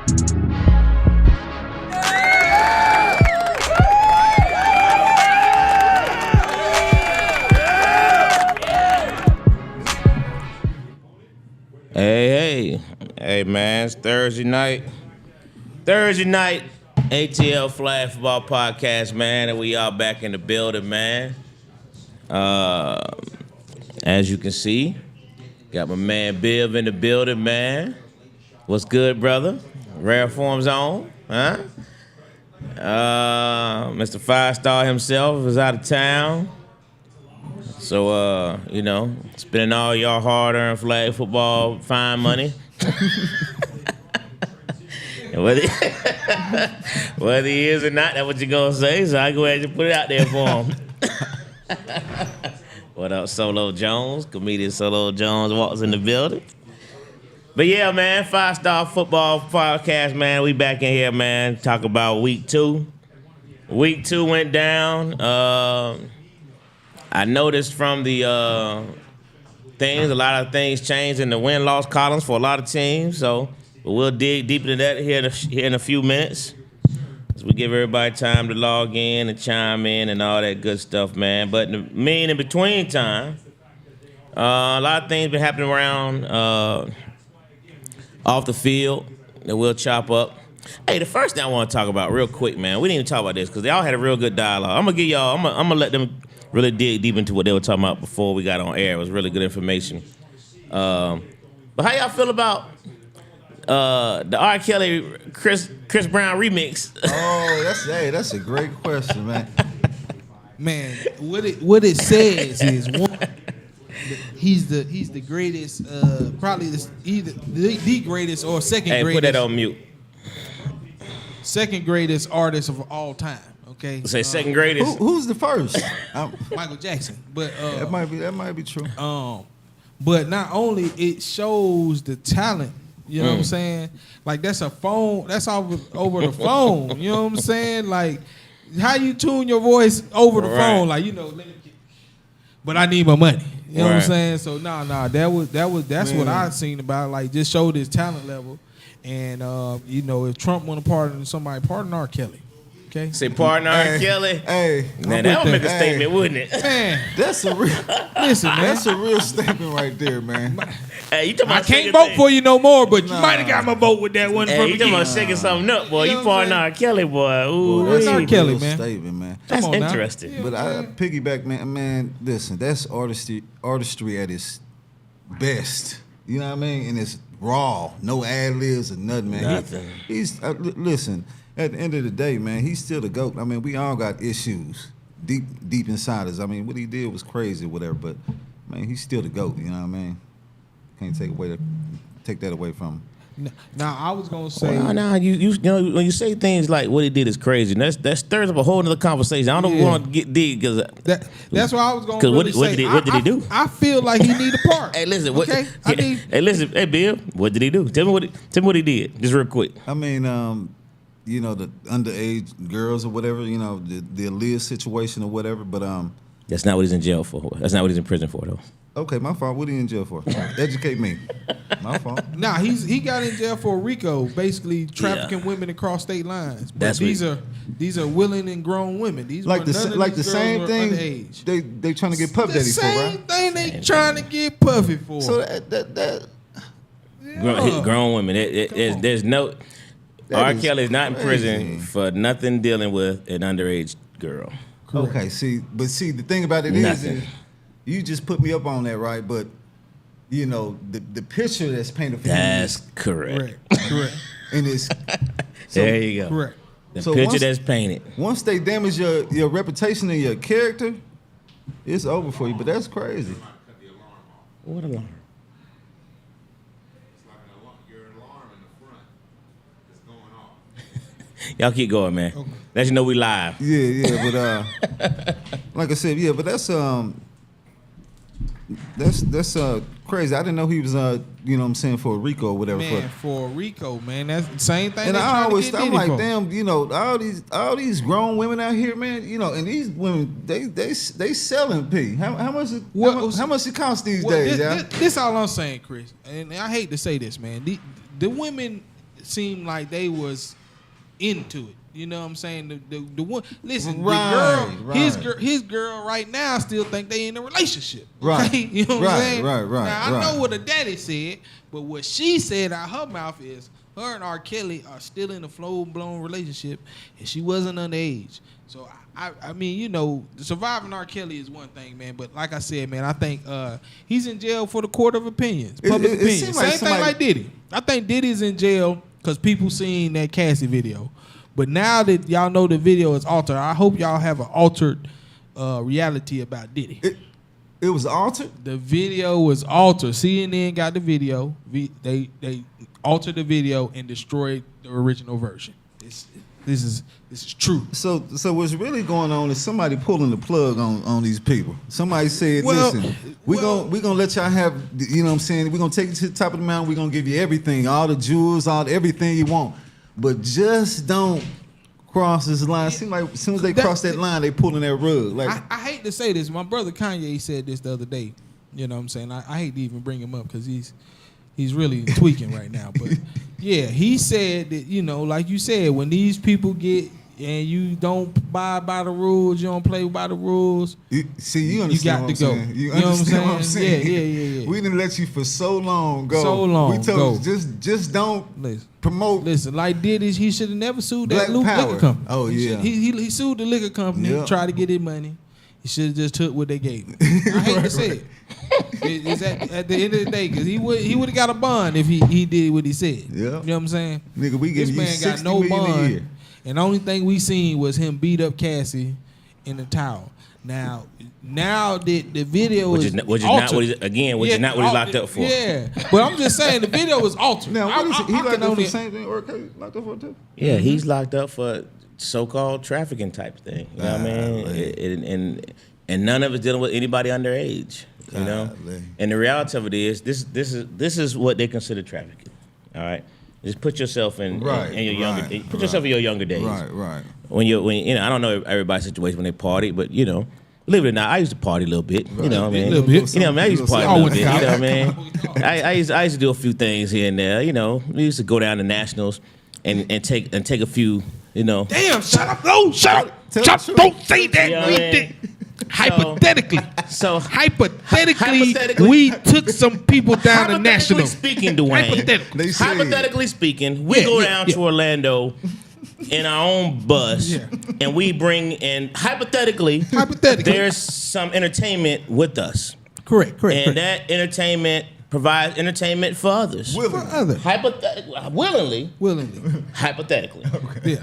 Hey, man, it's Thursday night, ATL Flag Football podcast, man, and we are back in the building, man. As you can see, got my man Biv in the building, man. What's good, brother? Rare Forms on, huh? Mr. Five Star himself is out of town. So, spending all y'all hard-earned flag football fine money. whether he is or not, that's what you're going to say. So I go ahead and put it out there for him. What up, Solo Jones? Comedian Solo Jones walks in the building. But yeah, man, 5-Star Football Podcast, man. We back in here, man. Talk about week 2. Week 2 went down. I noticed from the things, a lot of things changed in the win-loss columns for a lot of teams. So we'll dig deep into that here in a few minutes. As we give everybody time to log in and chime in and all that good stuff, man. But in between time, a lot of things been happening around off the field that we'll chop up. Hey, the first thing I want to talk about real quick, man, we didn't even talk about this because they all had a real good dialogue. I'm gonna let them really dig deep into what they were talking about before we got on air. It was really good information. But how y'all feel about the R. Kelly Chris Brown remix? Oh, that's a great question, man. Man, what it says is one, he's the greatest, probably either the greatest or second greatest. Hey, put that on mute. Second greatest artist of all time. Okay. Say second greatest. Who's the first? Michael Jackson. But that might be true. But not only it shows the talent. You know what I'm saying? Like that's a phone. That's over the phone. You know what I'm saying? Like how you tune your voice over the phone. Like but I need my money. You know what I'm saying? So that's what I seen about. Like just showed his talent level. And if Trump want to pardon somebody, pardon R. Kelly. Okay. Say pardon R. Kelly. Hey, man, that would make a statement, wouldn't it? Man, that's a real. Listen, man, that's a real statement right there, man. Hey, you talking about I can't vote for you no more, but you might have got my vote with that one. Hey, you talking about shaking something up, boy? You pardon R. Kelly, boy? Ooh, that's R. Kelly, man. Statement, man. That's interesting. Yeah, but I piggyback, man. Listen, that's artistry at its best. You know what I mean? And it's raw, no ad-libs or nothing, man. Nothing. He's listen. At the end of the day, man, he's still the GOAT. I mean, we all got issues deep inside us. I mean, what he did was crazy, or whatever. But man, he's still the GOAT. You know what I mean? Can't take that away from him. Now I was gonna say, you know when you say things like what he did is crazy, that stirs up a whole other conversation. I don't want to get deep because that's what I was gonna really say. What did he do? I feel like he need a part. Hey, listen. Hey, Bill. What did he do? Tell me what he did, just real quick. I mean, the underage girls or whatever, the Aaliyah situation or whatever. But that's not what he's in jail for. That's not what he's in prison for, though. Okay, my fault. What are you in jail for? Educate me. My fault. Nah, he got in jail for RICO, basically trafficking women across state lines. But these are willing and grown women. These the same thing underage. They trying to get Puff Daddy for, right? The same thing they trying to get Puffy for. So that grown women. There's no. R. Kelly is not in prison for nothing dealing with an underage girl. Correct. Okay, the thing about it is you just put me up on that, right? But the picture that's painted for you. That's correct. And it's there you go. Correct. The picture that's painted. Once they damage your reputation and your character, it's over for you. But that's crazy. What alarm? Y'all keep going, man. Okay. Let you know we live. Yeah, but like I said, but that's crazy. I didn't know he was for RICO or whatever. Man, for RICO, man, that's the same thing. And I'm like, damn, all these grown women out here, man, and these women they selling P. How much it cost these days? This all I'm saying, Chris, and I hate to say this, man. The women seemed like they was into it. You know what I'm saying? The one, listen, Right, the girl, his girl right now still think they in a relationship. Right. Okay? You know what I'm saying? Right. Now I know what the daddy said, but what she said out her mouth is her and R. Kelly are still in a full-blown relationship, and she wasn't underage. So I mean, you know, surviving R. Kelly is one thing, man. But like I said, man, I think he's in jail for the court of opinions, public opinion. Same thing like Diddy. I think Diddy's in jail because people seen that Cassie video. But now that y'all know the video is altered, I hope y'all have an altered reality about Diddy. It was altered? The video was altered. CNN got the video. They altered the video and destroyed the original version. This is true. So what's really going on is somebody pulling the plug on these people. Somebody said, listen, we're gonna let y'all have, you know what I'm saying, we're gonna take you to the top of the mountain, we're gonna give you everything, all the jewels, everything you want. But just don't cross this line. It seems like as soon as they cross that line, they pulling that rug. Like I hate to say this. My brother Kanye said this the other day. You know what I'm saying? I hate to even bring him up because he's really tweaking right now. But yeah, he said that, you know, like you said, when these people get and you don't abide by the rules, you don't play by the rules. You understand you got to go. You understand what I'm saying? Yeah. We didn't let you for so long go. So long. We told you just don't promote. Listen, like Diddy, he should have never sued that Black Power. liquor company. Oh yeah. He sued the liquor company, Yep. tried to get his money. He should have just took what they gave him. I hate to say it. It's at the end of the day, because he would have got a bond if he did what he said. Yeah. You know what I'm saying? Nigga, we give this you man got $60 no million a year. bond, and the only thing we seen was him beat up Cassie in the towel. Now that the video Which is not altered, what he's locked up for. Yeah, but I'm just saying the video is altered. Now, what is it? He I locked can up for only- the same thing or locked up for too? Yeah, he's locked up for so-called trafficking type thing. You know what I mean? And none of it's dealing with anybody underage. You know, and the reality of it is, this is what they consider trafficking. All right, just put yourself in your younger days. Right. When you know, I don't know everybody's situation when they party, but you know, believe it or not, I used to party a little bit. You know what I mean? A little bit. You know what I mean? I used to party a little bit. You know what I mean? I used to do a few things here and there. You know, we used to go down to nationals and take a few. You know. Damn! Shut up! No! Shut up! Don't say that. You know what I mean? Hypothetically, So hypothetically, we took some people down to national. Speaking, Dwayne. Hypothetically speaking, we go down to Orlando in our own bus, and we bring in hypothetically, there's some entertainment with us. Correct. And that entertainment provides entertainment for others. Willingly. Hypothetically. Okay.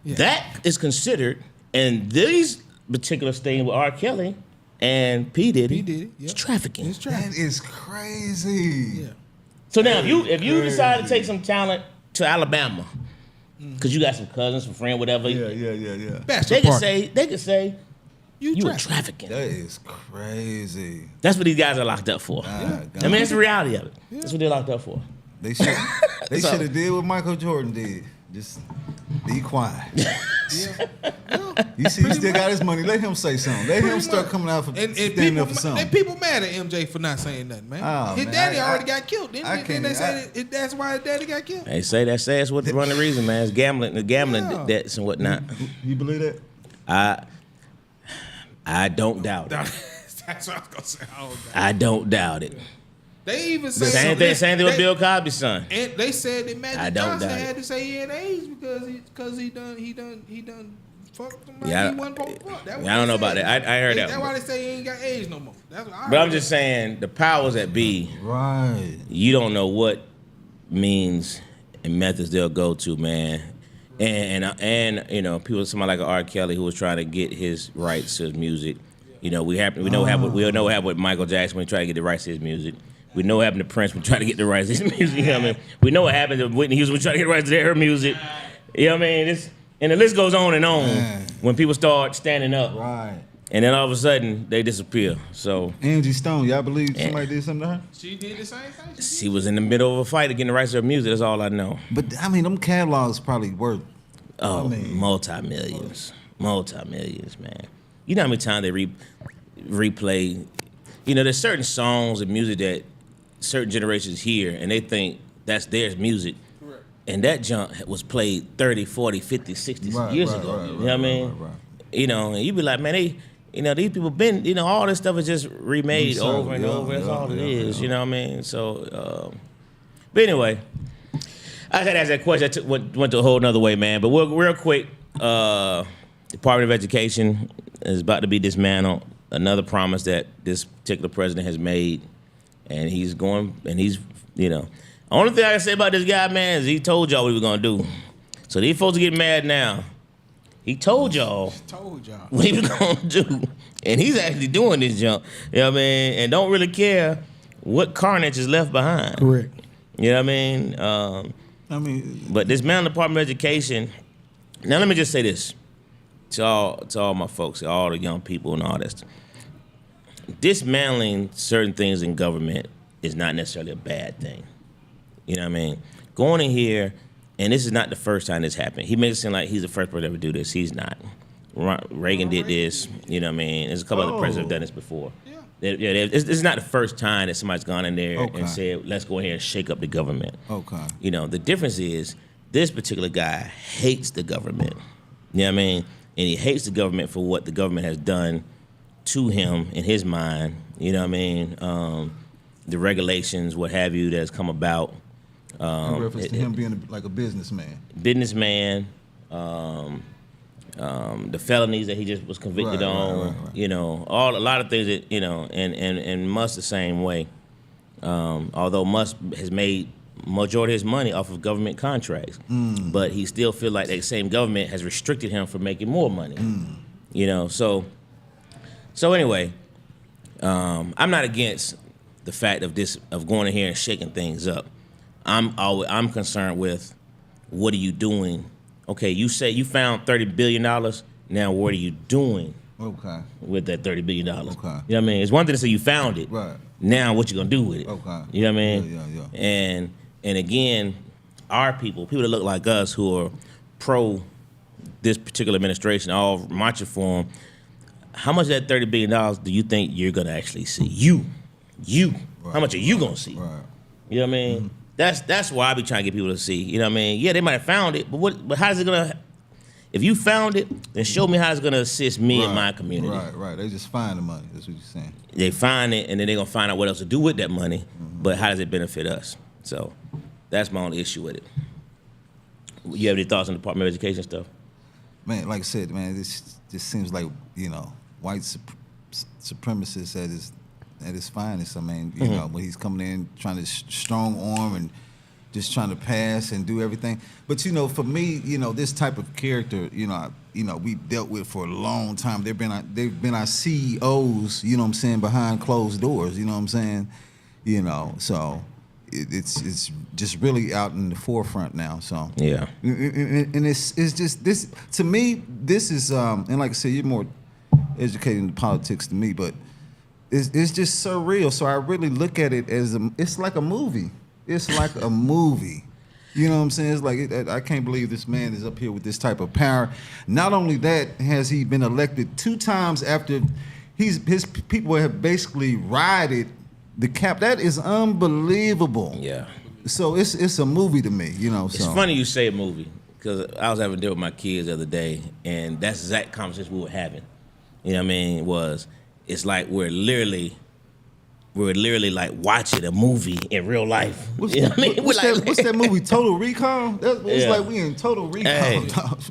Yeah. That is considered, and these particular thing with R. Kelly and P. Diddy, it's trafficking. That is crazy. Yeah. So now, if you decide to take some talent to Alabama, because you got some cousins, some friend, whatever, Yeah. they could say you were trafficking. That is crazy. That's what these guys are locked up for. I mean, it's the reality of it. Yeah. That's what they're locked up for. They should have did what Michael Jordan did. Just be quiet. You see, he still got his money. Let him say something. Let him start coming out for standing up for something. And people mad at MJ for not saying nothing, man. Oh, his man, daddy already got killed. Didn't they say that's why his daddy got killed? They say that's what the running reason, man. It's gambling debts and whatnot. You believe that? I don't doubt it. That's what I was gonna say. I don't doubt it. They even said Same thing with Bill Cosby's son. And they said that Magic Johnson had to say he had AIDS because he done fucked somebody he wasn't supposed to fuck. I don't know about that. I heard that. That's why they say he ain't got AIDS no more. That's what I But I'm just saying, the powers that be, right? You don't know what means and methods they'll go to, man. And you know, somebody like R. Kelly who was trying to get his rights to his music. You know, we know what happened with Michael Jackson when he tried to get the rights to his music. We know what happened to Prince when he tried to get the rights to his music. You know what I mean? We know what happened to Whitney Houston when he tried to get the rights to her music. You know what I mean? And the list goes on and on when people start standing up. Right. And then all of a sudden, they disappear. So Angie Stone, y'all believe somebody did something to her? She did the same thing? She was in the middle of a fight to get the rights to her music. That's all I know. But, I mean, them catalogs probably worth, multi-millions, man. You know how many times they replay? You know, there's certain songs and music that certain generations hear, and they think that's their music. Correct. And that junk was played 30, 40, 50, 60 years ago. You know what I mean? Right. You know, and you be like, man, these people been, all this stuff is just remade over and over. That's all it is. You know what I mean? So, but anyway, I had to ask that question. Went to a whole nother way, man. But real quick, Department of Education is about to be dismantled. Another promise that this particular president has made, and he's only thing I can say about this guy, man, is he told y'all what he was gonna do. So these folks are getting mad now. He told y'all what he was gonna do, and he's actually doing this jump. You know what I mean? And don't really care what carnage is left behind. Correct. You know what I mean? But this man, Department of Education. Now let me just say this to all my folks, all the young people, and all that stuff. Dismantling certain things in government is not necessarily a bad thing. You know what I mean? Going in here, and this is not the first time this happened. He makes it seem like he's the first person to ever do this. He's not. Reagan did this. You know what I mean? There's a couple other presidents who have done this before. It's not the first time that somebody's gone in there and said, let's go in here and shake up the government. Okay. You know, the difference is this particular guy hates the government. You know what I mean? And he hates the government for what the government has done to him in his mind. You know what I mean? The regulations, what have you, that's come about. In reference to him being like a businessman. The felonies that he just was convicted on. Right. You know, a lot of things that, and Musk the same way. Although Musk has made majority of his money off of government contracts, but he still feel like that same government has restricted him from making more money. You know, so anyway, I'm not against the fact of going in here and shaking things up. I'm concerned with what are you doing? Okay, you say you found $30 billion. Now what are you doing? Okay. With that $30 billion? Okay. You know what I mean? It's one thing to say you found it. Right. Now what you gonna do with it? Okay. You know what I mean? Yeah. And again, our people that look like us who are pro this particular administration, all marching for them. How much of that $30 billion do you think you're gonna actually see? You. Right. How much are you gonna see? Right. You know what I mean? Mm-hmm. That's why I be trying to get people to see. You know what I mean? Yeah, they might have found it, but how's it gonna? If you found it, then show me how it's gonna assist me in my community. Right. They just find the money. That's what you're saying. They find it, and then they're gonna find out what else to do with that money. Mm-hmm. But how does it benefit us? So that's my only issue with it. You have any thoughts on the Department of Education stuff? Man, like I said, man, this seems like white supremacists at his finest. I mean, you know, when he's coming in trying to strong arm and just trying to pass and do everything. But for me, this type of character, we dealt with for a long time. They've been our CEOs, you know what I'm saying, behind closed doors, you know what I'm saying, so it's just really out in the forefront now. So yeah, and it's just this to me. This is and like I said, you're more educated in politics than me, but it's just surreal. So I really look at it as it's like a movie. It's like a movie. You know what I'm saying? It's like I can't believe this man is up here with this type of power. Not only that, has he been elected 2 times after his people have basically rioted the cap. That is unbelievable. Yeah. So it's a movie to me. It's funny you say a movie because I was having to deal with my kids the other day, and that's the exact conversation we were having. You know what I mean? It's like we're literally like watching a movie in real life. What's that movie? Total Recall? It's like we in Total Recall.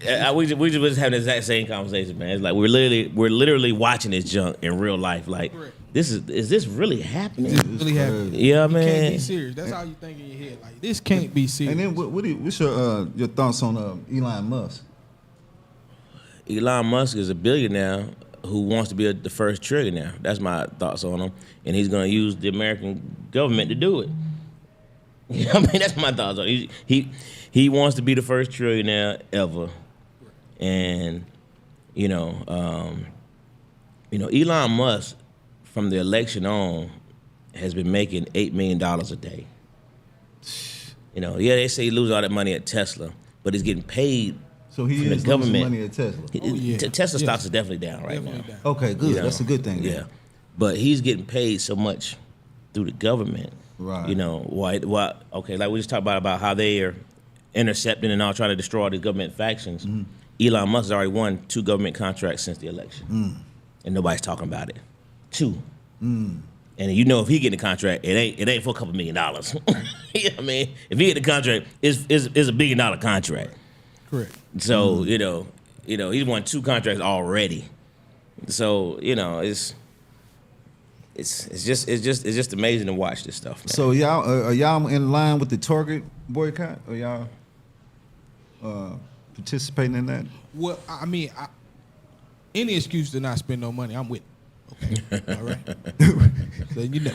Hey, we just was having the exact same conversation, man. It's like we're literally watching this junk in real life. Like is this really happening? This really happening? Yeah, man. It can't be serious. That's how you think in your head. Like this can't be serious. And then what's your thoughts on Elon Musk? Elon Musk is a billionaire who wants to be the first trillionaire. That's my thoughts on him. And he's going to use the American government to do it. You know what I mean? That's my thoughts on it. He wants to be the first trillionaire ever. And, Elon Musk, from the election on, has been making $8 million a day. They say he loses all that money at Tesla, but he's getting paid. So he is losing money at Tesla. Tesla stocks are definitely down right now. Okay, good. That's a good thing. Yeah, but he's getting paid so much through the government. Right. Why? Okay, like we just talked about how they are intercepting and all trying to destroy the government factions. Elon Musk has already won 2 government contracts since the election, and nobody's talking about it. 2. And you know, if he get the contract, it ain't for a couple $1 million. You know what I mean, if he get the contract, it's a $1 billion contract. Correct. So you know, he's won 2 contracts already. So you know, it's just amazing to watch this stuff, man. So y'all are y'all in line with the Target boycott? Are y'all participating in that? Well, I mean, any excuse to not spend no money, I'm with. Okay, all right. So you know,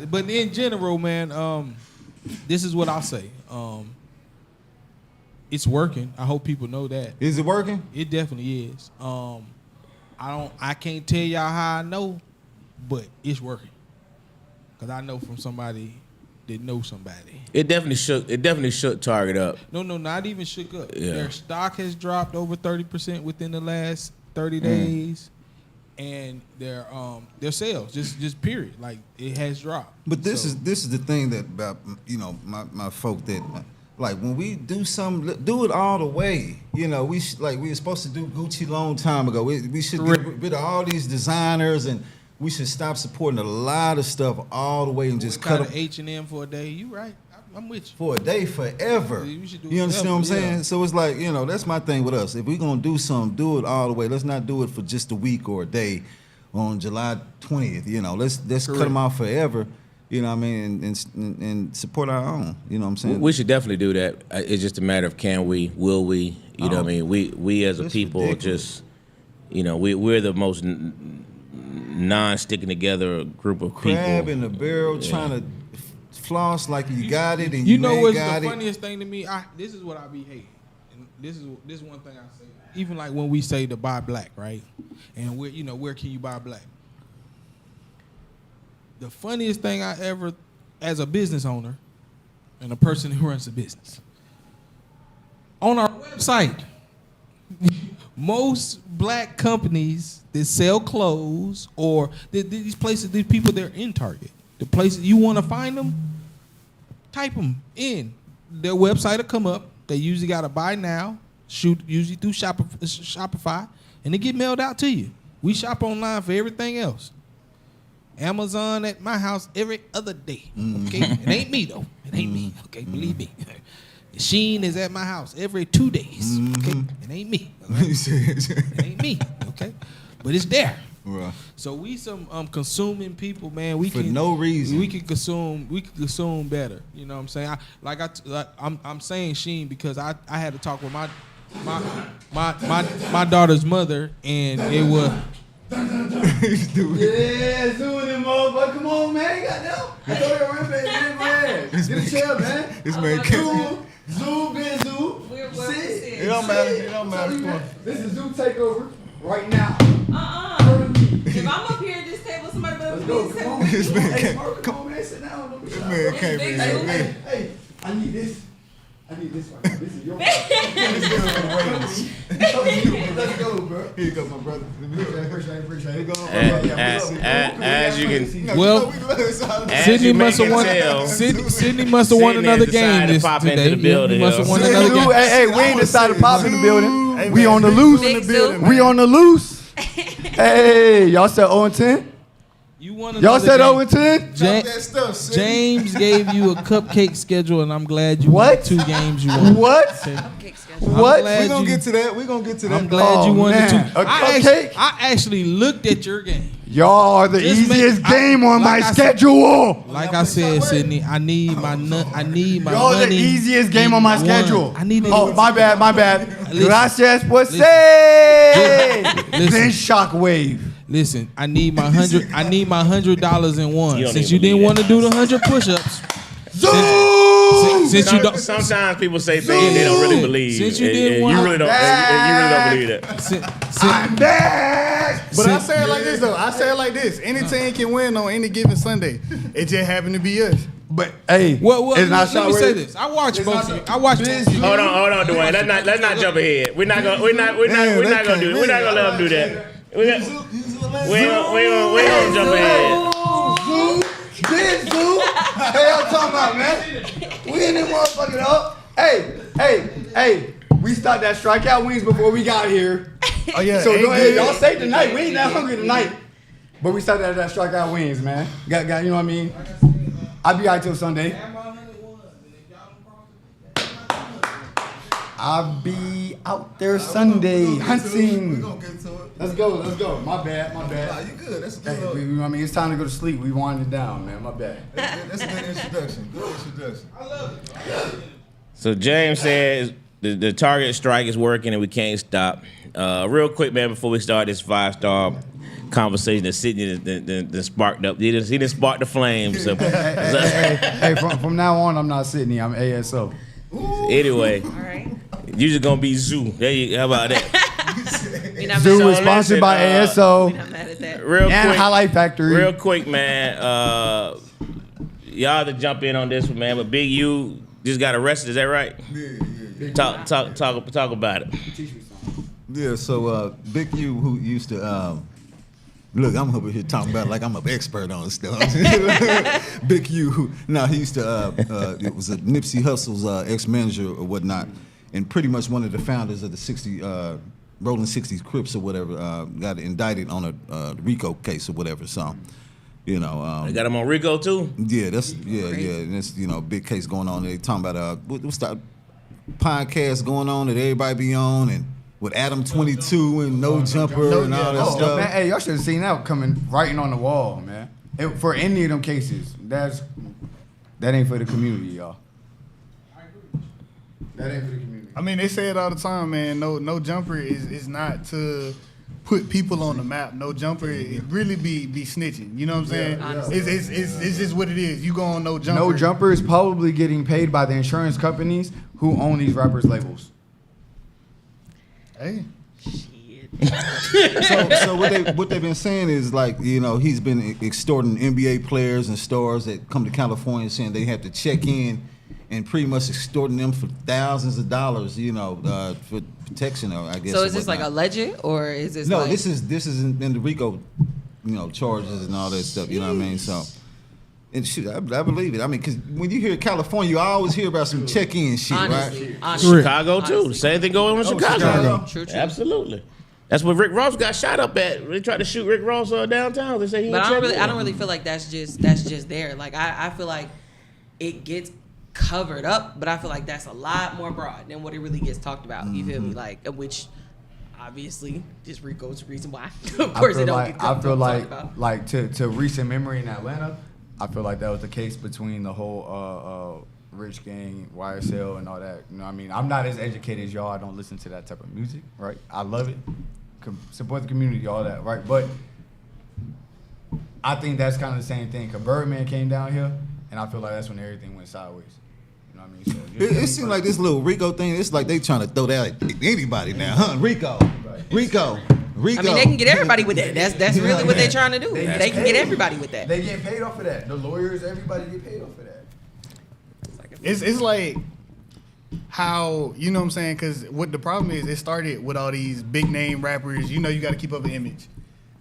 but in general, man, this is what I'll say. It's working. I hope people know that. Is it working? It definitely is. I can't tell y'all how I know, but it's working. Cause I know from somebody that knows somebody. It definitely shook Target up. No, not even shook up. Yeah. Their stock has dropped over 30% within the last 30 days, and their sales just period, like it has dropped. But this is the thing that about my folk that. Like when we do something, do it all the way. You know, we were supposed to do Gucci long time ago. We should get rid of all these designers, and we should stop supporting a lot of stuff all the way and just cut them. H&M for a day. You right? I'm with you. For a day, forever. You understand what I'm saying? Yeah. So it's like, that's my thing with us. If we're gonna do something, do it all the way. Let's not do it for just a week or a day on July 20th. Let's cut them off forever. You know what I mean, and support our own. You know what I'm saying? We should definitely do that. It's just a matter of can we, will we? You know what I mean? We as a people ridiculous. We're the most non-sticking together group of people. Crab in the barrel trying to floss like you got it and you know what's got the it. funniest thing to me? This is what I be hating. And this is one thing I say. Even like when we say to buy black, right? And where can you buy black? The funniest thing I ever, as a business owner and a person who runs a business, on our website, most black companies that sell clothes or these places, these people, they're in Target. The places you want to find them, type them in. Their website will come up. They usually got to buy now, usually through Shopify, and they get mailed out to you. We shop online for everything else. Amazon at my house every other day. Okay, it ain't me though. It ain't me. Okay, believe me. Shein is at my house every 2 days. Okay, it ain't me. Okay? It ain't me. Okay, but it's there. Right. So we some consuming people, man. For no reason. We can consume better. You know what I'm saying? I'm saying Shein because I had to talk with my daughter's mother, and it was. Yeah, zooming in, motherfucker. Come on, man. Goddamn. I thought you were man. Get a chair, man. This man can't. Zoo, been zoo. See? It don't matter. It don't matter. Come on. This is zoo takeover right now. If I'm up here at this table, somebody better Let's go. Come on. This man Hey, can't. Mark, come on, man. Sit down. This man can't be here. Hey, I need this. I need this right now. This is your Let's go, bro. Here you go, my brother. Appreciate it. As you can, Well, as Sydney you must have can won. tell, Sydney must have won Sydney another has game decided to this pop into today. the building, He must have yo. won another game. Hey, we ain't decided to pop in the building. Hey, We man, on the you loose. in the building, We on the loose. Hey, y'all said 0-10? You won Y'all another said game. 0-10? that stuff, Sydney. James gave you a cupcake schedule, and I'm glad you What? won 2 games you won. What? Okay. What? glad We gonna you- get to that. We gonna get to that. I'm glad you won man. the 2. A cupcake? I actually looked at your game. Y'all are the Just easiest make- game on like my I said- schedule. Like I said, Sydney, I need my Y'all money. the easiest game on my Won. schedule. I need it. Oh, my bad. Listen. Gracias por Listen. ser. Listen. Then shockwave. Listen, I need my $100 in one. You don't Since even you didn't believe want to do the 100 push-ups. Zoom! Since you don't. Sometimes people say things they don't really believe. Since you and- didn't and want- you really don't. And you really don't believe that. I'm back. But I say it like this though. I say it like this. Any team can win on any given Sunday. It just happened to be us. But hey, Well, it's not let me shockwave. say this. I watch both of you. I watch both of you. Hold on, Dwayne. Let's not jump ahead. We're not gonna do it. We're not gonna let them do that. We ain't gonna jump ahead. Did Zoo? Hey, I'm talking about, man. We in this motherfucker up. Hey. We stopped that strikeout wings before we got here. Oh yeah. So ain't go ahead, good. y'all say tonight. We ain't that hungry tonight. But we stopped at that strikeout wings, man. Got, you know what I mean? I'll be out till Sunday. I'll be out there Sunday hunting. We gonna get to it. Let's go. My bad. Nah, you good. That's Hey, good. you know what I mean? It's time to go to sleep. We winding down, man. My bad. That's a good introduction. Good introduction. So James says the target strike is working and we can't stop. Real quick, man, before we start this 5-star conversation that Sydney that sparked up. He didn't spark the flames. So, Hey, from now on, I'm not Sydney. I'm ASO. anyway, All right. you just gonna be Zoo. How about that? We're not Zoo mad is at sponsored by that. ASO We're not mad at that. Real and quick, Highlight Factory. real quick, man. Y'all to jump in on this one, man. But Big U just got arrested. Is that right? Yeah. Talk about it. Yeah, so Big U, who used to look, I'm over here talking about it like I'm an expert on stuff. Big U, he used to it was a Nipsey Hussle's ex-manager or whatnot, and pretty much one of the founders of the Rolling 60s Crips or whatever, got indicted on a RICO case or whatever. So, you know, They got him on Rico too. yeah, and that's big case going on. They talking about what's that podcast going on that everybody be on, and with Adam 22 and No Jumper and all that stuff. Man, hey, y'all should have seen that coming writing on the wall, man. For any of them cases, that ain't for the community, y'all. That ain't for the community. I mean, they say it all the time, man. No jumper is not to put people on the map. No jumper, it really be snitching. You know what I'm saying? It's just what it is. You go on No Jumper. No Jumper is probably getting paid by the insurance companies who own these rappers' labels. Hey. So what they've been saying is, like, he's been extorting NBA players and stars that come to California, saying they have to check in and pretty much extorting them for thousands of dollars, for protection, or I guess. So is this like alleged or is this? No, like... this is in the RICO, charges and all that stuff. You know what I mean? So, and shoot, I believe it. I mean, because when you hear California, you always hear about some check-in shit, Honestly, right? honestly. Chicago too. The same thing going on in Chicago. Chicago. True. Absolutely. That's what Rick Ross got shot up at. They tried to shoot Rick Ross downtown. They say he. But ain't I checked don't really feel like that's just there. Like I feel like it gets covered up, but I feel like that's a lot more broad than what it really gets talked about. You feel me? Like, which obviously just Rico's the reason why. Of course, it don't get I feel talked about. like to recent memory in Atlanta, I feel like that was the case between the whole Rich Gang, YSL, and all that. You know what I mean? I'm not as educated as y'all. I don't listen to that type of music, right? I love it. Support the community, all that, right? But I think that's kind of the same thing. Cause Birdman came down here, and I feel like that's when everything went sideways. You know what I mean? So It seems like this little RICO thing. It's like they trying to throw that at anybody now, huh? RICO. I mean, they can get everybody with that. That's really what they're trying to do. They They can get everybody with that. They get paid off of that. The lawyers, everybody get paid off of that. It's like how, you know what I'm saying? Because what the problem is, it started with all these big name rappers. You got to keep up an image.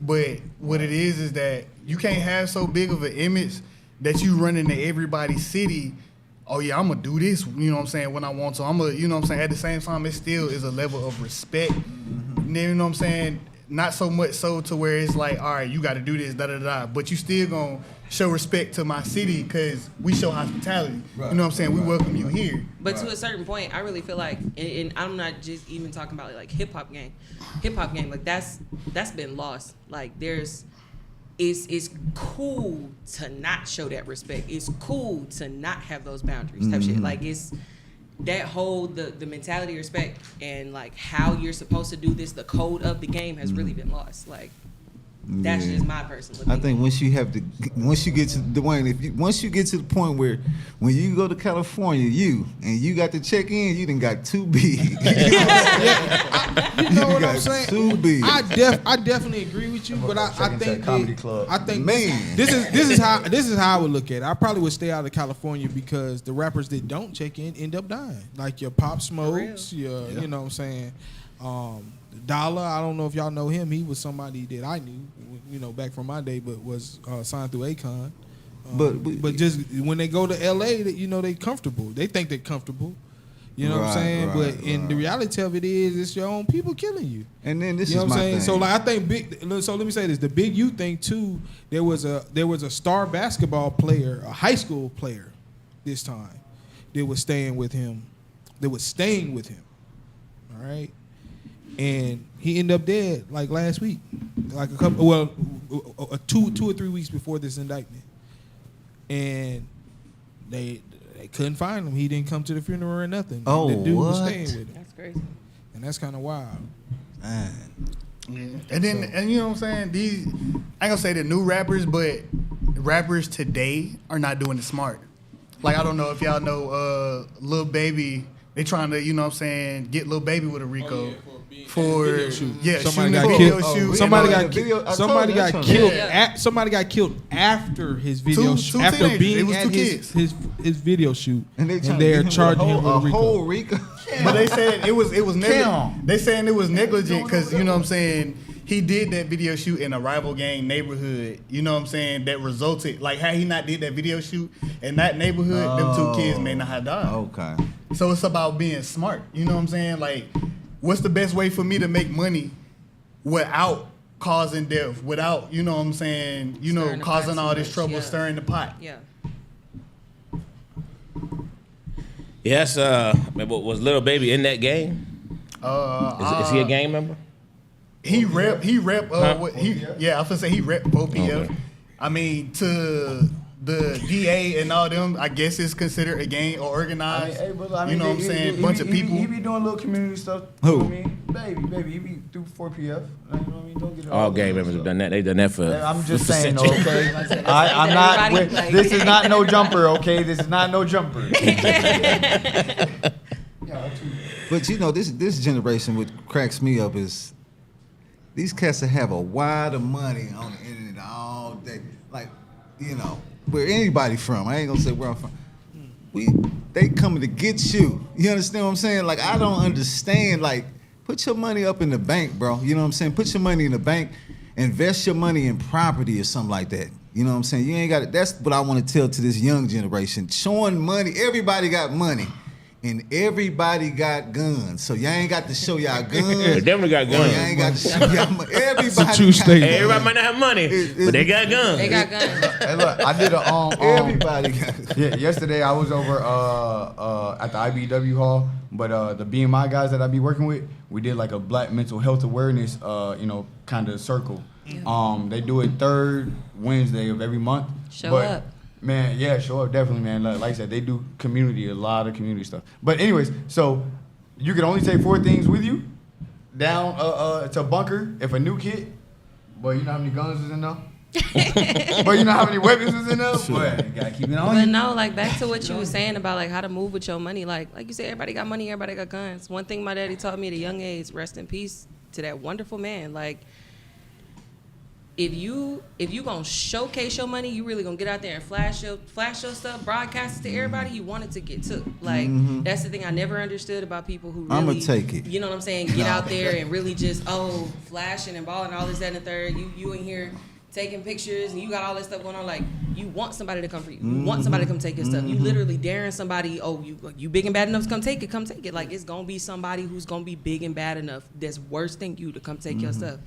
But what it is that you can't have so big of an image that you run into everybody's city. Oh yeah, I'm gonna do this. You know what I'm saying? When I want to, I'm gonna. You know what I'm saying? At the same time, it still is a level of respect. You know what I'm saying? Not so much so to where it's like, all right, you got to do this, da da da. But you still gonna show respect to my city because we show hospitality. Right. You know what I'm saying? We welcome you here. But to a certain point, I really feel like, and I'm not just even talking about like hip hop gang, like that's been lost. Like it's cool to not show that respect. It's cool to not have those boundaries type shit. Like it's that whole the mentality of respect and like how you're supposed to do this, the code of the game has really been lost. Like that's just my personal opinion. I think once you get to Dwayne, once you get to the point where when you go to California, you got to check in, you done got too big. You know what I'm saying? Too big. I definitely agree with you, but I think comedy club. I think Man. this is how I would look at it. I probably would stay out of California because the rappers that don't check in end up dying. Like your Pop Smokes, your you know what I'm saying. Dollar, I don't know if y'all know him. He was somebody that I knew, back from my day, but was signed through Akon. But just when they go to LA, they comfortable. They think they're comfortable. You know what I'm saying? But the reality of it is, it's your own people killing you. And then this you know is what I'm my saying? thing. So like I think so let me say this: the Big U thing too. There was a star basketball player, a high school player, this time, that was staying with him. All right, and he ended up dead like last week, like two or 3 weeks before this indictment, and they couldn't find him. He didn't come to the funeral or nothing. Oh, the dude was what? staying with him. That's crazy. And that's kind of wild. Man. Yeah. And you know what I'm saying? These, I ain't gonna say the new rappers, but rappers today are not doing it smart. Like, I don't know if y'all know Lil Baby. They trying to, you know what I'm saying, get Lil Baby with a RICO. Video shoot. Yeah, somebody shooting got a video killed. shoot. Somebody Yeah, got video- killed. I Somebody told you got that's killed. Yeah. Somebody got killed after his video Two shoot. After teenagers. It being was at two his kids. video shoot, And and trying to they're get charging him with a a whole RICO. RICO. But they said it was negligent. Damn. They saying it was negligent because, you know what I'm saying, he did that video shoot in a rival gang neighborhood, you know what I'm saying, that resulted, like, had he not did that video shoot in that neighborhood, them two kids may not have died. Okay. So it's about being smart, you know what I'm saying? Like, what's the best way for me to make money without causing death, without, you know what I'm saying, Stirring the causing pot all too this much, trouble, yeah. stirring the pot. Yeah. Yes, was Little Baby in that game? Is he a gang member? He rep. What he? Yeah, I was gonna say he rep 4PF. Okay. I mean, to the DA and all them, I guess it's considered a gang or organized. Hey, brother, you know what I'm saying? Bunch of people. He be doing little community stuff. Who? You know what I mean? Baby, he be through 4PF. You know what I mean? Don't get it All gang members have done that. They've done that for. I'm just for saying, centuries. okay? That's I'm not. everybody, like- This is not no jumper, okay? This is not no jumper. But this generation, what cracks me up is these cats that have a wad of money on the internet all day. Like, where anybody from. I ain't gonna say where I'm from. They coming to get you. You understand what I'm saying? Like, I don't understand. Like, put your money up in the bank, bro. You know what I'm saying? Put your money in the bank. Invest your money in property or something like that. You know what I'm saying? You ain't got it. That's what I want to tell to this young generation. Showing money. Everybody got money. And everybody got guns. So y'all ain't got to show y'all guns. They definitely got guns. Y'all ain't got to show y'all money. Everybody It's a true got statement. guns. Everybody might not have money, but they got guns. They got guns. Hey, look, I did a Everybody got guns. Yeah, yesterday I was over at the IBW hall, but the BMI guys that I be working with, we did like a Black mental health awareness, kind of circle. They do it third Wednesday of every month. Show up. Man, yeah, show up, definitely, man. Like I said, they do a lot of community stuff. But anyways, so you can only take 4 things with you down to a bunker if a new kid. Boy, you know how many guns is in there? But you know how many weapons is in there? Boy, you gotta keep it on But you. no, like back to what you were saying about like how to move with your money. Like you said, everybody got money, everybody got guns. One thing my daddy taught me at a young age, rest in peace to that wonderful man. Like if you gonna showcase your money, you really gonna get out there and flash your stuff, broadcast it to everybody. You want it to get took. Like that's the thing I never understood about people who really, I'ma take it. You know what I'm saying? Get out there and really just flashing and balling, all this, that, and the third. You in here taking pictures and you got all this stuff going on. Like you want somebody to come for you. You want somebody to come take your stuff. You literally daring somebody. Oh, you big and bad enough to come take it. Come take it. Like it's gonna be somebody who's gonna be big and bad enough that's worse than you to come take your stuff.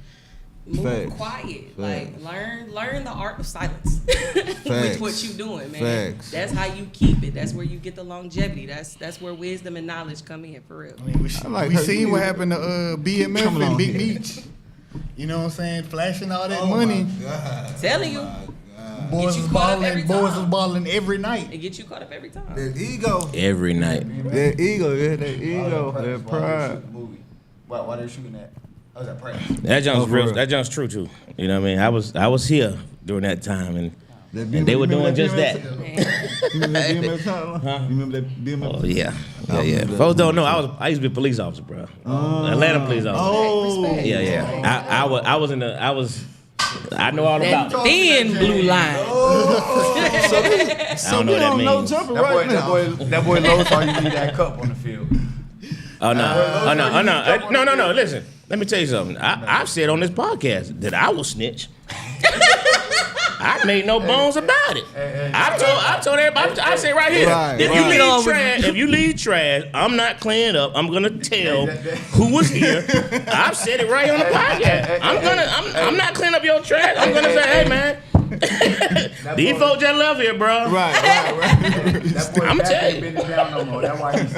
Move Facts. quiet. Facts. Like learn the art of silence with what you doing, man. Facts. That's how you keep it. That's where you get the longevity. That's where wisdom and knowledge come in for real. I mean, we seen what happened to BMF Coming on and Big here. Meech. You know what I'm saying? Flashing all that money. Telling you, Boys you was caught up every balling. Boys time. was balling every night. it get you caught up every time. That ego. Every night. That ego. Yeah, that ego. That pride. Why they shooting that? Oh, was that pride? That junk's for real. real. That junk's true too. You know what I mean? I was here during that time, and they were doing just that. You remember that BMF time? Huh? You remember that BMF? Oh yeah. Folks don't know. I used to be a police officer, bro. Atlanta police officer. Oh. Yeah. I know all about That it. thin blue line. I don't know what that means. Jumping right now. That boy Lowe saw you leave that cup on the field. Oh no. Listen, let me tell you something. I've said on this podcast that I will snitch. I made no bones about it. I told everybody. I said right here, if you leave trash, I'm not cleaning up. I'm gonna tell who was here. I've said it right on the podcast. I'm not cleaning up your trash. I'm gonna say, hey man. These folks just love here, bro. Right. I'm telling you. That's why he's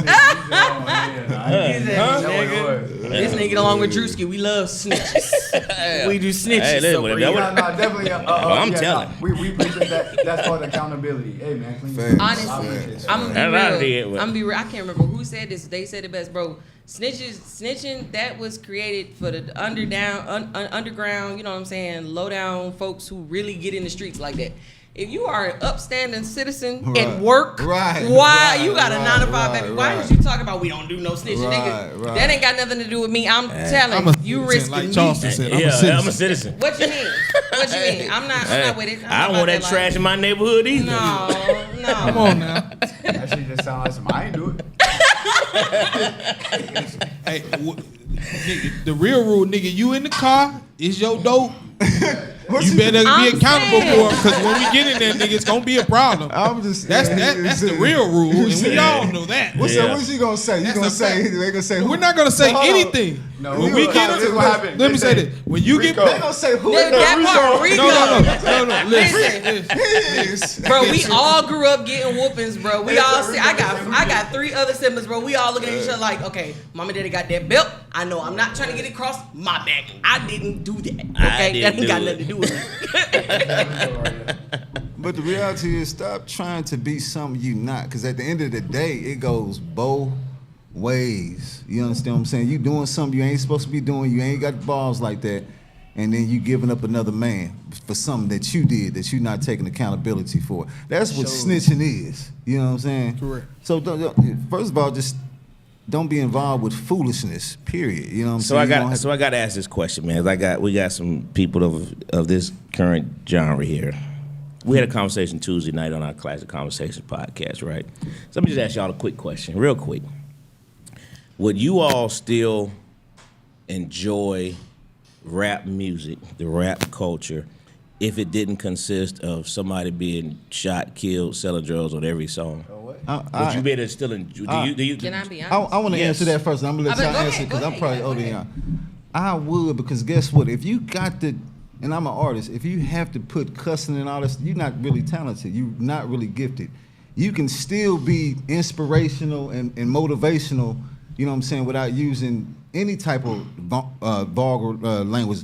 This nigga along with Drewski, we love snitches. We do snitches. Hey, definitely. I'm telling. We appreciate that. That's called accountability. Hey man, clean. Honestly, I'm gonna be real. I can't remember who said this. They said it best, bro. Snitching, that was created for the underground, you know what I'm saying, low down folks who really get in the streets like that. If you are an upstanding citizen at work, you got a 9-to-5, baby. Why is you talking about we don't do no snitching? Nigga, that ain't got nothing to do with me. I'm telling you, risking like me. Charleston said, I'm a citizen. What you mean? I'm not with it. I don't want that trash in my neighborhood either. No. Come on now. That shit just sound like some. I ain't do it. Hey, nigga, the real rule, nigga, you in the car, it's your dope. You better be accountable for it, because when we get in there, nigga, it's gonna be a problem. That's the real rule, and we all know that. What's he gonna say? You gonna say? They gonna say? We're not gonna say anything. No, when we get in, let me say this: when you get, they gonna say who? Rico. No. Listen, bro, we all grew up getting whoopings, bro. We all see. I got 3 other siblings, bro. We all looking at each other like, okay, mama, daddy got that belt. I know I'm not trying to get it across my back. I didn't do that. Okay, that ain't got nothing to do with it. But the reality is, stop trying to be something you not. Because at the end of the day, it goes both ways. You understand what I'm saying? You doing something you ain't supposed to be doing. You ain't got balls like that. And then you giving up another man for something that you did that you're not taking accountability for. That's what snitching is. You know what I'm saying? Correct. So first of all, just don't be involved with foolishness. Period. You know what I'm saying? So I got to ask this question, man. We got some people of this current genre here. We had a conversation Tuesday night on our Classic Conversations podcast, right? So let me just ask y'all a quick question, real quick. Would you all still enjoy rap music, the rap culture, if it didn't consist of somebody being shot, killed, selling drugs on every song? Would you be able to still enjoy? Can I be honest? I want to answer that first. I'm gonna let y'all answer because I'm probably older than y'all. I would, because guess what? If you got the, and I'm an artist, if you have to put cussing and all this, you're not really talented. You're not really gifted. You can still be inspirational and motivational, you know what I'm saying, without using any type of vulgar language.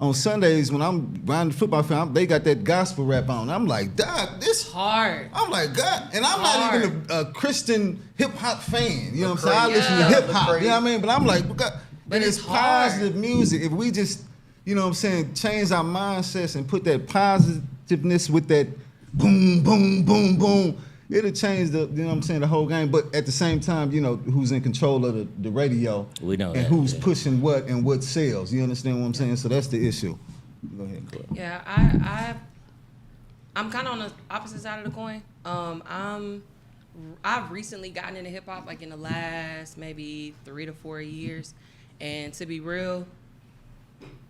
On Sundays, when I'm around the football field, they got that gospel rap on. I'm like, Doc, this hard. I'm like, God, and I'm not even a Christian hip hop fan. You know what I'm saying? I listen to hip hop. You know what I mean? But I'm like, God, but it's positive music. If we just, you know what I'm saying, change our mindsets and put that positiveness with that boom, boom, boom, boom, it'll change the, you know what I'm saying, the whole game. But at the same time, you know, who's in control of the radio. We know and that, who's pushing what and what sells. You understand what I'm saying? So that's the issue. Go ahead. Yeah, I'm kind of on the opposite side of the coin. I've recently gotten into hip hop like in the last maybe 3 to 4 years, and to be real,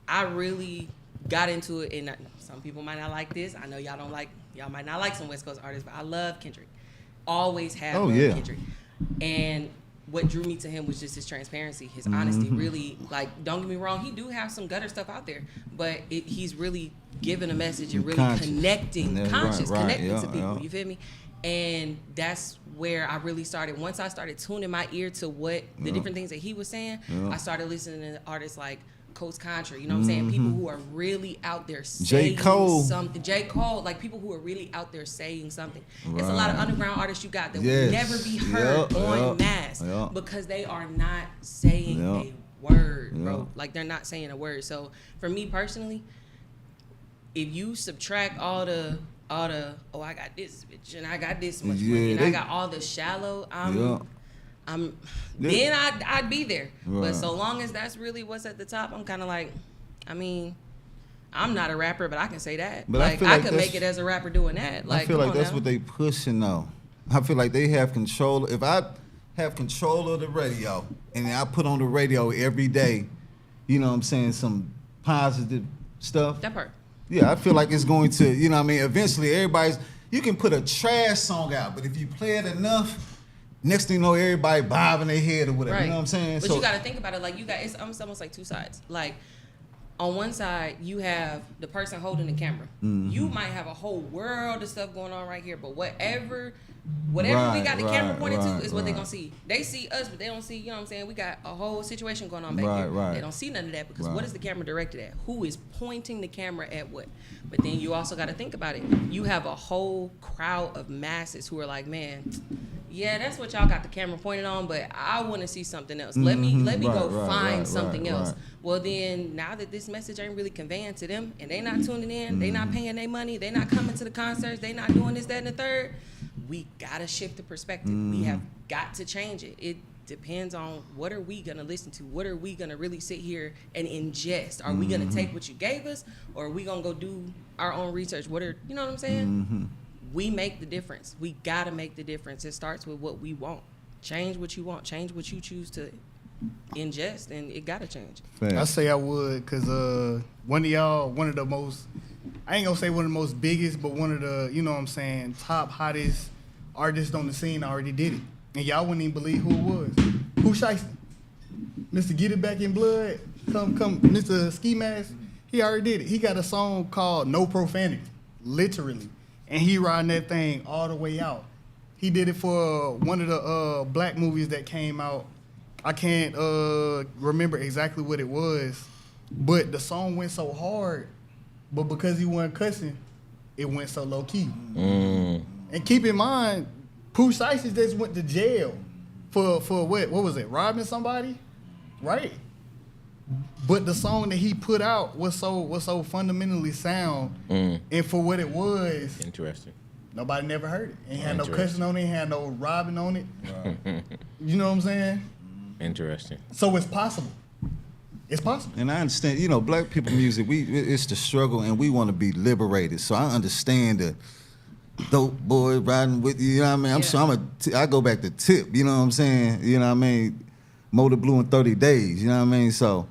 I really got into it. And some people might not like this. I know y'all might not like some West Coast artists, but I love Kendrick. Always have loved Kendrick. And what drew me to him was just his transparency, his honesty. Really, like, don't get me wrong, he do have some gutter stuff out there, but he's really giving a message and really connecting to people. You feel me? And that's where I really started. Once I started tuning my ear to what the different things that he was saying, I started listening to artists like Coast Contra, you know what I'm saying? People who are really out there saying something. J. Cole, like people who are really out there saying something. There's a lot of underground artists you got that will never be heard on mass because they are not saying a word, bro. Like they're not saying a word. So for me personally, if you subtract all the I got this bitch and I got this much money and I got all the shallow, then I'd be there. Right. But so long as that's really what's at the top, I'm kind of like, I mean, I'm not a rapper, but I can say that. But like I could make it as a rapper doing that. Like, I feel like that's what they pushing though. I feel like they have control. If I have control of the radio and I put on the radio every day, you know what I'm saying, some positive stuff. That part. Yeah, I feel like it's going to, you know what I mean, eventually you can put a trash song out, but if you play it enough, next thing you know, everybody bobbing their head or whatever, Right. you know what I'm saying? But you got to think about it, like it's almost like two sides. Like on one side, you have the person holding the camera. Mm-hmm. You might have a whole world of stuff going on right here, but whatever we got the camera pointed to is what they're going to see. They see us, but they don't see, you know what I'm saying? We got a whole situation going on back here. Right. They don't see none of that because what is the camera directed at? Who is pointing the camera at what? But then you also got to think about it. You have a whole crowd of masses who are like, man, yeah, that's what y'all got the camera pointed on, but I want to see something else. Let me go find something else. Well, then now that this message ain't really conveying to them and they not tuning in, they not paying their money, they not coming to the concerts, they not doing this, that, and the third, we got to shift the perspective. We have got to change it. It depends on what are we going to listen to? What are we going to really sit here and ingest? Are we going to take what you gave us, or are we going to go do our own research? You know what I'm saying? We make the difference. We got to make the difference. It starts with what we want. Change what you want. Change what you choose to ingest, and it got to change. I say I would, because one of the most, I ain't going to say one of the most biggest, but one of the, you know what I'm saying, top, hottest artists on the scene already did it. And y'all wouldn't even believe who it was. Who Shiesty? Mr. Get It Back in Blood, come, Mr. Ski Mask, he already did it. He got a song called No Profanity, literally. And he riding that thing all the way out. He did it for one of the black movies that came out. I can't remember exactly what it was, but the song went so hard, but because he wasn't cussing, it went so low key. And keep in mind, Pooh Shiesty just went to jail for what was it? Robbing somebody, right? But the song that he put out was so fundamentally sound, and for what it was, Interesting. nobody never heard it. Ain't had no cussing on it, ain't had no robbing on it. You know what I'm saying? Interesting. So it's possible. It's possible. And I understand, you know, black people music, it's the struggle and we want to be liberated. So I understand the dope boy riding with you, you know what I mean? I go back to Tip, you know what I'm saying? You know what I mean? Motor Blue in 30 days, you know what I mean? So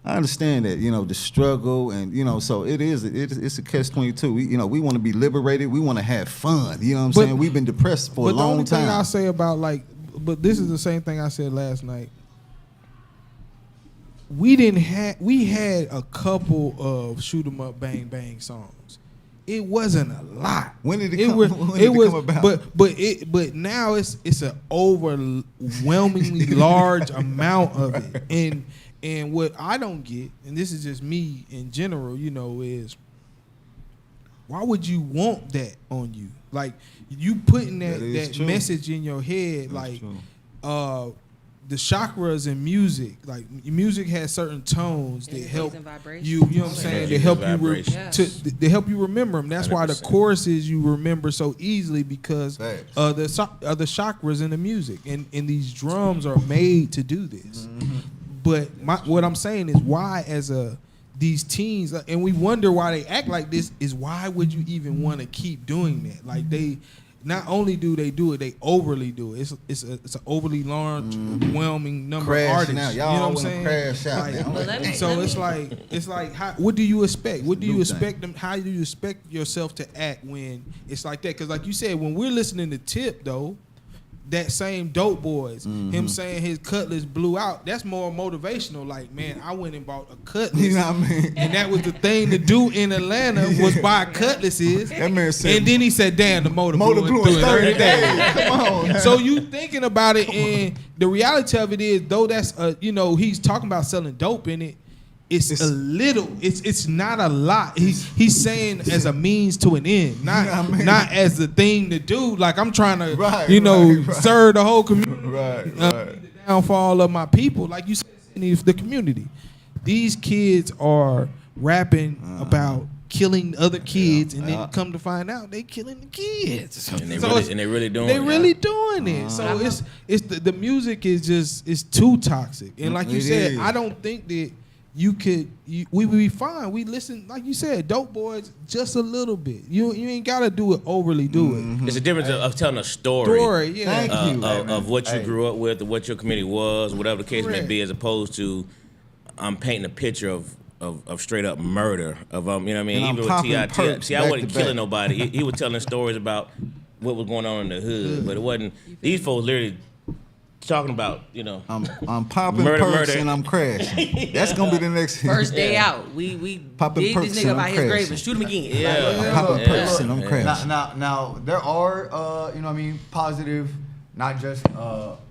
I understand that, you know, the struggle and, you know, so it's a catch-22. We want to be liberated. We want to have fun, you know what I'm saying? We've been depressed for a long time. But the only thing I say about but this is the same thing I said last night. We had a couple of shoot 'em up, bang bang songs. It wasn't a lot. When did it come about? But now it's an overwhelmingly large amount of it. And what I don't get, and this is just me in general, you know, is why would you want that on you? Like you putting that message in your head, like the chakras in music, like music has certain tones that help you. You know what I'm saying? They help they help you remember them. That's 100%. Why the choruses you remember so easily because of the chakras in the music, and these drums are made to do this. But what I'm saying is why these teens, and we wonder why they act like this, is why would you even want to keep doing that? Like they. Not only do they do it, they overly do it. It's an overly large, overwhelming number of artists. Now. You know what I'm saying? Crash out now. So it's like, what do you expect? What do you expect them? How do you expect yourself to act when it's like that? Because like you said, when we're listening to Tip though, that same Dope Boys, him saying his Cutlass blew out, that's more motivational. Like, man, I went and bought a Cutlass. You know what I mean? And that was the thing to do in Atlanta was buy Cutlasses. That man said, and then he said, damn, the motor blew in 30 days. Come on. So you thinking about it, and the reality of it is, though that's, he's talking about selling dope in it, it's a little. It's not a lot. He's saying as a means to an end, not as the thing to do. Like I'm trying to, serve the whole community. The downfall of my people, like you said, the community. These kids are rapping about killing other kids, and then come to find out they killing the kids. And they really doing. They really doing it. So it's the music is too toxic. And like you said, I don't think that. We would be fine. We listen, like you said, Dope Boys, just a little bit. You ain't gotta do it overly. Do it. It's a difference of telling a story. Of what you grew up with, or what your community was, whatever the case may be, as opposed to I'm painting a picture of of straight up murder of you know what I mean. And I'm Even with popping T.I. perks See, I back wasn't to killing back. nobody. He was telling stories about what was going on in the hood, but it wasn't. These folks literally talking about I'm popping Murder, perks murder. and I'm crashing. That's gonna be the next First day Yeah. out, we Popping dig perks this nigga and by I'm his grave crashing. and shoot him again. Yeah. I'm popping Yeah. perks and I'm Yeah. crashing. Now there are you know what I mean, positive, not just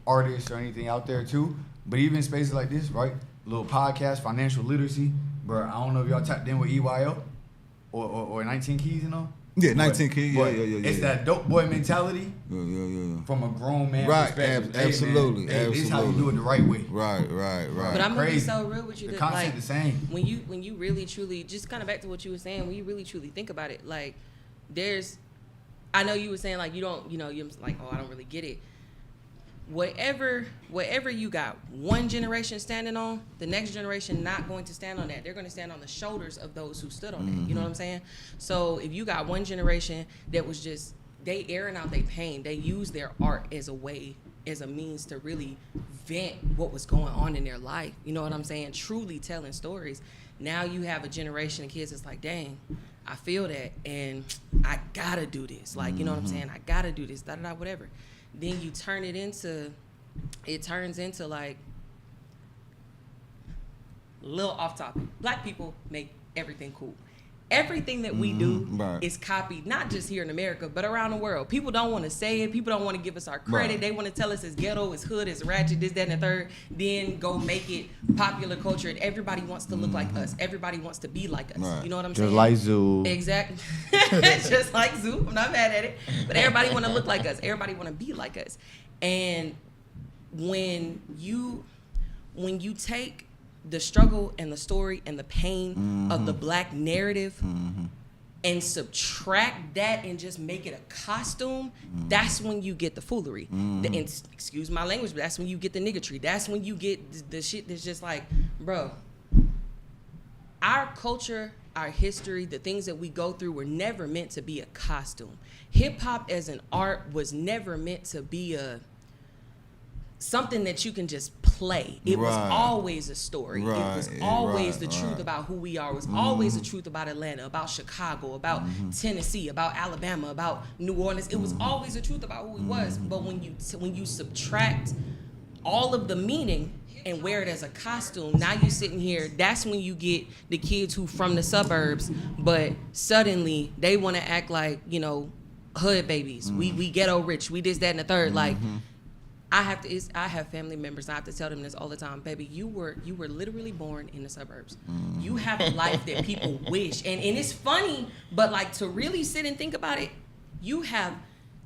artists or anything out there too, but even spaces like this, right? Little podcast, financial literacy, bro. I don't know if y'all tapped in with EYO or 19 Keys, you know. Yeah, 19 Keys, But yeah. It's that dope boy mentality Yeah. from a grown man Right, perspective. absolutely, Hey, this is how you absolutely. do it the right way. Right. But I'm gonna be Crazy. so real with you The that concept like the same. when you really truly just kind of back to what you were saying, when you really truly think about it, like I know you were saying like you're like, oh, I don't really get it. Whatever you got one generation standing on, the next generation not going to stand on that.Ey're going to stand on the shoulders of those who stood on that. You know what I'm saying? So if you got one generation that was just they airing out their pain, they use their art as a means to really vent what was going on in their life. You know what I'm saying? Truly telling stories. Now you have a generation of kids that's like, dang, I feel that and I gotta do this. Like, you know what I'm saying? I gotta do this, whatever. Then you turns into like, little off topic. Black people make everything cool. Everything that we do right. is copied, not just here in America, but around the world. People don't want to say it. People don't want to give us our credit. Right. They want to tell us it's ghetto, it's hood, it's ratchet, this, that, and the third. Then go make it popular culture. And everybody wants to look like us. Everybody wants to be like us. Right. You know what I'm Just saying? like Zoo. Exactly. Just like Zoo. I'm not mad at it. But everybody want to look like us. Everybody want to be like us. And when you take the struggle and the story and the pain of the black narrative and subtract that and just make it a costume, that's when you get the foolery. And excuse my language, but that's when you get the niggatry. That's when you get the shit that's just like, bro, our culture, our history, the things that we go through were never meant to be a costume. Hip hop as an art was never meant to be something that you can just play. It was Right. always a story. It was Right, always right, the truth right. about who we are. It was always the truth about Atlanta, about Chicago, about Tennessee, about Alabama, about New Orleans. It was always the truth about who we was. But when you subtract all of the meaning and wear it as a costume, now you sitting here, that's when you get the kids who from the suburbs, but suddenly they want to act like, hood babies. We ghetto rich. We this, that, and the third. Like, I have family members. I have to tell them this all the time, baby. You were literally born in the suburbs. You have a life that people wish, and it's funny, but like to really sit and think about it, you have.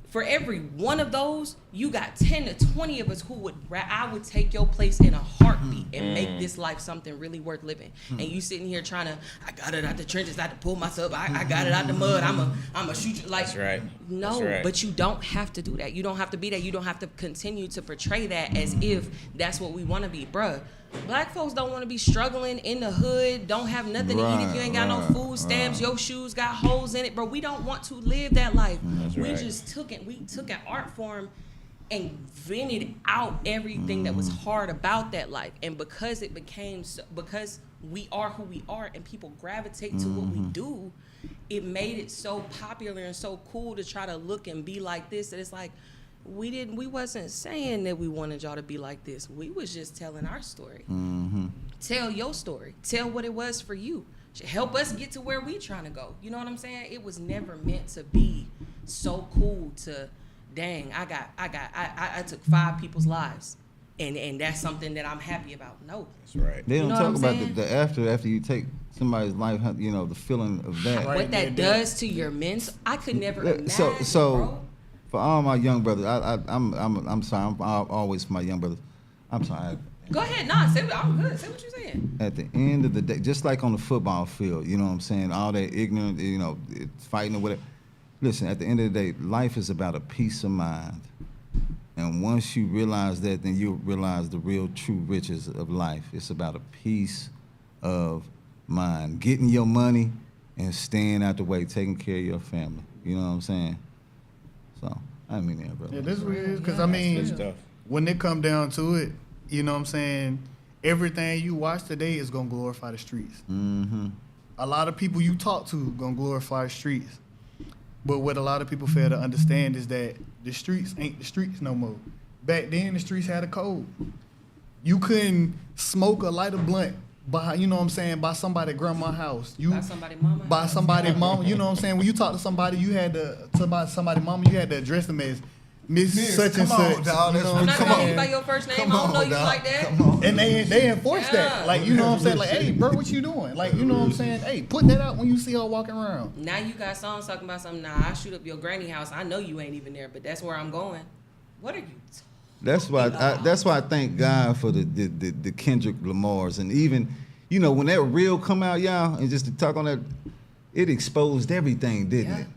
For every one of those, you got 10 to 20 of us who I would take your place in a heartbeat and make this life something really worth living. And you sitting here trying to, I got it out the trenches, I had to pull myself, I got it out the mud, I'm a shoot you. Like, That's right. No, That's right. but you don't have to do that. You don't have to be that. You don't have to continue to portray that as if that's what we want to be. Bruh, black folks don't want to be struggling in the hood, don't have nothing to eat if you ain't got no food stamps, your shoes got holes in it. Bro, we don't want to live that life. We right. just took an art form and vented out everything that was hard about that life. And because it became because we are who we are and people gravitate to what we do, it made it so popular and so cool to try to look and be like this that it's like we wasn't saying that we wanted y'all to be like this. We was just telling our story. Tell your story. Tell what it was for you. Help us get to where we trying to go. You know what I'm saying? It was never meant to be so cool to, dang, I took 5 people's lives. And that's something that I'm happy about. No. That's right. They don't know talk what I'm about the after you take somebody's life, the feeling of that. Right. What that does to your mental, I could never imagine, So bro. for all my young brothers, I'm sorry, I'm always for my young brothers. I'm sorry. Go ahead. Nah, I'm good. Say what you're saying. At the end of the day, just like on the football field, you know what I'm saying? All that ignorant, fighting or whatever. Listen, at the end of the day, life is about a peace of mind. And once you realize that, then you'll realize the real true riches of life. It's about a peace of mind. Getting your money and staying out the way, taking care of your family. You know what I'm saying? So, I mean that, brother. Yeah, this is what it is. Because, Good stuff. when it come down to it, you know what I'm saying, everything you watch today is gonna glorify the streets. Mm-hmm. A lot of people you talk to gonna glorify the streets. But what a lot of people fail to understand is that the streets ain't the streets no more. Back then, the streets had a code. You couldn't smoke a lighter blunt by, you know what I'm saying, by somebody grandma's house. By somebody mama. By somebody mama. You know what I'm saying? When you talk to somebody, you had to somebody mama, you had to address them as Miss such and come on, such. dog, You know I'm what not I'm calling you saying? by your first name. Come I don't on, know you dog. like that. Come on. And they enforce Yeah. that. Like, you know what I'm saying? Like, hey, bro, what you doing? Like, you know what I'm saying? Hey, put that out when you see her walking around. Now you got songs talking about something. Nah, I shoot up your granny house. I know you ain't even there, but that's where I'm going. What are you? That's why I thank God for the Kendrick Lamars, and even, you know, when that reel come out, y'all, and just to talk on that, it exposed everything, didn't it?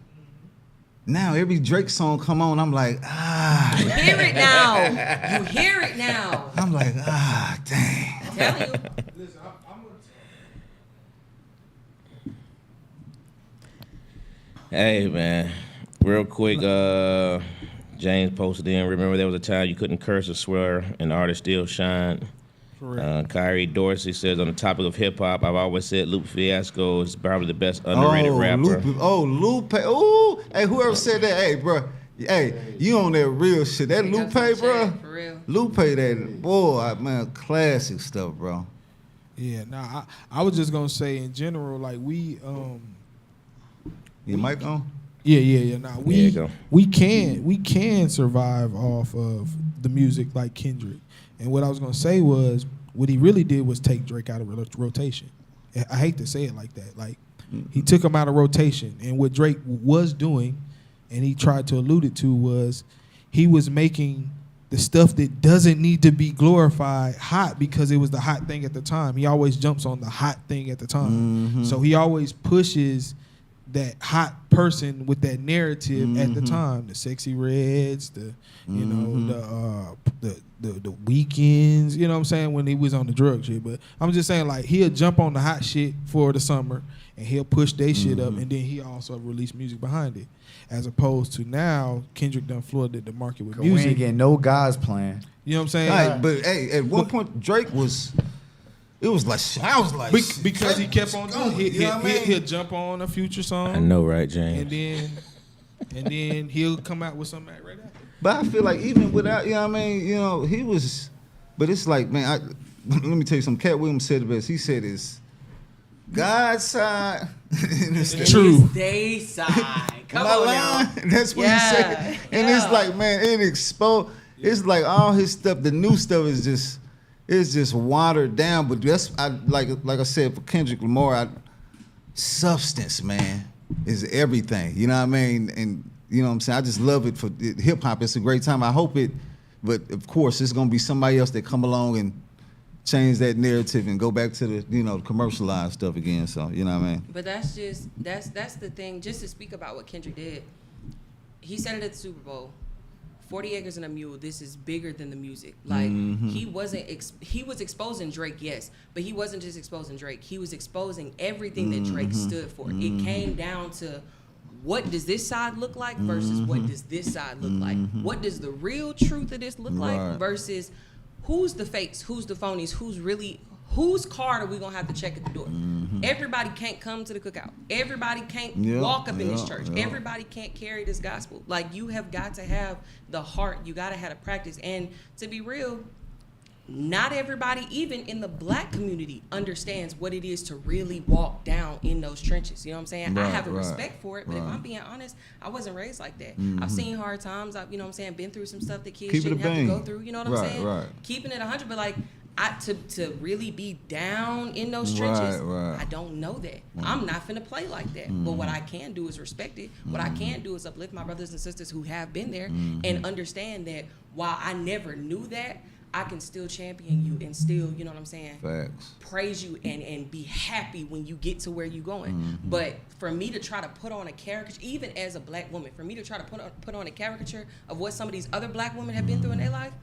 Now every Drake song come on, I'm like, You hear it now. You hear it now. I'm like, dang. I'm telling you. Listen, I'm Hey man, real quick, James posted in. Remember there was a time you couldn't curse or swear, and artists still shined. Kyrie Dorsey says, on the topic of hip hop, I've always said Lupe Fiasco is probably the best underrated rapper. Lupe. Oh, hey, whoever said that, hey, bro. Hey, you on that real shit. That Pick up Lupe, some bro. shit, for real. Lupe, that boy, man, classic stuff, bro. Yeah, nah, I was just gonna say in general, like Your mic on? Yeah. Nah, There you go. we can survive off of the music like Kendrick. And what I was gonna say was, what he really did was take Drake out of rotation. I hate to say it like that. Like, he took him out of rotation, and what Drake was doing, and he tried to allude it to, was he was making the stuff that doesn't need to be glorified hot because it was the hot thing at the time. He always jumps on the hot thing at the time. Mm-hmm. So he always pushes that hot person with that narrative at the time. The Sexy Reds, the you know, the weekends, you know what I'm saying, when he was on the drug shit. But I'm just saying, like, he'll jump on the hot shit for the summer and he'll push their shit up, and then he also release music behind it. As opposed to now, Kendrick done flooded the market with We ain't music. getting no guys playing. You know what I'm saying? Right, but hey, at one point Drake was, it was like, I was like, Because he kept on doing it. You know what I mean? He'll jump on a Future song. I know, right, James? And then he'll come out with something right after. But I feel like even without, you know what I mean, you know, he was, but it's like, man, let me tell you something. Cat Williams said the best. He said it's God's side. and it's the True. It's they side. Come Am I on lying? now. That's what he said. And yeah. it's like, man, it exposed. It's like all his stuff, the new stuff is just, it's just watered down. But that's, like I said, for Kendrick Lamar, substance, man, is everything. You know what I mean? And you know what I'm saying? I just love it for hip hop. It's a great time. I hope it, but of course, it's gonna be somebody else that come along and change that narrative and go back to the, you know, commercialized stuff again. So you know what I mean? But that's the thing. Just to speak about what Kendrick did, he said it at the Super Bowl. 40 Acres and a Mule. This is bigger than the music. Like he wasn't. He was exposing Drake, yes, but he wasn't just exposing Drake. He was exposing everything that Drake stood for. It came down to, what does this side look like versus what does this side look like? What does the real truth of this look like versus who's the fakes, who's the phonies, whose card are we gonna have to check at the door? Everybody can't come to the cookout. Everybody can't walk up in this church. Everybody can't carry this gospel. Like, you have got to have the heart. You gotta have the practice. And to be real, not everybody, even in the black community, understands what it is to really walk down in those trenches. You know what I'm saying? I have a respect for it, but if I'm being honest, I wasn't raised like that. I've seen hard times. I've, you know what I'm saying, been through some stuff that kids shouldn't have to go through. You know what I'm saying? Keeping it 100, but like, to really be down in those trenches, I don't know that. I'm not finna play like that. But what I can do is respect it. What I can do is uplift my brothers and sisters who have been there and understand that while I never knew that, I can still champion you and still, you know what I'm saying? Facts. Praise you and be happy when you get to where you're going. But for me to try to put on a caricature, even as a black woman, for me to try to put on a caricature of what some of these other black women have been through in their life,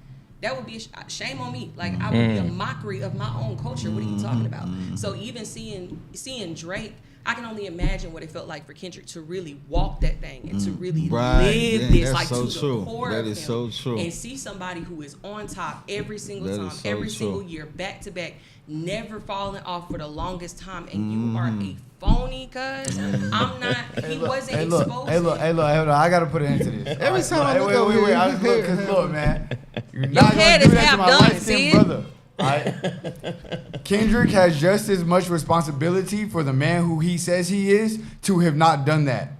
that would be a shame on me. Like, I would be a mockery of my own culture. What are you talking about? So even seeing Drake I can only imagine what it felt like for Kendrick to really walk that thing and to really Right. live Yeah, this, that's like so to true. the core That of is him, so true. and see somebody who is on top every single That time, is so every true. single year, back to back, never falling off for the longest time, and you are a phony, cuz I'm not. He wasn't Hey, look, exposed. hey, look, hey, look, hey, look. I gotta put an end to this. Every time I look over wait, here, I his look, hair- cause look, man, you're Your not head gonna is do that half to my done, light-skinned Sid. brother. Alright? Kendrick has just as much responsibility for the man who he says he is to have not done that.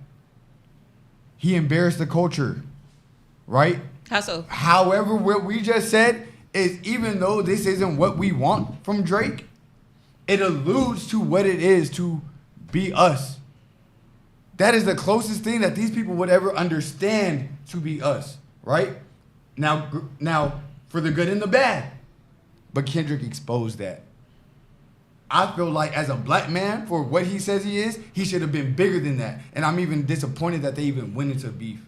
He embarrassed the culture, right? How so? However, what we just said is even though this isn't what we want from Drake, it alludes to what it is to be us. That is the closest thing that these people would ever understand to be us, right? Now, for the good and the bad. But Kendrick exposed that. I feel like as a black man, for what he says he is, he should have been bigger than that. And I'm even disappointed that they even went into beef.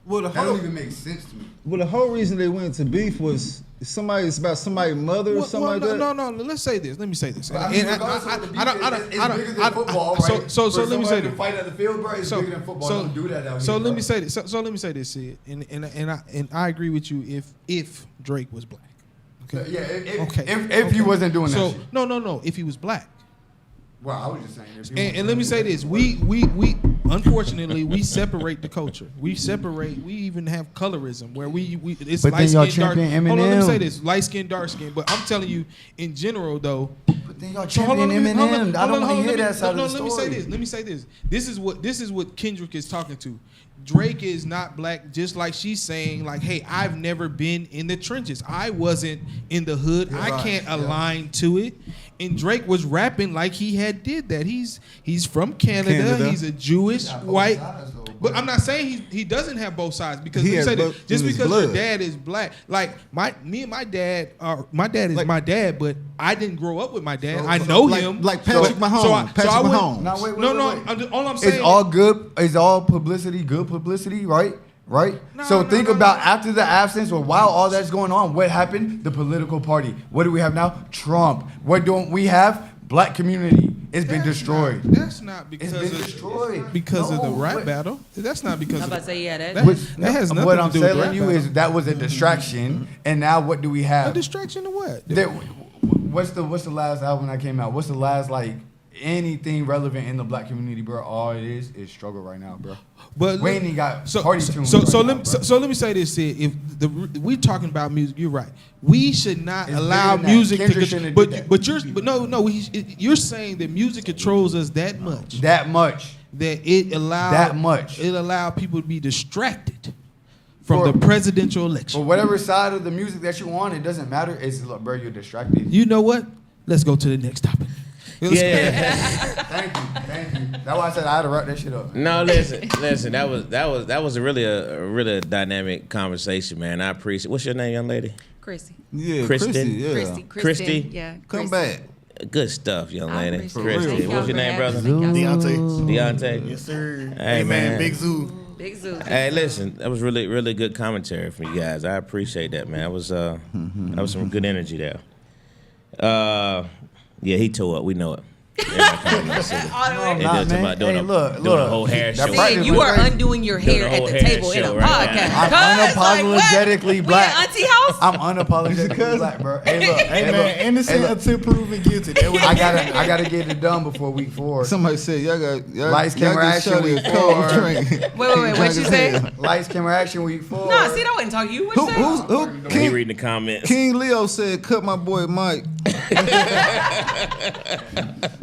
Well, That don't even make sense to me. Well, the whole reason they went into beef was it's about somebody's mother or something like that. No. Let's say this. Let me say this. But I mean, regardless of what the beef is, it's bigger than football, right? So For let me say somebody this. to fight at the field, bro, it's bigger than football. Don't do that out So here, let bro. me say this. So let me say this, Sid. And I agree with you if Drake was black. Okay. Yeah, Okay. if he wasn't doing that So shit. no. If he was black. Well, I was just saying. If he And let me say this: we unfortunately we separate the culture. We even have colorism where we it's But then light y'all skin, dark. champion Hold on, let me Eminem. say this: light skin, dark skin. But I'm telling you, in general, though. But then y'all So hold on, champion let me- Eminem. I don't want to hear let me- that side no, of the Let me story. say this. Let me say this. This is what Kendrick is talking to. Drake is not black, just like she's saying, like, hey, I've never been in the trenches. I wasn't in the hood. I right. can't Yeah. align to it. And Drake was rapping like he had did that. He's from Canada. He's a Jewish got both white. sides, though, But I'm not saying he doesn't have both sides because He let me has say this, both just in his because your blood. dad is black, like me and my dad is Like- my dad, but I didn't grow up with my dad. So- I so know like- him. like Patrick Mahomes. Patrick I wouldn't- Mahomes. No, wait, No. wait. All I'm saying It's all good. It's all publicity, good publicity, right? Right? So think about after the absence or while all that's going on, what happened? The political party. What do we have now? Trump. What don't we have? Black community. It's been destroyed. That's not because It's been of destroyed. because of the No, rap what- battle. That's not because I'm of about to say, yeah, that. that has nothing What to I'm do with telling rap you battle. is that was a distraction, and now what do we a have? distraction to what? What's the last album that came out? What's the last like anything relevant in the black community, bro? All it is struggle right now, bro. But We ain't even got so party so, tunes so, right so now, let me bro. so let me say this, Sid. If we talking about music, you're right. We should not It's allow bigger than that. music Kendrick to shouldn't have did but that. no you're saying that music controls us that much That much. that it allow That much. it allow people to be distracted from For- the presidential For election. whatever side of the music that you on, it doesn't matter. It's look, bro, you're distracted. You know what? Let's go to the next topic. Yeah. Thank you. That's why I said I had to wrap that shit up. No, listen. That was a really dynamic conversation, man. I appreciate. What's your name, young lady? Chrissy. Yeah, Kristen. Christy, yeah. Christy. Christy? Yeah. Come Christy. back. Good stuff, young I lady. appreciate it. Christy. Thank What's your y'all name, for brother? having me. Deontay. Deontay. Yes, sir. Hey, man. Big Zoo. Big Zoo. Hey, listen, that was really good commentary from you guys. I appreciate that, man. That was some good energy there. Yeah, he tore up. We know it. Everybody coming in the city. All the way. And Nah, doing man. about doing Hey, a- look, doing a look. whole hair That show. practice Sid, you was are crazy. undoing your Doing hair the at whole the hair table in a show right now. podcast. I'm Cuz, like, what? unapologetically We black. at auntie house? I'm unapologetically black, bro. Hey, look. Hey, man, innocent until proven guilty. That was I gotta get it done before week 4. Somebody said y'all got Lights, camera, action, week week 4. Wait, what you say? Lights, camera, action, week 4. No, see, I wasn't talking to you. What you say? He King, reading the comments. King Leo said, "Cut my boy Mike."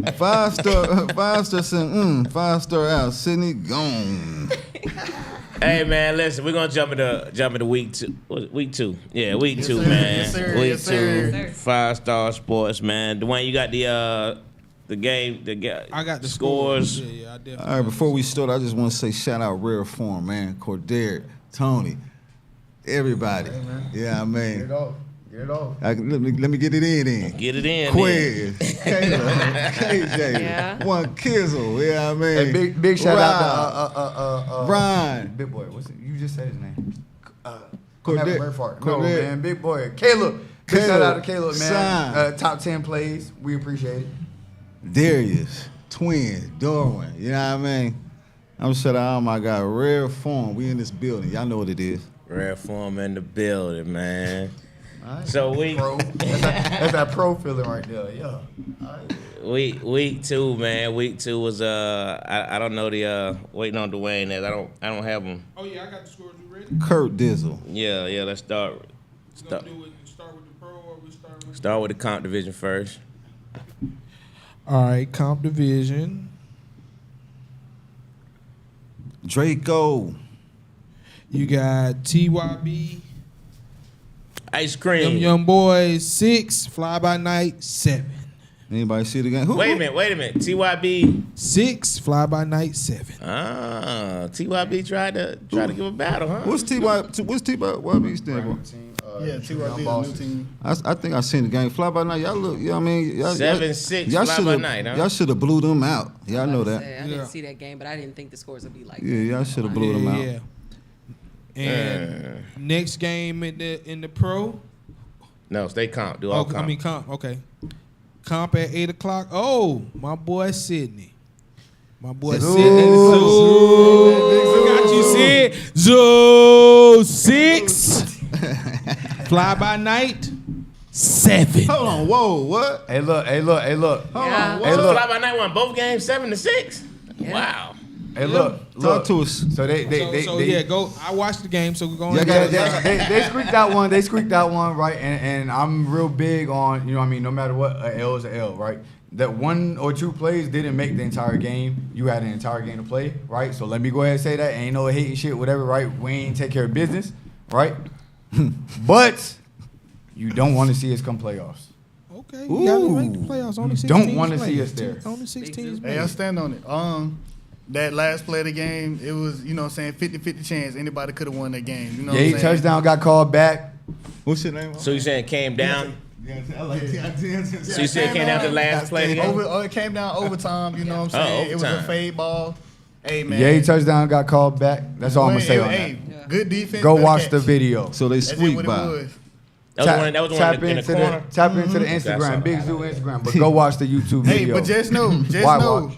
5-star saying, 5-star out. Sydney gone. Hey man, listen, we're gonna jump into week 2. Week 2. Yeah, week 2, sir. man. Yes, sir. Week Yes, sir. 2. 5-star sports, man. Dwayne, you got the game. I got the scores. Yeah, I definitely. All right, before we start, I just want to say shout out Rare Form, man. Cordair, Tony, everybody. Hey, man. Yeah, I Get mean, it off. Get it off. let me get it in then. Get it in. Quiz, Kayla, KJ, Yeah. one Kizzle. Yeah, I mean, Hey, big shout out to Ryan. Big boy. What's it? You just said his name. Cordair. No, man. Big boy. Caleb. Big shout out to Caleb, man. Sign. Top 10 plays. We appreciate it. Darius, Twins, Darwin. You know what I mean? I'm shut out. Oh my God, rare form. We in this building. Y'all know what it is. Rare form in the building, man. So Pro. That's that pro feeling right there. Yeah. week 2, man. Week 2 was I don't know the waiting on Dwayne as I don't have them. Oh yeah, I got the scores. You ready? Kurt Dizzle. Yeah. Let's start. Start with the pro, or we start with? Start with the comp division first. All right, comp division. Draco. You got TYB. Ice Them cream. young boys 6. Fly by night 7. Anybody see it again? Who? Wait a minute. TYB. 6. Fly by night 7. TYB tried to give a battle, huh? What's TYB stand for? Yeah, TYB is a new team. I think I seen the game. Fly by night. Y'all look. Yeah, I mean, 7-6 y'all fly by night, huh? Y'all should have blew them out. Y'all know that. I didn't see that game, but I didn't think the scores would be like Yeah, y'all should have blew them out. Yeah. And next game in the pro. No, stay comp. Do all comp. I mean comp. Okay. Comp at 8 o'clock. Oh, my boy Sydney. My boy Sydney. Zoo. Got you, Sid. Zoo 6. Fly by night 7. Hold on. Whoa. What? Hey, look. Yeah. Hey, look. Fly by night won both games 7-6. Yeah. Wow. Hey, look. Talk to us. So they yeah, go. I watched the game, so we're going. they squeaked that one. They squeaked that one, right? And I'm real big on, you know what I mean, no matter what, a L is a L, right? That 1 or 2 plays didn't make the entire game. You had an entire game to play, right? So let me go ahead and say that. Ain't no hating shit, whatever, right? We ain't take care of business, right? But you don't want to see us come playoffs. Okay, you gotta make the playoffs. Only 16 don't wanna teams see made us it. there. Only 16 Hey, I stand on it. That last play of the game, it was, you know what I'm saying, 50-50 chance anybody could have won that game. You know what I'm saying? Touchdown got called back. What's your name? So you saying it came down? I like So you said it came down to the last play of the game? It came down overtime, you know what I'm saying? It was a overtime. fade ball. Hey, man. Yay touchdown got called back. That's all I'm gonna say on Hey, that. good defense. Go good watch catch. the video. So they That's it, squeaked what it by. was. That was one in the corner. Tap into the Okay, I saw Instagram, that. Big Zoo Instagram. But go watch the YouTube Hey, video. but just know, Why watch?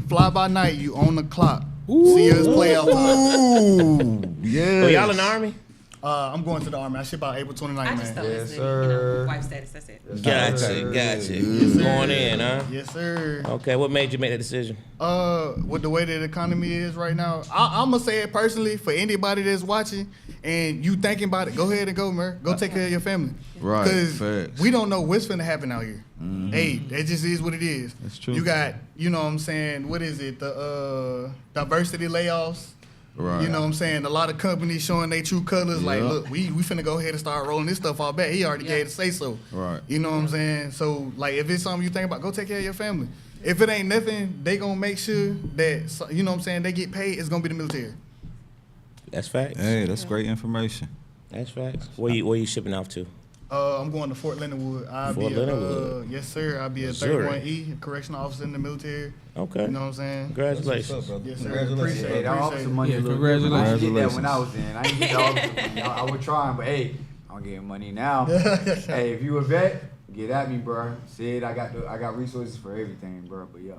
fly by night, you on the clock. See us playoff time. Ooh, yeah. So y'all in the Army? I'm going to the Army. I ship out April 29th, I just man. thought Yes, it's sir. wife status. That's it. Gotcha. Going in, huh? Yes, sir. Okay, what made you make that decision? With the way that the economy is right now, I'm gonna say it personally for anybody that's watching and you thinking about it. Go ahead and go, man. Go take care of your family. Right, Because facts. we don't know what's finna happen out here. Hey, that just is what it is. That's true. You got, you know what I'm saying? What is it? The diversity layoffs. Right. You know what I'm saying? A lot of companies showing their true colors. Like, Yeah. look, we finna go ahead and start rolling this stuff off back. He already gave the say so. Right. You know what I'm saying? So, like, if it's something you think about, go take care of your family. If it ain't nothing, they gonna make sure that, you know what I'm saying, they get paid. It's gonna be the military. That's facts. Hey, that's great information. That's facts. Where you shipping off to? I'm going to Fort Leonard Wood. Fort Leonard Wood. Yes, sir. I'll be a Missouri. 31E, correctional officer in the military. Okay. You know what I'm saying? Congratulations. Yes, sir. Appreciate Hey, it. that officer Appreciate it. money Yeah, a little congratulations. different. I didn't get that when I Congratulations. was in. I didn't get the officer money. I was trying, but hey, I'm getting money now. Hey, if you a vet, get at me, bro. Said I got resources for everything, bro. But yeah.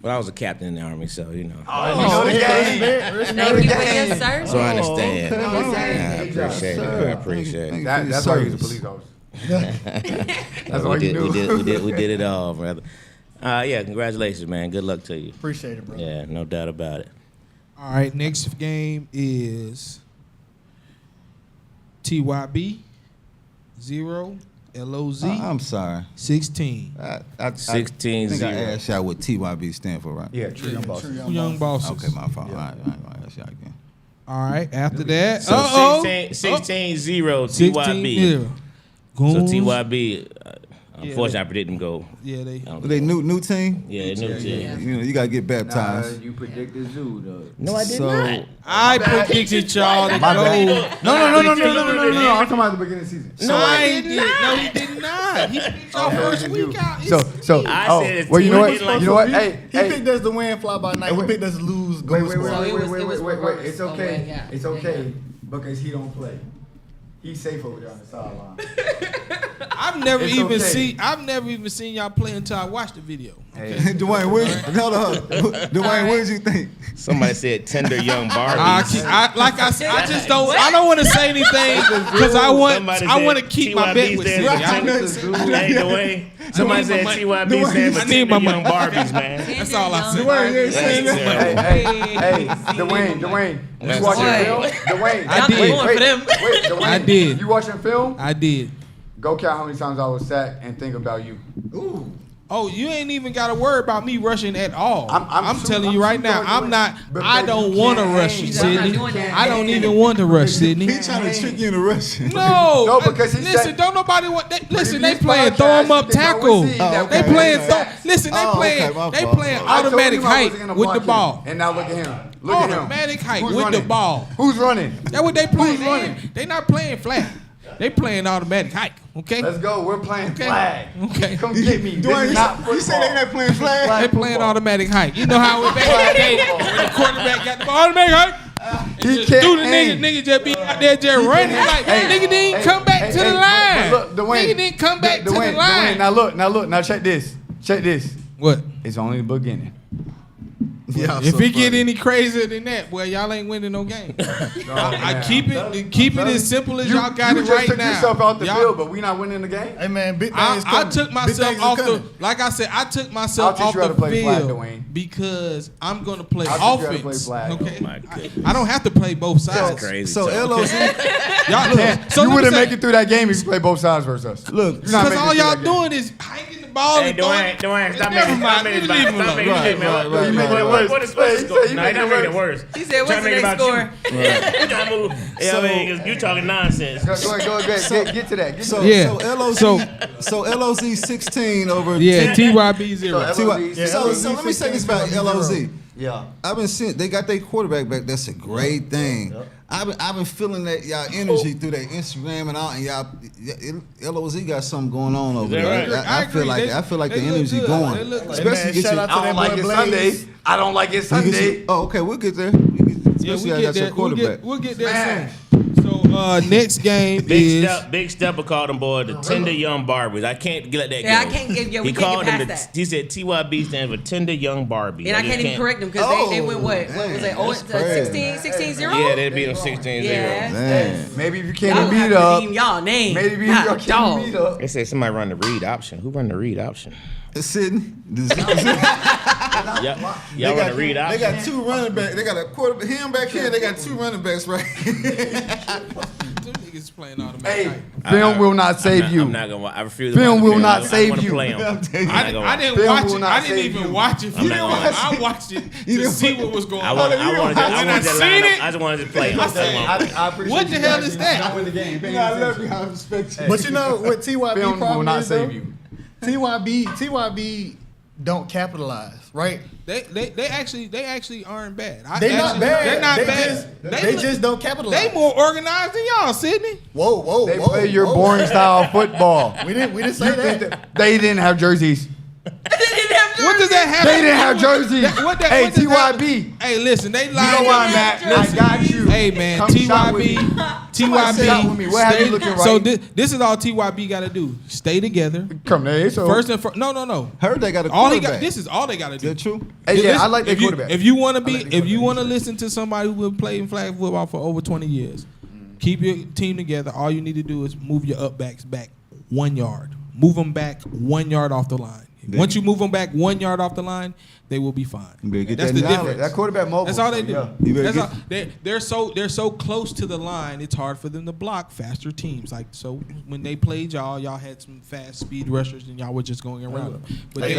Well, I was a captain in the Army, so you know. You know the game. Thank you for your service. So I understand. Oh, I appreciate it. I appreciate it. That's why he was a police officer. That's all you knew. We did it all, brother. Yeah, congratulations, man. Good luck to you. Appreciate it, bro. Yeah, no doubt about it. All right, next game is TYB 0 LOZ I'm sorry. 16. I 16-0. think I asked y'all what TYB stand for, right? Yeah, true young boss. Two young bosses. Okay, my fault. All right, I ain't gonna ask y'all again. All right, after that, So uh-oh. 16-0 16 TYB. 0. So Goons. TYB, unfortunately, I predicted them go. Yeah, they. They new team? Yeah, new team. Yeah. You know, you gotta get Nah, baptized. you predicted Zoo, though. No, I did So- not. I predicted y'all to My go. bad. No. I'm talking about the beginning of the season. No, I did. No, he did not. He picked y'all first week out. So, I said it's well, you know what? team. You know what? Hey, He picked us to win fly by night. He picked us to lose. Wait. Go score. So it was It's reversed. okay. Oh, It's yeah. okay because he don't play. He's safe over there on the sideline. I've never It's even okay. seen y'all play until I watched the video. Hey. Dwayne, Dwayne, what did you think? Somebody said tender young Barbies. I don't want to say anything because I want to keep my bet with City. Hey, Dwayne. Somebody said TYB stand for tender young Barbies, man. That's all I said. Dwayne, you ain't saying that. Hey, Dwayne, you watching film? Dwayne, I did. Wait, Dwayne, I did. You watching film? I did. Go count how many times I was sacked and think about you. Ooh. Oh, you ain't even got to worry about me rushing at all. I'm I'm telling you right now, I'm not. I don't want to rush you, He's not Sydney. doing that. I don't even want to rush, Sydney. He trying to trick you into rushing. No, because he listen. said- Don't nobody want. Listen, they these playing podcasts, throw 'em up you can tackle. always see that They okay. playing. Okay. Listen, they Oh, playing. okay, my They fault. playing I told automatic him I height wasn't gonna with the block him. ball. And now look at him. Look at him. Automatic height Who's with the running? ball. Who's running? That's what they playing. Who's running? They not playing flat. They playing automatic height. Okay. Let's go. We're playing Okay. flag. Okay. Come get me. This Dwayne, is not football. you say they not playing flag? They playing automatic height. You know how it back in the day when the quarterback got the ball automatic height. He Just can't do the aim. nigga just be out there just running like nigga didn't come back to the line. Look, Dwayne. Nigga didn't come back to the Dwayne, line. Now look. Now check this. What? It's only the beginning. Yeah, If so it get funny. any crazier than that, boy, y'all ain't winning no game. I man, keep it as simple as y'all got you it just right took now. yourself out the Y'all- field, but we not winning the game. Hey man, big things I coming. took Big myself things off are the. coming. Like I said, I took myself I'll off teach you how the to play flag, field Dwayne. because I'm gonna play I'll teach you how to play offense. flag. Okay, Oh my goodness. I don't have to play both sides. That's crazy. So talk. LOC, Y'all look. So You let me wouldn't say- make it through that game if you play both sides versus us. look, You're not Because making all it through y'all that game. doing is hiking the ball Hey, and throwing. Dwayne, stop Never making mind, it leave him alone. Stop making Right, it right, You making right. it worse. What is the He score? said No, he he's not making it worse. He said, "What's Trying the to make it next about score?" you. You trying to move. Yeah, I mean, you talking nonsense. Go ahead. Get to that. Get to so that. Yeah. so LOZ 16 over Yeah, 10. TYB 0. So let me say this about LOZ. Yeah. I've been seeing they got their quarterback back. That's a great thing. I've been feeling that y'all energy through their Instagram and all, and y'all LOZ got something going on over that there. right? I feel like I feel like the They look energy good. going. They look good. Especially Man, get shout you- out to I that don't like boy it Blaze. Sunday. I don't like it you get Sunday. you- oh, okay, we'll get there. Yeah, Especially we I get got your there. quarterback. We'll get there Man. soon. So next game is Big Stepper called them boy the tender young Barbies. I can't let that Yeah, go. I can't give. Yeah, we He can't called get them past that. he said TYB stands for tender young Barbies. And I just can't even correct them because they went what? What was it? Oh, that's crazy. 16-0? Yeah, they beat them 16-0. Yeah. Man. Maybe if you Y'all can't gonna have beat to up. redeem y'all name. Maybe if you God, can't dog. beat up. They said somebody run the read option. Who run the read option? Sydney. Y'all run the read They option. got two running backs. They got a quarterback. Him back here. They got two running backs right. them niggas playing automatic height. Hey, film will not save you. I'm not gonna. I refuse. to Film watch the will not I save wanna you. Play 'em. I'm telling you. I'm not gonna I watch. didn't Film watch will it. not I didn't save even you. watch it. I'm not gonna watch I watched it You to didn't see watch what was going I on. want. you I don't wanted. have I to- wanted to I line seen up. it. I just wanted to play. I I appreciate What the you hell guys is that? not win the game. Paying I love attention. you. I respect you. But you know what TYB Film will problem not is, save though? you. TYB don't capitalize, right? They actually aren't bad. They not bad. They're not They bad. They just don't capitalize. They more organized than y'all, Sydney. Whoa. They play your boring style football. We didn't say that. They didn't have jerseys. What does that have? They to didn't do have with- jerseys. Hey, what does that- TYB. Hey, listen, they You lied. know where I'm at. I got you. Hey man, Come shop with TYB, me. Somebody shop with me. What have you looking So right? this is all TYB got to do: stay together. Come there. So First and first, no. Heard they got a All he quarterback. got. This is all they got to Is do. that true? Hey, yeah, Listen, I like that if you- quarterback. If you want to be, I like the if you want to quarterback. listen to somebody who been playing flag football for over 20 years, keep your team together. All you need to do is move your upbacks back 1 yard. Move them back 1 yard off the line. Once you move them back 1 yard off the line, they will be fine. You better get That's that the knowledge. difference. That quarterback mobile. That's all they so, do. yeah. You better That's get- all, they're so close to the line. It's hard for them to block faster teams. Like so, when they played y'all had some fast speed rushers, and y'all were just going around them. But Hey,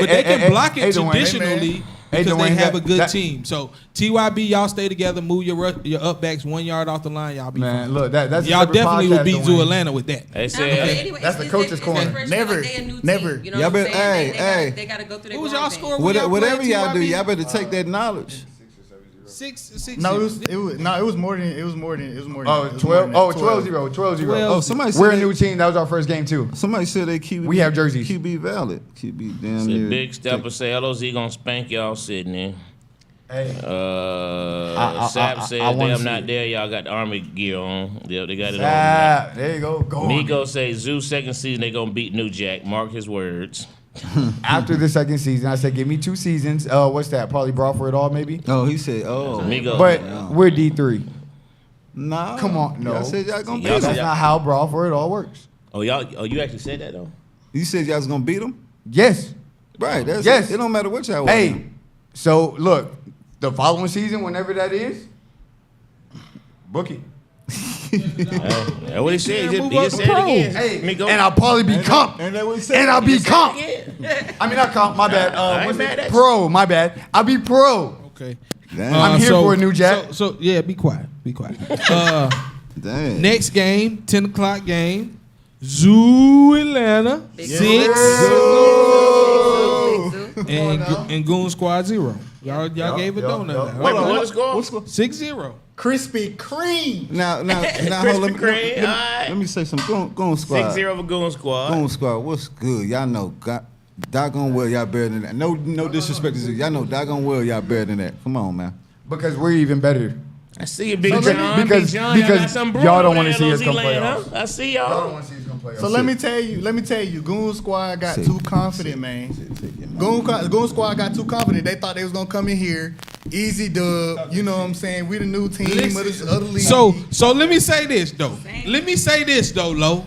they can block it Dwayne. traditionally Hey, because they Dwayne, have a good that- team. So TYB, y'all stay together, move your upbacks 1 yard off the line. Y'all be Man, fine. look, that's a Y'all separate definitely will podcast, beat Dwayne. Zoo Atlanta with that. They Nah, said. but anyway, That's the it's- coach's it's corner. fresh. Never. Like they a new Never. team, you know Y'all what I'm better- saying? hey. They gotta go through their What was growing y'all pains. score? when y'all Whatever played y'all do, TYB? y'all better take that knowledge. Six. No, it was more than. Oh, 12-0. Oh, somebody said We're a they- new team. That was our first game too. Somebody said they QB. We have jerseys. QB valid. QB damn Said near. Big Stepper say LOZ gonna spank y'all, Sydney. Hey, Sap said I wanna I'm see not it. there. Y'all got the Army gear on. Yep, they got it on. There you go. Go on. Miko say Zoo second season they gonna beat New Jack. Mark his words. After the second season, I said, give me 2 seasons. What's that? Probably brought for it all, maybe. Oh, he said, oh. Miko. But we're D3. Nah. Come on, no. Y'all said y'all gonna beat Y'all him. That's not how brawl for it all works. Oh y'all. Oh you actually said that though. You said y'all was gonna beat him? Yes. Right. That's Yes. it. It don't matter what y'all Hey, want. so look, the following season, whenever that is, book it. That's what he said. He move just up said to it pro. again. Hey, Miko. and I'll probably be comp. And that what he said. And I'll be Say it comp. again. I mean, not comp. My bad. I ain't What's mad it? at you. Pro. My bad. I'll be pro. Okay. Damn. I'm here for a new Jack. So yeah, be quiet. Be quiet. Damn. Next game, 10 o'clock game. Zoo Atlanta Big 6 Big Zoo. and Goon Squad 0. Y'all gave a donut. Wait, what is going? What's going? 6-0. Krispy Kreme. Now, hold on. Krispy Kreme, alright. Let me say something. Goon Squad. 6-0 for Goon Squad. Goon Squad, what's good? Y'all know, doggone well y'all better than that. No disrespect to you. Y'all know doggone well y'all better than that. Come on, man. Because we're even better. I see you, Big Because- John. because- Big John, y'all because got some y'all don't brewing wanna over see there us in come Zealand, playoffs. huh? I see Y'all y'all. don't want to see us come play. So let me tell you, Goon Squad got too confident, man. Goon Squad got too confident. They thought they was gonna come in here, easy dub. You know what I'm saying? We the new team of this other league. So let me say this though. Lo.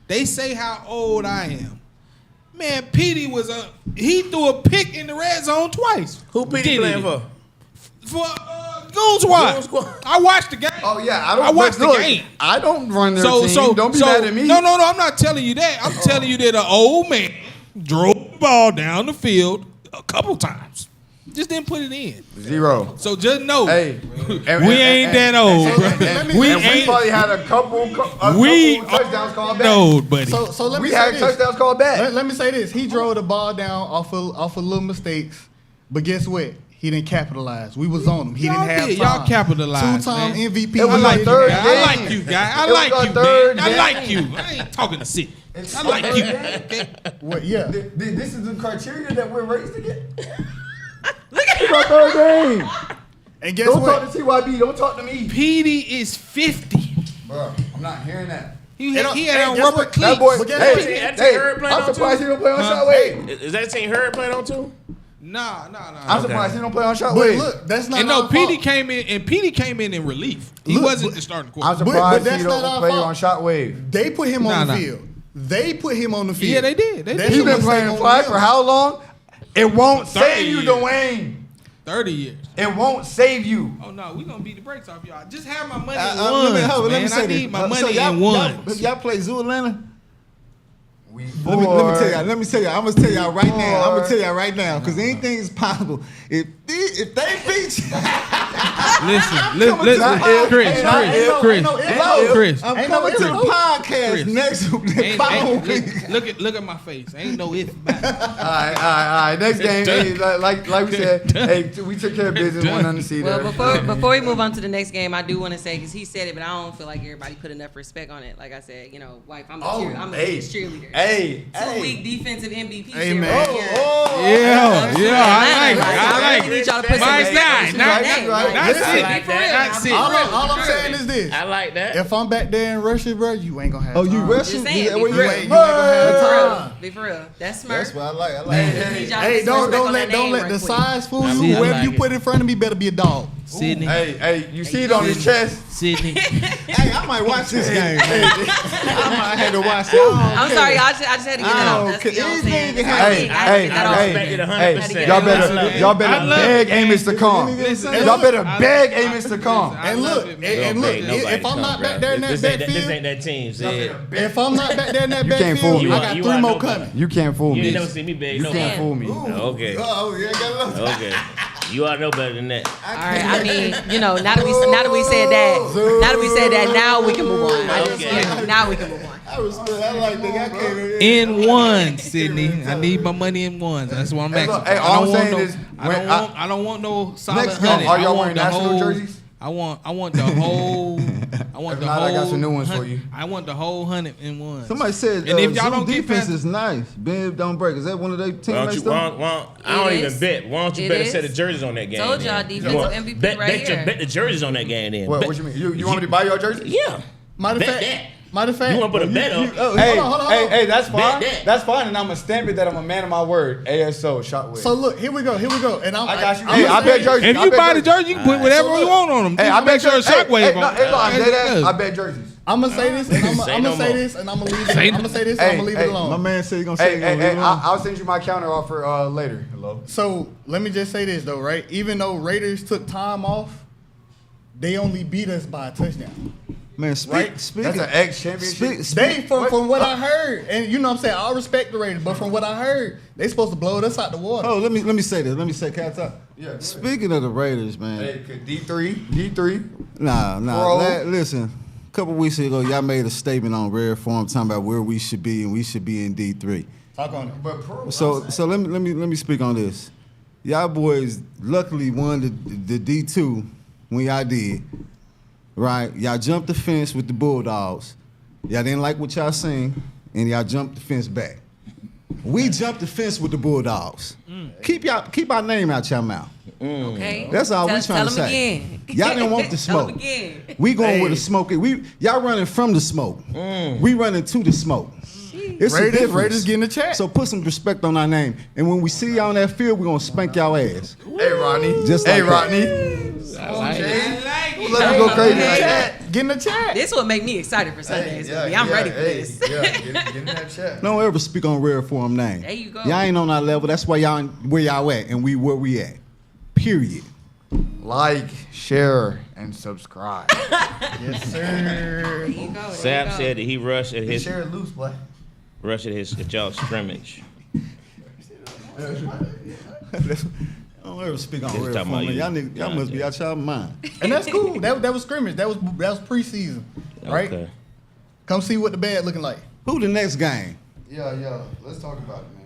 They say how old I am. Man, Petey he threw a pick in the red zone twice. Who Petey Did playing it. for? For Goon Squad. Goon Squad. I watched the game. Oh yeah, I watched the game. I don't run their team. Don't be mad at me. No, I'm not telling you that. I'm telling you that an old man drove the ball down the field a couple times. Just didn't put it in. 0. So just know, Hey, we ain't that old, bro. We and we ain't probably had a couple we touchdowns called back. old, buddy. So let me We say had this. touchdowns called back. Let me say this. He drove the ball down off of little mistakes, but guess what? He didn't capitalize. We was on him. He Y'all didn't have did. time. Y'all capitalized, 2-time man. MVP. It was I our like third you, guy. game. I like you, guy. I It was like our you, third man. I game. like you. I ain't talking to sit. I like you. Okay. What? Yeah. This is the criteria that we're raised to get. Look at our third game. And guess Don't what? talk to TYB. Don't talk to me. Petey is 50. Bro, I'm not hearing that. He Hey, had on guess rubber what? cleats. That boy, But guess hey, what? That hey, team Herb playing I'm on surprised too? he don't play on Huh? Shotwave. Is that team Herb playing on too? Nah. I'm surprised he don't play on But Shotwave. look, that's not And no, our Petey fault. came in in relief. He Look, wasn't but- the starting I'm quarterback. surprised that's he not don't our play fault. on Shotwave. They put him on Nah. the field. They put him on the field. Yeah, they did. They That's did. He's a been mistake playing on flag him. for how long? It won't 30 save you, years. Dwayne. 30 years. It won't save you. Oh no, we gonna beat the brakes off y'all. Just have my money in Let ones, me man. say I this. need my So money y'all- in ones. Y'all play Zoo Atlanta? We Let me tell y'all. I'm gonna tell y'all right now. I'm gonna Boy. tell y'all right now because anything is possible. If they beat you, Listen, coming to the podcast. Chris. I'm Ain't no coming to the if. podcast Chris. next following week. Look at my face. Ain't no if about it. All right. Next game, hey, like we said, hey, we took care of business. One on the seat. Well, before we move on to the next game, I do want to say, because he said it, but I don't feel like everybody put enough respect on it. Like I said, wife, I'm a biggest cheerleader. Hey, 2 week defensive MVP. Hey, shit man. right here. Yeah, I like I really need y'all to put some My respect guy, on his not- name. not- That's Listen, it. be for real. That's it. All I'm saying is this. I like that. If I'm back there in Russia, bro, you ain't gonna have Oh, you time. rushing? Just saying, Is that be where for you real. at? You ain't gonna have Be for time. real. Be for real. That's smart. That's what I like. I like Hey, that. Need y'all to Hey, put some respect don't on let that name the right quick. size fool See, you. I Whoever like you it. put in front of me better be a dog. Sydney. hey, you see it on his chest. Sydney. Hey, I might watch this game. Man. I might have to watch it. I'm sorry, I just had to get that out. That's, you know what I'm saying? Anything can Hey, I had to hey, get that off. respect it 100%. hey, y'all better I love beg it, Amos to come. Listen, Y'all better I- beg Amos to come. I And love look, it, man. and look, Nobody if I'm come, not bro. back there in that This ain't backfield, that team. Said. if I'm not back there in that You can't fool backfield, me. I got You 3 are more nobody. coming. You can't fool You me. ain't never seen me beg. You can't fool me. Okay. Oh, yeah, got love. Okay. You ought to know better than that. All right, I mean, now that we said that, now we can move on. Now we can move on. I respect. I like that. I can't. In ones, Sydney. I need my money in ones. That's what I'm Hey, asking. look, hey, I all don't I'm want saying no. is, I don't want no solid Next game, honey. are I y'all want wearing the national whole. jerseys? I want the whole I want If the not, whole. I got some new ones for you. I want the whole 101. Somebody said And if y'all don't get defense past- is nice. Bend don't break. Is that one of their Why don't teammates? you, though? I don't It even is. bet. Why don't you It bet a is. set of jerseys on that game? Told y'all then? defensive Well, MVP bet, right here. Bet the jerseys on that game then. What Bet- you mean? You want me to buy your jersey? Yeah. Matter of Bet fact, that. matter of fact, You want to put a bet up? Hey, hold on. hey, that's fine. Bet that. That's fine, and I'm gonna stamp it that I'm a man of my word. ASO Shockwave. So look, here we go, and I got you. I'm Hey, I gonna bet say- jerseys. If I you bet buy the jerseys. jersey, you can put whatever So you look. want on them. Hey, Just I make bet sure jer- it's Shockwave hey, on. hey, no, I'm dead ass. Yeah. I bet jerseys. I'm gonna say this, and I'm Say gonna no say more. this, and I'm gonna leave it. Say I'm no- gonna say this, Hey, and I'm gonna leave hey, it alone. My man said he gonna say Hey, I'll send you my counter offer later. Hello. So let me just say this though, right? Even though Raiders took time off, they only beat us by a touchdown. Man, Right? speaking. That's an ex-championship. They from what I heard, and you know what I'm saying, I respect the Raiders, but from what I heard, they supposed to blow us out the water. Oh, let me say this. Let me say, can I talk? Yeah. Speaking of the Raiders, man. Hey, D3. Nah. Bro. Listen, a couple weeks ago, y'all made a statement on Rare Form talking about where we should be, and we should be in D3. Talk on it. But pro. So let me speak on this. Y'all boys luckily won the D2 when y'all did. Right? Y'all jumped the fence with the Bulldogs. Y'all didn't like what y'all seen, and y'all jumped the fence back. We jumped the fence with the Bulldogs. Keep our name out your mouth. Okay. That's all we Tell trying to them say. again. Y'all didn't want the Tell them smoke. again. We going where the Hey. smoke is. Y'all running from the smoke. We running to the smoke. It's a Raiders difference. getting a check. So put some respect on our name. And when we see y'all on that field, we're gonna spank y'all ass. Hey, Rodney. Just hey, like that. Rodney. I like it. Let me go crazy. Okay. like that. Getting a check. This will make me excited for Sundays. baby. I'm ready for this. Get in that chat. Don't ever speak on Rare Form name. There you go. Y'all ain't on our level. That's why y'all where y'all at, and we where we at. Period. Like, share, and subscribe. Yes, sir. There you go. Sap said that he rushed at his Share it loose, boy. at y'all scrimmage. Don't ever speak on Just Rare talking Form. about Man. you. Y'all must be out y'all mind. And that's cool. That was scrimmage. That was preseason, right? Okay. Come see what the bad looking like. Who the next game? Yeah. Let's talk about it, man.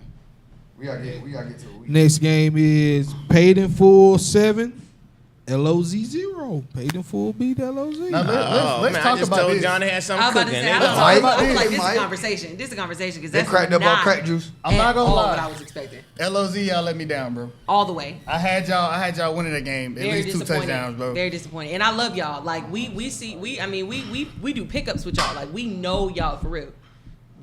We gotta get to the week. Next game is Paid in Full 7, LOZ 0. Paid in Full beat LOZ. Now let's man, talk I just about told this. John they had I something was about to cooking. say, I They was gonna- Mike. like, this is a Mike. conversation. This is a conversation because They that's cracked up not on crack juice. I'm not gonna all lie. what I was expecting. LOZ, y'all let me down, bro. All the way. I had y'all winning that game. At Very least 2 disappointed. touchdowns, bro. Very disappointed. And I love y'all. Like we do pickups with y'all. Like we know y'all for real.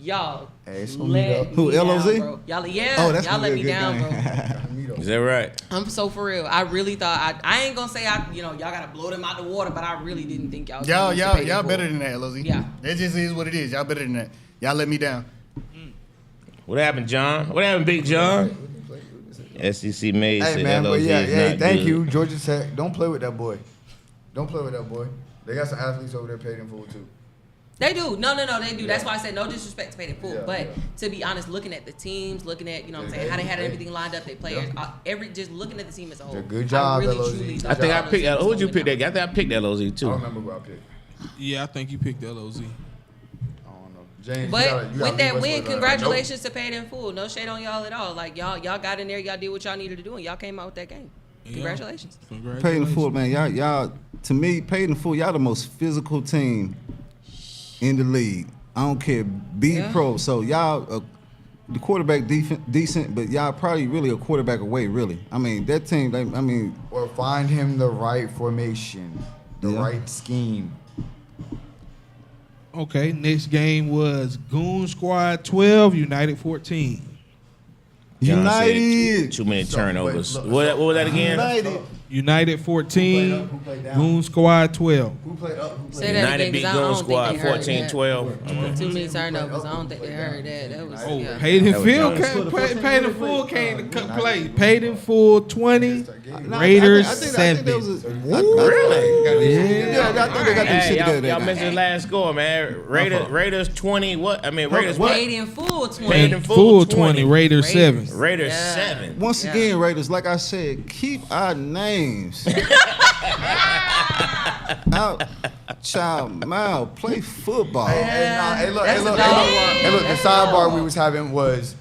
Y'all Hey, it's gonna let meet Who, me LOZ? down, bro. Y'all, yeah, Oh, that's y'all gonna let be me a good down, game. bro. Is that right? I'm so for real. I really thought I ain't gonna say y'all gotta blow them out the water, but I really didn't think y'all. was gonna lose to Paid in Y'all Full. better than that, LOZ. Yeah. It just is what it is. Y'all better than that. Y'all let me down. What happened, John? What happened, Big John? SEC Mays Hey, said man, but LOZ yeah, is not thank good. you, Georgia Tech. Don't play with that boy. Don't play with that boy. They got some athletes over there paid in full too. They do. No, they do. That's Yeah. why I said no disrespect to Paid in Full. Yeah, but yeah. to be honest, looking at the teams, looking at, you know what I'm saying, how they had everything lined up, they players, just looking at the team as a whole. Good job, I really, LOZ. truly I thought I think I LOZ picked. was Who'd you gonna pick win that? I think I picked LOZ I too. don't remember who I picked. Yeah, I think you picked LOZ. I don't know. James, But you gotta with leave that us win, with, congratulations to Paid in Full. No shade on y'all at all. Like y'all got in there, y'all did what y'all needed to do, and y'all came out with that game. Congratulations. Paid in Full, man. Y'all, to me, Paid in Full, y'all the most physical team in the league. I don't care, be Yeah. pro. So y'all, the quarterback decent, but y'all probably really a quarterback away, really. I mean, that team, Or find him the right formation, the Yeah. right scheme. Okay, next game was Goon Squad 12, United 14. John said United. Too many So, turnovers. wait, What was that again? United. United 14, Who played down? Goon Squad 12. Who played up? Who Say played that United again, beat 'cause I Goon don't think Squad they heard 14-12. Too many turnovers. I don't think they heard that. That was yeah. Paid in That was Full, Jones. Paid in Full came to play. Paid in Full 20, Nah, Raiders I think 7. that was Really? Yeah, I think they got their shit Hey, together. y'all missed the last score, man. Raiders 20. What? I mean, Raiders what? Paid in Full 20. Paid in Full 20. 20, Raiders 7. Raiders Yeah. 7. Once Yeah. again, Raiders, like I said, keep our names out child mouth. Play football. Hey, look, That's hey, look, a hey, dog. look, hey, look. That's The a dog. sidebar we was having was,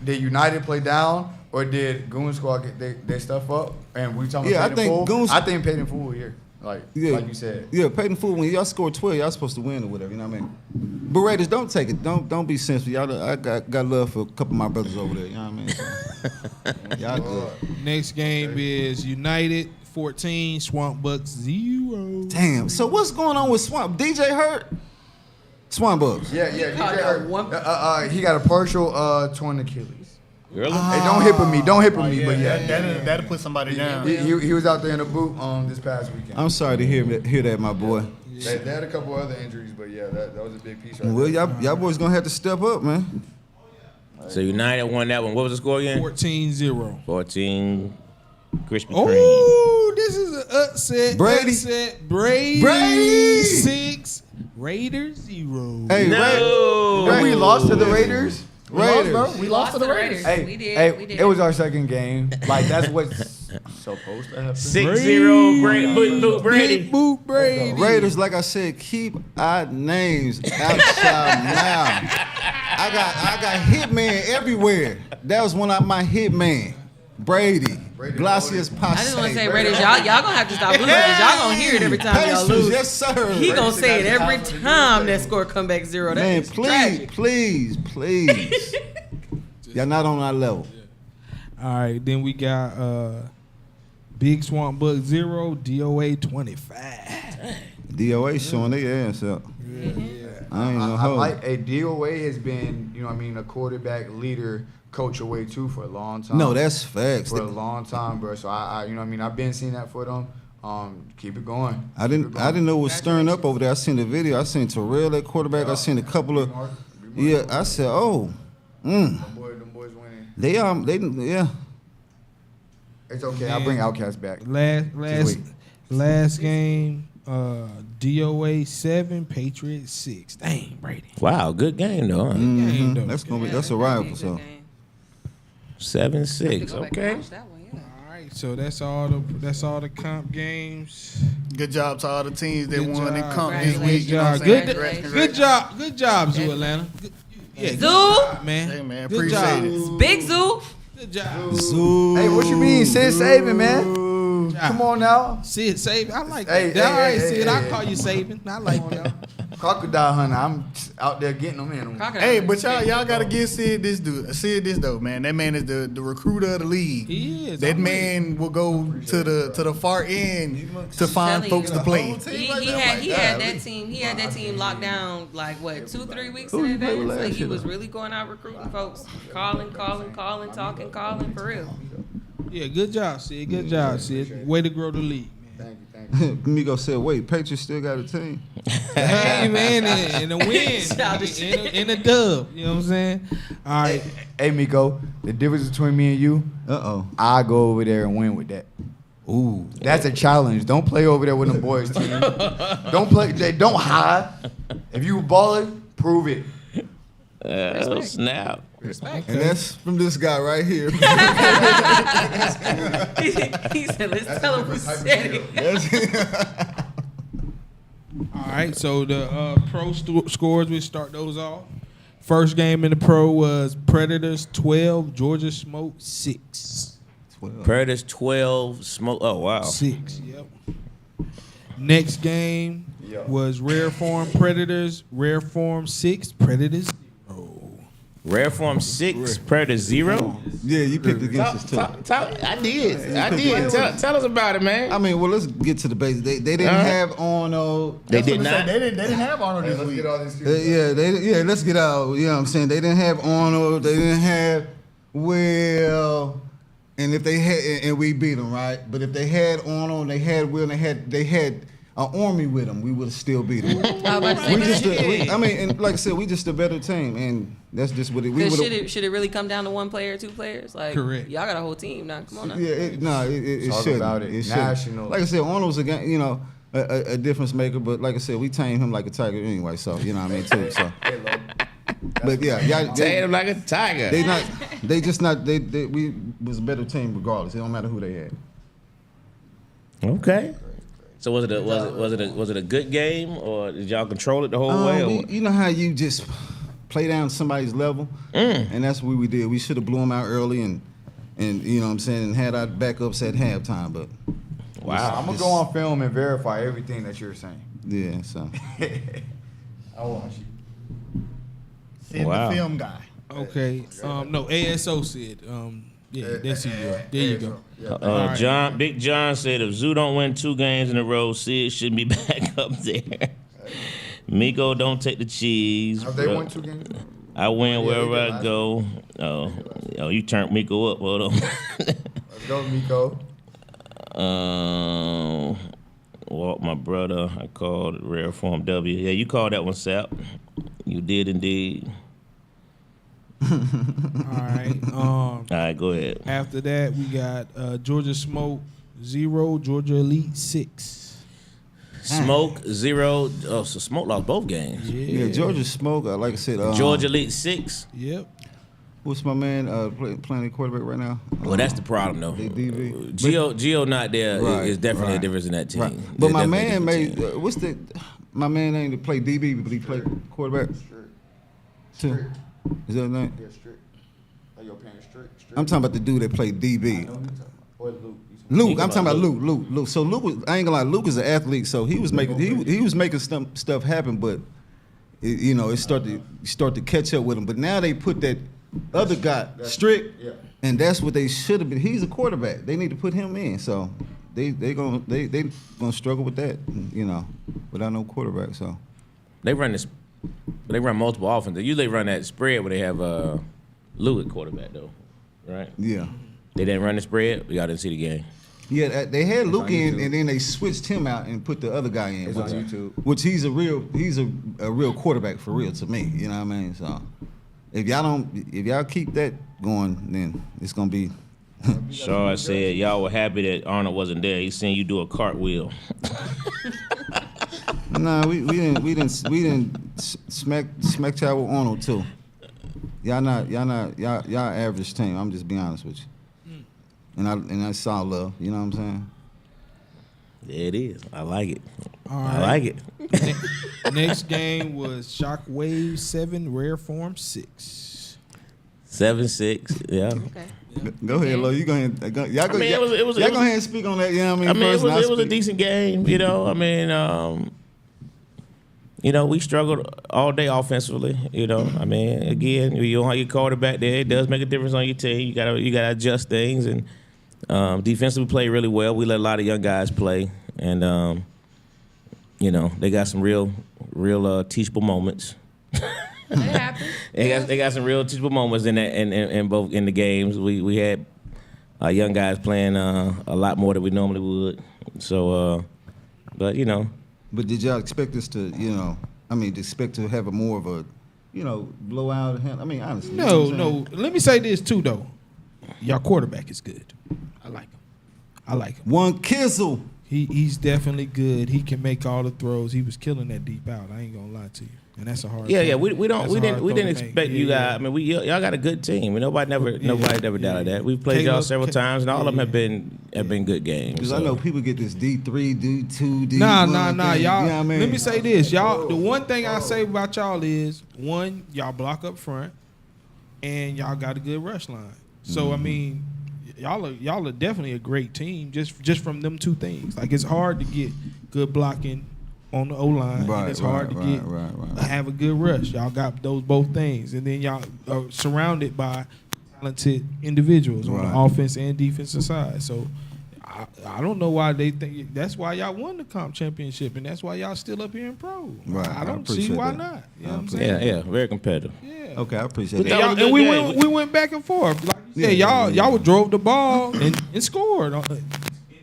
did United play down or did Goon Squad get their stuff up? And we talking Yeah, I about paid in think full. Goons- I think paid in full here. Like Yeah, like you said. Yeah, Peyton Fool. When y'all score 12, y'all supposed to win or whatever. You know what I mean? But Raiders, don't take it. Don't be sensitive. Y'all, I got love for a couple of my brothers over there. You know what I mean? So, y'all good. Next game is United 14, Swamp Bucks 0. Damn. So what's going on with Swamp? DJ hurt? Swamp Bucks. Yeah. He got a partial torn Achilles. Really? Hey, don't hip with me. Don't hip with me. But yeah, that'll put somebody down. he was out there in the boot this past weekend. I'm sorry to hear that, my boy. They had a couple other injuries, but yeah, that was a big piece right Well, there. y'all boys gonna have to step up, man. So United won that one. What was the score again? 14-0. 14. Krispy Kreme. Oh, this is an upset. Brady. Upset. Brady. Brady. 6. Raiders 0. Hey, No. And we lost to the Raiders. Raiders. We lost to the Raiders. Hey, We did. hey, We did. it was our second game. Like that's what's supposed to happen. 6-0. Brady. Big boot Brady. Raiders, like I said, keep our names out your mouth. I got hitman everywhere. That was one of my hitman. Brady. Glacius Passe. I just want to say, Raiders, y'all gonna have to stop losing because y'all gonna hear it every time y'all Pacers, lose. yes, sir. He gonna say it every time that score come back 0. That Man, is tragic. please. Y'all not on our level. All right, then we got Big Swamp Buck 0, DOA 25. DOA showing their ass up. I ain't no I hoe. like a DOA has been, a quarterback leader coach away too for a long time. No, that's facts. For a long time, bro. So I've been seeing that for them. Keep it going. I didn't know what was stirring up over there. I seen the video. I seen Terrell at quarterback. I seen a couple of I said, oh, Them boys winning. they yeah. It's okay. I'll bring Outcast back. Last game, DOA 7, Patriots 6. Dang, Brady. Wow, good game though. Huh? Game, though. That's a rival. Good So game. 7-6. Go back and Okay. watch that one, yeah. All right, so that's all the comp games. Good job to all the teams that Good won and job. comp this Congratulations. week. You know what I'm Good saying? job. Congrats. Good job, Zoo Atlanta. Good Zoo? job, man. Hey, man, Good appreciate job. it. Big Zoo. Good job. Zoo. Hey, what you mean? Sid Saban, man. Come on now. Sid Saban. I like Hey, that. All right, hey, Sid. hey, I hey. call you Saban. I like that. Crocodile hunter. I'm out there getting them in. Crocodile. Hey, but y'all gotta give Sid this though, man. That man is the recruiter of the league. He is. That I'm man will go to the far end to find Telling folks you. to play. He had that team. He had that team locked down like what 2-3 weeks in advance. Like he was really going out recruiting folks, calling, talking for real. Yeah, good job, Sid. Good job, Sid. Way to grow the league, man. Thank you. Migo said, wait, Patriots still got a team. Hey, man, and a win, Childish. and a dub. You know what I'm saying? All right. Hey, Miko. The difference between me and you, I go over there and win with that. Ooh. That's a challenge. Don't play over there with them boys team. Don't play. Don't hide. If you balling, prove it. Snap. And that's from this guy right here. He said, "Let's tell him who said it." All right, so the pro scores, we start those off. First game in the pro was Predators 12, Georgia Smoke 6. Predators 12, Smoke. Oh, wow. 6, yep. Next game was Rare Form Predators, Rare Form 6, Predators 0. Rare Form 6, Predator 0. Yeah, you picked against us too. I did. Tell us about it, man. I mean, well, let's get to the basics. They didn't have Arnold. They did not. They didn't have Arnold this week. Let's get out. You know what I'm saying? They didn't have Arnold. They didn't have Will. And if they had, and we beat them, right? But if they had Arnold, they had Will, and they had an army with them, we would have still beat them. And like I said, we just a better team, and that's just what it. We Should it really come down to one player, 2 players? Like, correct. Y'all got a whole team now. Come on now. Yeah, it Talk shouldn't. about it. It shouldn't. National. Like I said, Arnold's a difference maker, but like I said, we tamed him like a tiger anyway. So you know what I mean too. So, but yeah, y'all, Tame him like a tiger. We was a better team regardless. It don't matter who they had. Okay. So was it a good game, or did y'all control it the whole way? Or? You know how you just play down somebody's level, and that's what we did. We should have blew them out early, and you know what I'm saying, and had our backups at halftime. But Wow. I'm gonna go on film and verify everything that you're saying. Yeah, so I watch you. Send Wow. the film guy. Okay. No, ASO said. Yeah, that's you. There you go. Yeah. John, Big John said if Zoo don't win 2 games in a row, Sid shouldn't be back up there. Miko don't take the cheese. Have they bro. won 2 games? I win Yeah, they wherever did I last go. Oh, you turned Miko up. Hold on. Let's go, Miko. Walt, my brother, I called Rare Form W. Yeah, you called that one, Sap. You did indeed. All right. All right, go ahead. After that, we got Georgia Smoke 0, Georgia Elite 6. Smoke 0. Oh, so Smoke lost both games. yeah, Georgia Smoke. Like I said, Georgia Elite 6. Yep. What's my man playing the quarterback right now? Well, that's the problem, though. They DV. Gio not there Right, is definitely a right, difference in that team. Right. There's But my definitely a man different made team. what's the my man name to play DB, but he played quarterback. Too. Is that his name? Yeah, strict. Are you paying strict? I'm talking about the dude that played DB. Or Luke. Luke, I'm talking about Luke. So Luke was, I ain't gonna lie, Luke is an athlete, so he was making he was making stuff happen, but it started to catch up with him. But now they put that other guy strict, Yeah. and that's what they should have been. He's a quarterback. They need to put him in. So they gonna struggle with that, without no quarterback. So They run multiple offenses. They usually run that spread where they have Lou at quarterback, though, right? yeah. They didn't run the spread. Y'all didn't see the game. Yeah, they had Luke on in, YouTube. and then they switched him out and put the other guy in. It's on YouTube. Which he's a real quarterback for real to me. You know what I mean? So if y'all keep that going, then it's gonna be. Shaw said y'all were happy that Arnold wasn't there. He seen you do a cartwheel. Nah, we didn't smack y'all with Arnold too. Y'all average team. I'm just being honest with you. And I saw love. You know what I'm saying? There it is. I like it. All I right. like it. Next game was Shockwave 7, Rare Form 6. 7-6. Yeah. Okay. Go ahead, Lo. You go ahead. Y'all go ahead and speak on that. You know what I mean? I mean, First, and it was a speak. decent game. I mean, we struggled all day offensively. I mean, again, you don't have your quarterback there. It does make a difference on your team. You gotta adjust things, and defensively we played really well. We let a lot of young guys play, and they got some real teachable moments. It happens. They got some real teachable moments in that in both in the games. We had young guys playing a lot more than we normally would. So, but But did y'all expect us to, expect to have a more of a, blowout? I mean, honestly. you know what I'm saying? No. Let me say this too, though. Y'all quarterback is good. I like him. One Kizzle. He's definitely good. He can make all the throws. He was killing that deep out. I ain't gonna lie to you. And that's a hard. Yeah. throw. We That's a hard didn't throw to expect make. you Yeah, guys. I mean, y'all got a good team. Nobody never doubted that. We've played y'all Caleb- several times, and all of them yeah. have been good games. Because so. I know people get this D3, D2, D1. Nah. thing, Y'all. You know what I mean? Let me say this, y'all. The one thing I say about y'all is one, y'all block up front, and y'all got a good rush line. So I mean, y'all are definitely a great team just from them two things. Like it's hard to get good blocking on the O line, and it's hard to get have a good rush. Y'all got those both things, and then y'all are surrounded by talented individuals on the offense and defensive side. So I don't know why they think that's why y'all won the comp championship, and that's why y'all still up here in pro. Right, I I don't see appreciate why that. not. You know I what I'm saying? Yeah, very competitive. Yeah. Okay, I appreciate But that. that was a And good game. we went back and forth. Like you said, Yeah, y'all drove the ball and scored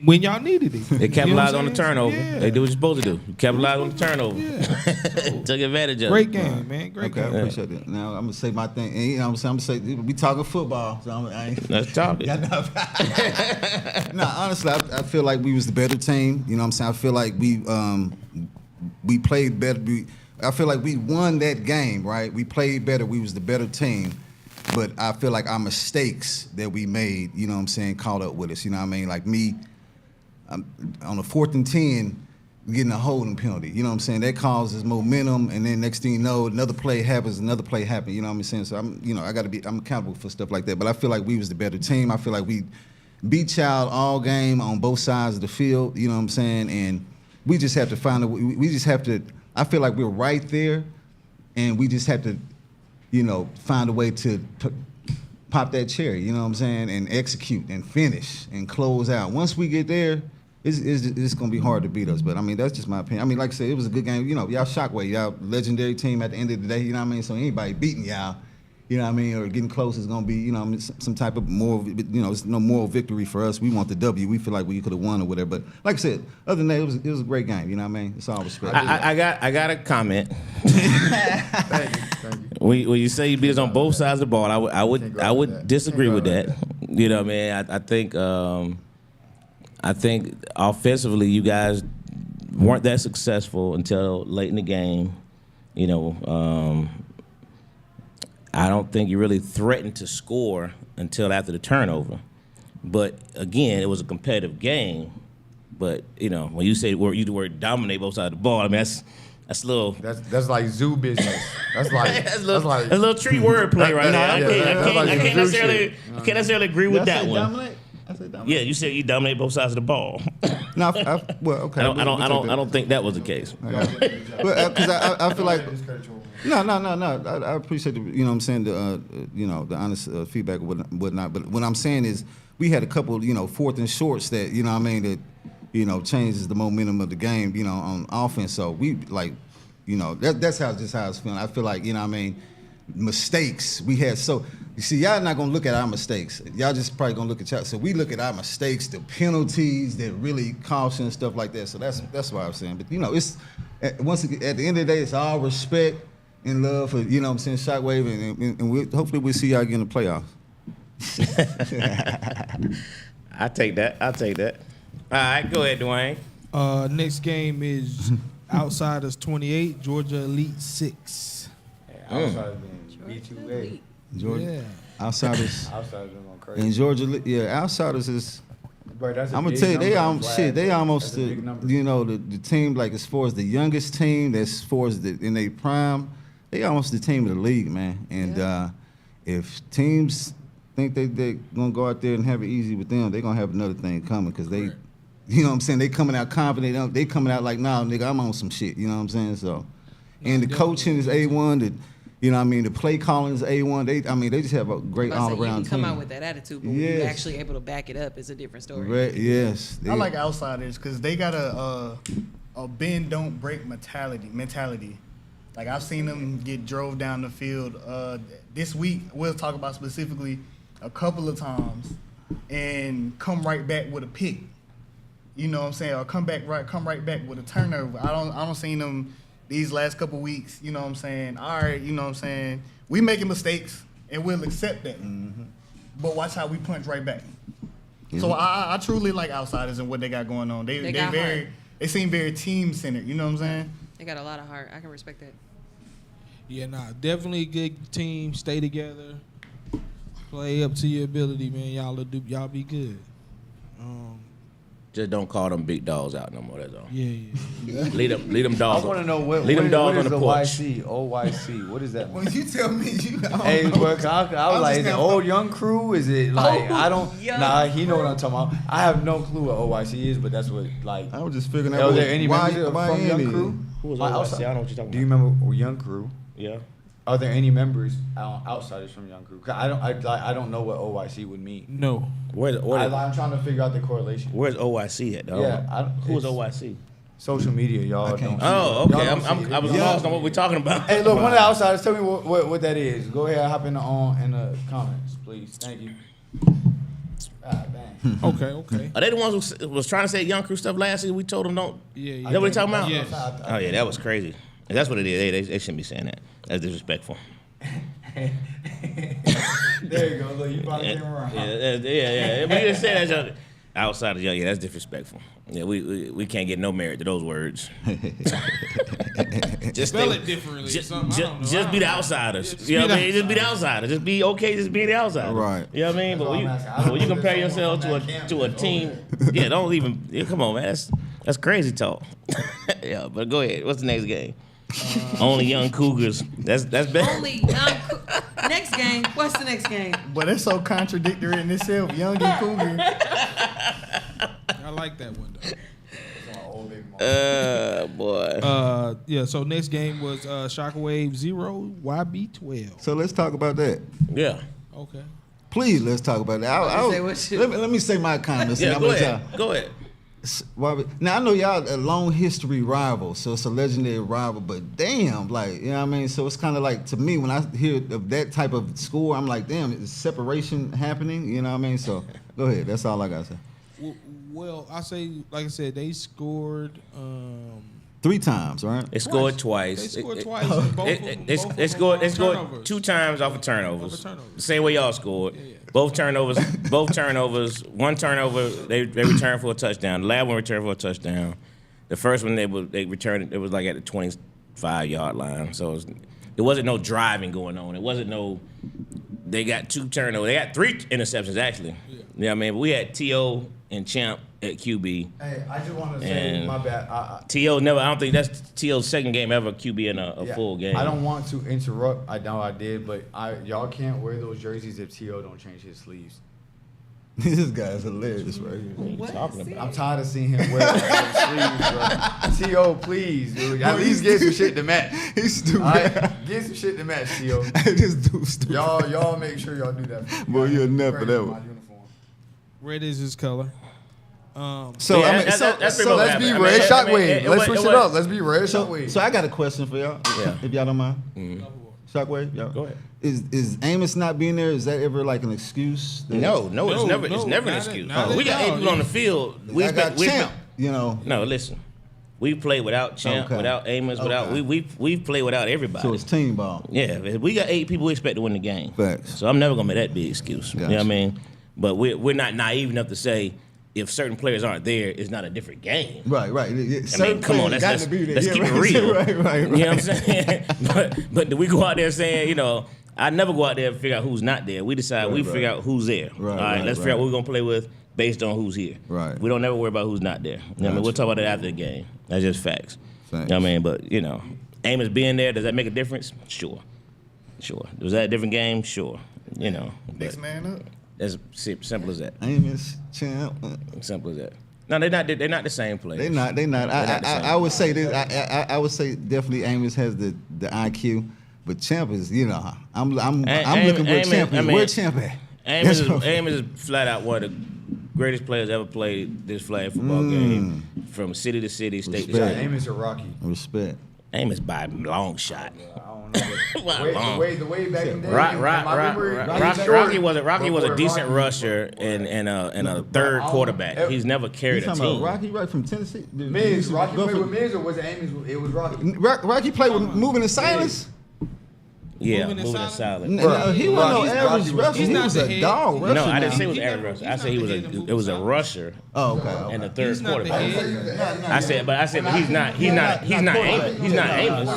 when y'all needed it. They capitalized on the turnover. Yeah. They do what you're supposed to do. You capitalize on the turnover. Yeah. Took advantage of Great it. game, man. Great Okay, I game. appreciate that. Now I'm gonna say my thing. And, I'm gonna say we talking football. So I ain't. Let's talk it. Nah, honestly, I feel like we was the better team. You know what I'm saying? I feel like we played better. I feel like we won that game, right? We played better. We was the better team. But I feel like our mistakes that we made, you know what I'm saying, caught up with us. You know what I mean? Like me, on a 4th and 10, getting a holding penalty. You know what I'm saying? That causes momentum, and then next thing you know, another play happens, another play happens. You know what I'm saying? So I'm accountable for stuff like that. But I feel like we was the better team. I feel like we beat y'all all game on both sides of the field. You know what I'm saying? And we just have to find a. We just have to. I feel like we're right there, and we just have to, find a way to pop that cherry. You know what I'm saying? And execute and finish and close out. Once we get there, it's gonna be hard to beat us. But I mean, that's just my opinion. I mean, like I said, it was a good game. Y'all Shockwave, y'all legendary team at the end of the day. You know what I mean? So anybody beating y'all, you know what I mean, or getting close is gonna be, some type of moral. It's no moral victory for us. We want the W. We feel like we could have won or whatever. But like I said, other than that, it was a great game. You know what I mean? It's all respect. I got a comment. Thank you. When you say you beat us on both sides of the ball, I would disagree with that. You know what I mean? I think offensively you guys weren't that successful until late in the game. I don't think you really threatened to score until after the turnover. But again, it was a competitive game. But when you say the word dominate both sides of the ball, I mean that's a little. That's like zoo business. That's like that's a little tree word play right now. I can't necessarily agree with that one. Dominate? I said dominate. Yeah, you said you dominate both sides of the ball. No, well, okay. I don't think that was the case. Because I feel like. No. I appreciate the, what I'm saying, the honest feedback and whatnot. But what I'm saying is, we had a couple, fourth and shorts that, that, changes the momentum of the game, on offense. So we that's how it's feeling. I feel like, mistakes we had. So you see, y'all not gonna look at our mistakes. Y'all just probably gonna look at y'all. So we look at our mistakes, the penalties that really cost and stuff like that. So that's what I'm saying. But it's at the end of the day, it's all respect and love for Shockwave, and hopefully we'll see y'all again in the playoffs. I take that. All right, go ahead, Dwayne. Next game is Outsiders 28, Georgia Elite 6. Outsiders being B2A. Georgia, Yeah. Outsiders. Outsiders are going crazy. In Georgia, Outsiders is. Bro, that's I'm gonna big tell you, number. they almost That's a big number. the team, like as far as the youngest team, that's as far as in their prime, they almost the team of the league, man. And if teams think they're gonna go out there and have it easy with them, they're gonna have another thing coming because they, you know what I'm saying, they coming out confident. They coming out like, nah, nigga, I'm on some shit. You know what I'm saying? So, and the coaching is A1. The play calling is A1. They just have a great all around you team. can come out with that attitude, but when you're actually able to back it up, it's a different story. Right, yes. I like Outsiders because they got a bend don't break mentality. Like I've seen them get drove down the field this week. We'll talk about specifically a couple of times and come right back with a pick. You know what I'm saying? Or come right back with a turnover. I don't seen them these last couple weeks. You know what I'm saying? All right, you know what I'm saying? We making mistakes and we'll accept that. Mm-hmm. But watch how we punch right back. Mm-hmm. So I truly like Outsiders and what they got going on. They seem very team centered. You know what I'm saying? They got a lot of heart. I can respect that. Yeah, definitely a good team. Stay together. Play up to your ability, man. Y'all be good. Just don't call them big dogs out no more. That's all. Yeah. Lead them dogs. I want to know what dogs is on the the porch. OYC? What is that? Well, you tell me. Hey, but I was like, is it old young crew? Is it like I don't? Nah, he know what I'm talking about. I have no clue what OYC is, but that's what like. I was just figuring out. Are there any members why from Young any? Crew? Who was Like, OYC? outside- I don't know what you're talking Do you about. remember Young Crew? Yeah. Are there any members outsiders from Young Crew? 'Cause I don't know what OYC would mean. No. I'm trying to figure out the correlation. Where's OYC at, though? Yeah, Who is it's- OYC? Social media, y'all. I can't Don't Oh, see it. okay. Y'all don't see it. I was lost on what we're talking about. Hey, look, one of the outsiders, tell me what that is. Go ahead, hop in the comments, please. Thank you. Ah, dang. Okay. Are they the ones who was trying to say Young Crew stuff last year? We told them don't. Yeah. Is that what they talking about? Yes. Oh yeah, that was crazy. If that's what it is. They shouldn't be saying that. That's disrespectful. There you go. Look, you probably came around. Yeah. But you just said that outside of yeah, that's disrespectful. Yeah, we can't get no merit to those words. Just Spell it differently. Just be the outsiders. You know what I mean? Just be the outsiders. Just be okay. Just be the outsider. Right. You know what I mean? That's all I'm But asking. when you compare yourself to a team, come on, man. That's crazy talk. Yeah, but go ahead. What's the next game? Only young Cougars. That's better. Only next game. What's the next game? But it's so contradictory in itself. Young and Cougar. I like that one though. Boy. Yeah. So next game was Shockwave 0 YB12. So let's talk about that. Yeah. Okay. Please, let's talk about that. Let me say my comments. Yeah, and go I'm gonna ahead. Go ahead. Now I know y'all a long history rival, so it's a legendary rival. But damn, like you know what I mean. So it's kind of like to me when I hear of that type of score, I'm like, damn, is separation happening? You know what I mean. So go ahead. That's all I gotta say. Well, I say, like I said, they scored 3 times, right? They scored twice. They scored twice. and both They scored turnovers. 2 times off of turnovers. Off of turnovers. The same way y'all scored. Yeah. Both turnovers. One turnover they returned for a touchdown. The last one returned for a touchdown. The first one they returned. It was like at the 25-yard line. So it wasn't no driving going on. It wasn't no. They got 2 turnovers. They got 3 interceptions actually. Yeah. You know what I mean? But we had T.O. and Champ at QB. Hey, I just want to say my bad. T.O. never. I don't think that's T.O.'s second game ever QB in a full game. I don't want to interrupt. I know I did, but y'all can't wear those jerseys if T.O. don't change his sleeves. This guy's hilarious right here. What are you talking about? I'm tired of seeing him wear those sleeves, bro. T.O., please, dude. At least get some shit to match. He's stupid. All right? Get some shit to match, T.O. This dude's stupid. Y'all make sure y'all do that. Boy, you're a nut for Crazy that my one. uniform. Red is his color. So Yeah, I mean, that's pretty much So what let's happened. be I mean, Red I mean, Shockwave. Let's switch it up. Let's be Red Shockwave. so I got a question for y'all. Yeah. If y'all don't mind. Shockwave, y'all. Go ahead. Is Amos not being there? Is that ever like an excuse? No, it's never an not excuse. at We got all. 8 people on the field. I got Champ. You know. No, listen. We play without Champ, Okay. without Amos, without Okay. we play without everybody. So it's team ball. Yeah, if we got 8 people, we expect to win the game. Facts. So I'm never gonna make that big excuse. You know what I mean? But we're not naive enough to say if certain players aren't there, it's not a different game. Right. I mean, come on, let's keep it real. Right. You know what I'm saying? but do we go out there saying, you know, I never go out there and figure out who's not there. We decide figure out who's there. Right, All right, right, let's figure out what we're gonna play with based on who's here. Right. We don't never worry about who's not there. You know what I mean? We'll talk about that after the game. That's just facts. You know what I mean? But you know, Amos being there, does that make a difference? Sure. Was that a different game? Sure. You know. Next man up. As simple as that. Amos, Champ. Simple as that. No, they're not the same players. They not. I would say this. I would say definitely Amos has the IQ, but Champ is. You know, I'm looking where Champ is. Where Champ at? Amos is flat out one of the greatest players ever played this flag football game, from city to city, state to Respect. state. Amos or Rocky? Respect. Amos by a long shot. I don't know. Long. The way back in the day. my memory- Rocky was a Before decent Rocky- rusher and a third quarterback. He's never You carried a talking about team. Rocky right from Tennessee? Miz, Rocky played with Miz or was it Amos? It was Rocky. Rocky played with Moving in Silence? Yeah, Moving in moving in silence? silence. No, he wasn't no Rocky's- average Rocky was- rusher. he's He not was the a head. dog rusher. No, I didn't now. say it was He average never- rusher. I he's said not he the head of it was a moving rusher Oh, okay. and a third He's not the quarterback. head. I said, but he's not Amos. He's not Amos. He's not Amos.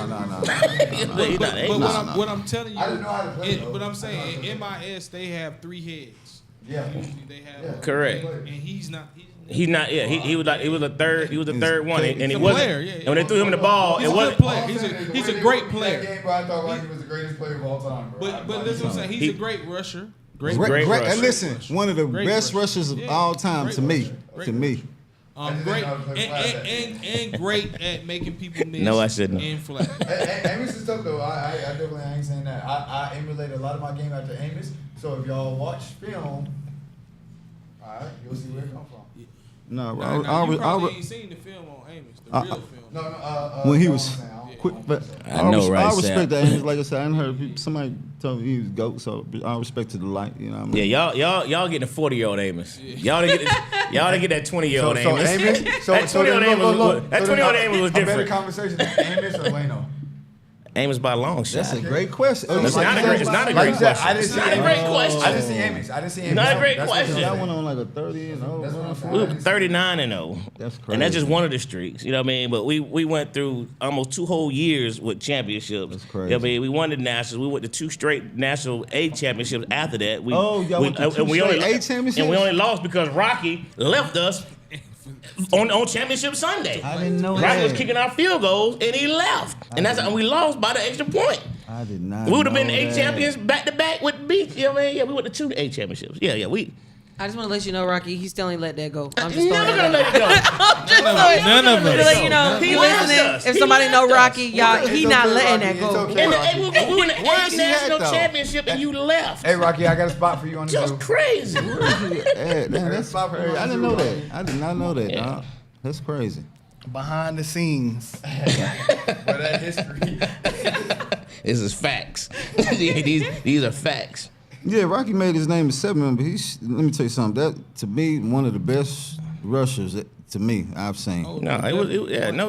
But what I'm telling you, I didn't know how to play, though. but I'm saying in MIS they have 3 heads. Yeah. They have Correct. and he's not. He's not. Yeah, he was like he was the third. He was the third one, and he He's a wasn't. player, yeah. And when they threw him the ball, He's it a good wasn't. player. He's a great player. That game, bro, I thought Rocky was the greatest player of all time, bro. But listen, what I'm saying, he's a great rusher. Great Great Great, rusher. and listen, one of the Great best rusher. rushers of Yeah, all time great to me. rusher. Great To me. Great and great at making people miss. No, I shouldn't. In flag. Amos is tough though. I definitely ain't saying that. I emulate a lot of my game after Amos. So if y'all watch film, alright, you'll see where it come from. No, You probably ain't seen the film on Amos, the real film. No, when he no, was I'm saying, I don't- quick, but I know, right, I Sam? respect that. And like I said, I didn't heard people, somebody told me he was GOAT, so I respected the light. You know what I mean? Yeah, y'all getting a 40-year-old Amos. Y'all didn't get that 20-year-old So Amos. Amos, That 20-year-old Amos that 20-year-old Amos was A better different. conversation than Amos or Leno. Amos by a long shot. That's a great question. It's not a great- it's not a Like great you said, question. I didn't It's see not a Amos. great question. I didn't see Amos. Not a great That's what- question. That went on like a 30 and 0. That's what I'm saying. We were 39-0. That's crazy. And that's just one of the streaks. You know what I mean? But we went through almost 2 whole years with championships. That's crazy. You know what I mean? We won the Nationals. We went to 2 straight National A championships after that. Oh, y'all went to 2 and we straight only, A championships? And we only lost because Rocky left us on championship Sunday. I didn't know Rocky that. was kicking our field goals and he left, and we lost by the extra point. I did not. We would have been know 8 that. champions back to back with beat. You know what I mean? Yeah, we went to 2 8 championships. Yeah, we. I just want to let you know, Rocky, he still ain't let that go. I'm just He's throwing never that gonna out. let it go. None of To us. let you know, He you left listening. us. If He somebody left know us. Rocky, y'all, he It's not okay, letting Rocky, that it's go. okay. And we won the Where is 8th he at, national though? championship, and you left. Hey, Rocky, I got a spot for you on the Just show. crazy. Yeah, that's crazy. I didn't know that. I did not know that, Yeah. dog. That's crazy. Behind the scenes. For that history. This is facts. these are facts. Yeah, Rocky made his name a 7, but let me tell you something. That to me one of the best rushers to me I've seen. No,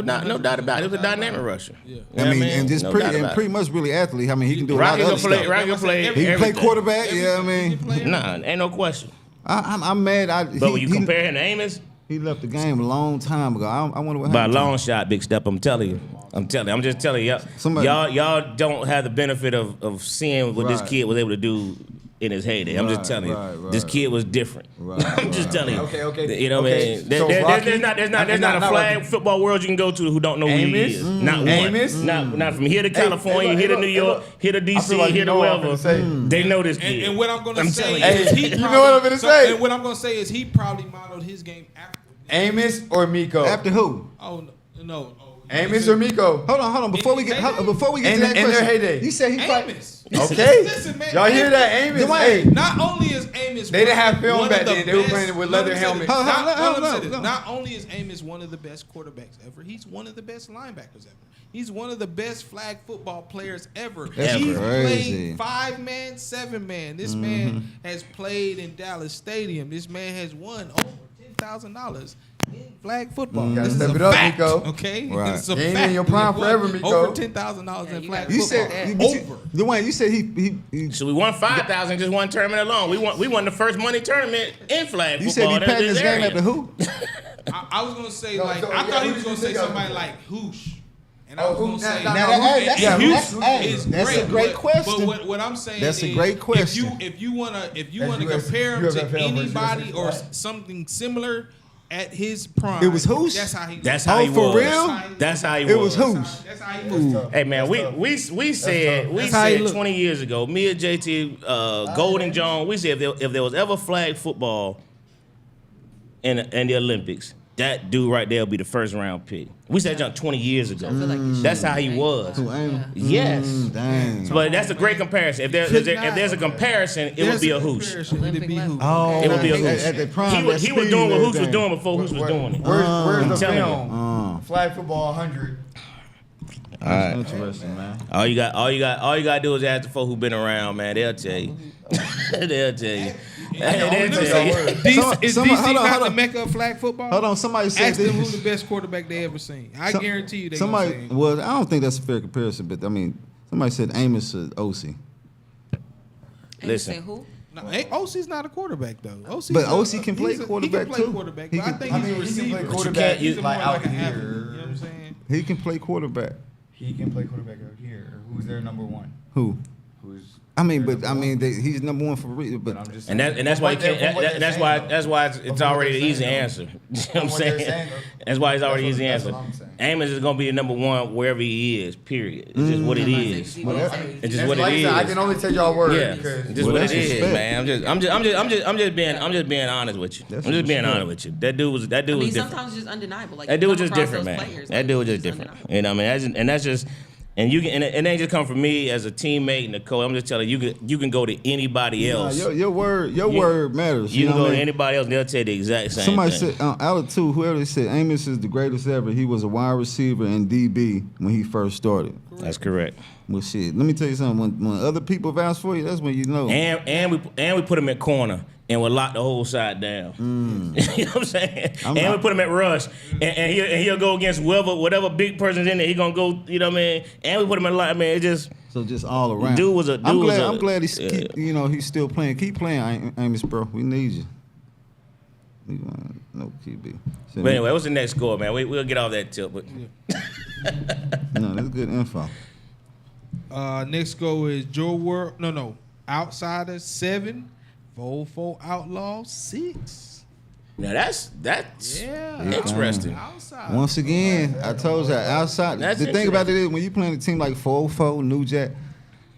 no doubt about it. It was a dynamic rusher. Yeah. You know I what mean, and just No pretty doubt and about pretty it. much really athlete. I mean, he can do a lot Rocky of can other play. stuff. Rocky can play. He can play everything. quarterback. Yeah, I mean, Nah, ain't no question. I'm mad. But when you compare him to Amos, he left the game a long time ago. I wonder what by a happened. to him. long shot, big step. I'm telling you. I'm just telling you. Somebody- Y'all don't have the benefit of seeing what this Right. kid was able to do in his heyday. I'm just Right, telling you, right, this right. kid was different. Right, I'm just telling you. Okay. You know what I Okay, mean? so Rocky- There's not a not flag Rocky. football world you can go to who don't know who he Amos? is. Not one. Amos? Not from here to California, hey, here to look, New hey, York, look. here to I DC, feel like you here to know what I'm wherever. finna say. They know this kid. And what I'm gonna say telling is Hey, he you know probably- what I'm gonna say? And what I'm gonna say is he probably modeled his game after. Amos or Miko? After who? Oh no. Amos or Miko? Hold on. Before we get to In that their question, heyday. he said he probably. Amos. Okay. Listen, man. Y'all hear that? Amos. Dwayne. Hey, Not only is Amos, They didn't have film one back of the then. They were best- playing with let leather me say this. helmets. Hold on, Not- hold let me on, say this. hold on. Not only is Amos one of the best quarterbacks ever, he's one of the best linebackers ever. He's one of the best flag football players ever. That's He's crazy. played 5-man, 7-man. This man has played in Dallas Stadium. This man has won over $10,000 in flag football. Gotta This is step a it up, fact, Miko. Okay, Right. It's a You ain't fact. in your prime He won forever, Miko. Over $10,000 Yeah, in you flag gotta You football. said Over. Dwayne. You said he So we won 5,000 just one tournament alone. We won the first money tournament in flag you said football. he patted in his this game area. after who? I was gonna say No, like so, I yeah, thought he who was did you gonna say think of? somebody like Hoosh, and I Oh, was gonna Hoosh, say now, Now, Hoosh- that's yeah, a- Hoosh- hey, is that's great, a great but question. what I'm saying That's a is, great question. If you wanna That's compare him US to UFL versus anybody US or Flag. something similar at his prime, It was Hoosh? That's how he. That's Oh, how he for was. real? That's how he It was was. Hoosh. That's how he moved. Hey man, That's tough. we said That's how he look. 20 years ago, me and JT, Golden John, we said if there was ever flag football in the Olympics, that dude right there will be the first round pick. We said that 20 years ago. I feel like you should That's how he be was. Who, Amos? Yes. Dang. But that's a great comparison. If there's a comparison, it would be a Hoosh. It'd be Hoosh. Oh, It would be a at Hoosh. the prime, that He was speed doing what and Hoosh was everything. doing before Hoosh was doing it. Where's I'm the telling you. film? Flag football 100. That's interesting, man. All you gotta do is ask the folk who been around, man. They'll tell you. They'll tell you. They'll tell you. Is Somebody- DC hold on, not hold the on. mecca of flag football? Hold on, somebody said Ask them this. who's the best quarterback they ever seen. I guarantee you they Somebody, gonna say. well, I don't think that's a fair comparison, but I mean, somebody said Amos or OC. And you Listen. say who? No, OC's not a quarterback though. But OC can play quarterback, he can play too. quarterback, He but I can- think I he's mean, a he can receiver. play But you quarterback. can't He's He's more like like out an athlete. here. You know what I'm saying? He can play quarterback. He can play quarterback out here. Who's their number one? Who? Who's? I mean, but I mean, he's number one for a reason. But But I'm just And saying. that's why you From what can't. they're That's saying, why. though. That's why it's From what already they're the easy saying, answer. You know what I'm From what they're saying? saying, though. That's why it's already That's easy what- answer. that's what I'm saying. Amos is gonna be the number one wherever he is. Period. It's just what it is. It's just what Like it I said, I is. can only take y'all word. Yeah, because- it's just Well, what it that's is, respect. man. I'm just being honest with you. That's I'm just being respect. honest with you. That dude was I mean, different. sometimes it's just undeniable. Like That you dude was come just across different, those man. players, That like, dude was it's just different. undeniable. You know what I mean? And that's just. And you can, and it ain't just come from me as a teammate and a coach. I'm just telling you, you can go to anybody nah, else. your word matters. You know can go what I to mean? anybody else, and they'll tell you the exact same Somebody thing. said out of two, whoever they said Amos is the greatest ever. He was a wide receiver and DB when he first started. That's correct. Well, shit. Let me tell you something. When other people vouch for you, that's when you know. And we put him at corner and we lock the whole side down. You know what I'm saying? We put him at rush and he'll go against whatever big person's in there. He gonna go. You know what I mean? And we put him at line. I mean, it just. So just all around. I'm glad he's he's still playing. Keep playing, Amos, bro. We need you. We want no QB. But anyway, what's the next score, man? We'll get off that tip. But No, that's good info. Next go is Joe World. No. Outsiders 7, 4 Outlaws 6. Now that's interesting. Outside. Once again, I told you outside. That's The thing about it is when you playing a team like 404, New Jack,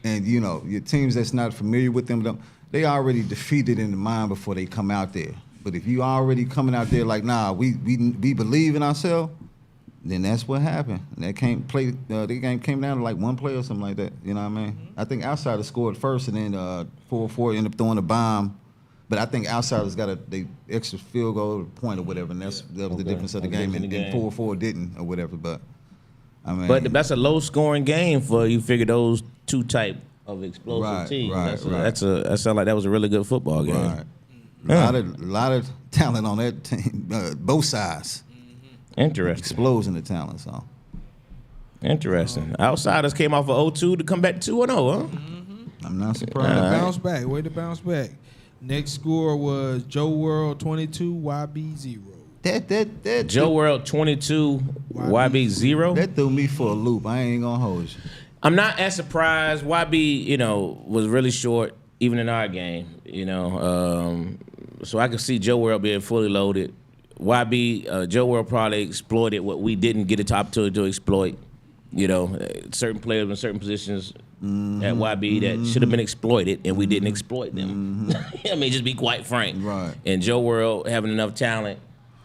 and you know your teams that's not familiar with them, they already defeated in the mind before they come out there. But if you already coming out there like, nah, we believe in ourselves, then that's what happened. And that the game came down to like one play or something like that. You know what I mean? Mm-hmm. I think Outsiders scored first, and then 404 ended up throwing a bomb. But I think Outsiders got the extra field goal point or whatever, and that was the difference of the game. And 404 didn't or whatever. But I mean, But that's a low scoring game for you. Figure those two type of explosive Right, teams. right. That sounds like that was a really good football game. right. A lot of talent on that team, both sides. Interesting. Explosion of talent, so. Interesting. Outsiders came off of 0-2 to come back to 2-0, huh? I'm not surprised. Bounce back. Way to bounce back. Next score was Joe World 22, YB 0. That Joe World 22, YB 0. That threw me for a loop. I ain't gonna hold you. I'm not as surprised. YB, was really short, even in our game, So I could see Joe World being fully loaded. YB, Joe World probably exploited what we didn't get the opportunity to exploit. Certain players in certain positions at YB that should have been exploited, and we didn't exploit them. I mean, just be quite frank. Right. And Joe World having enough talent,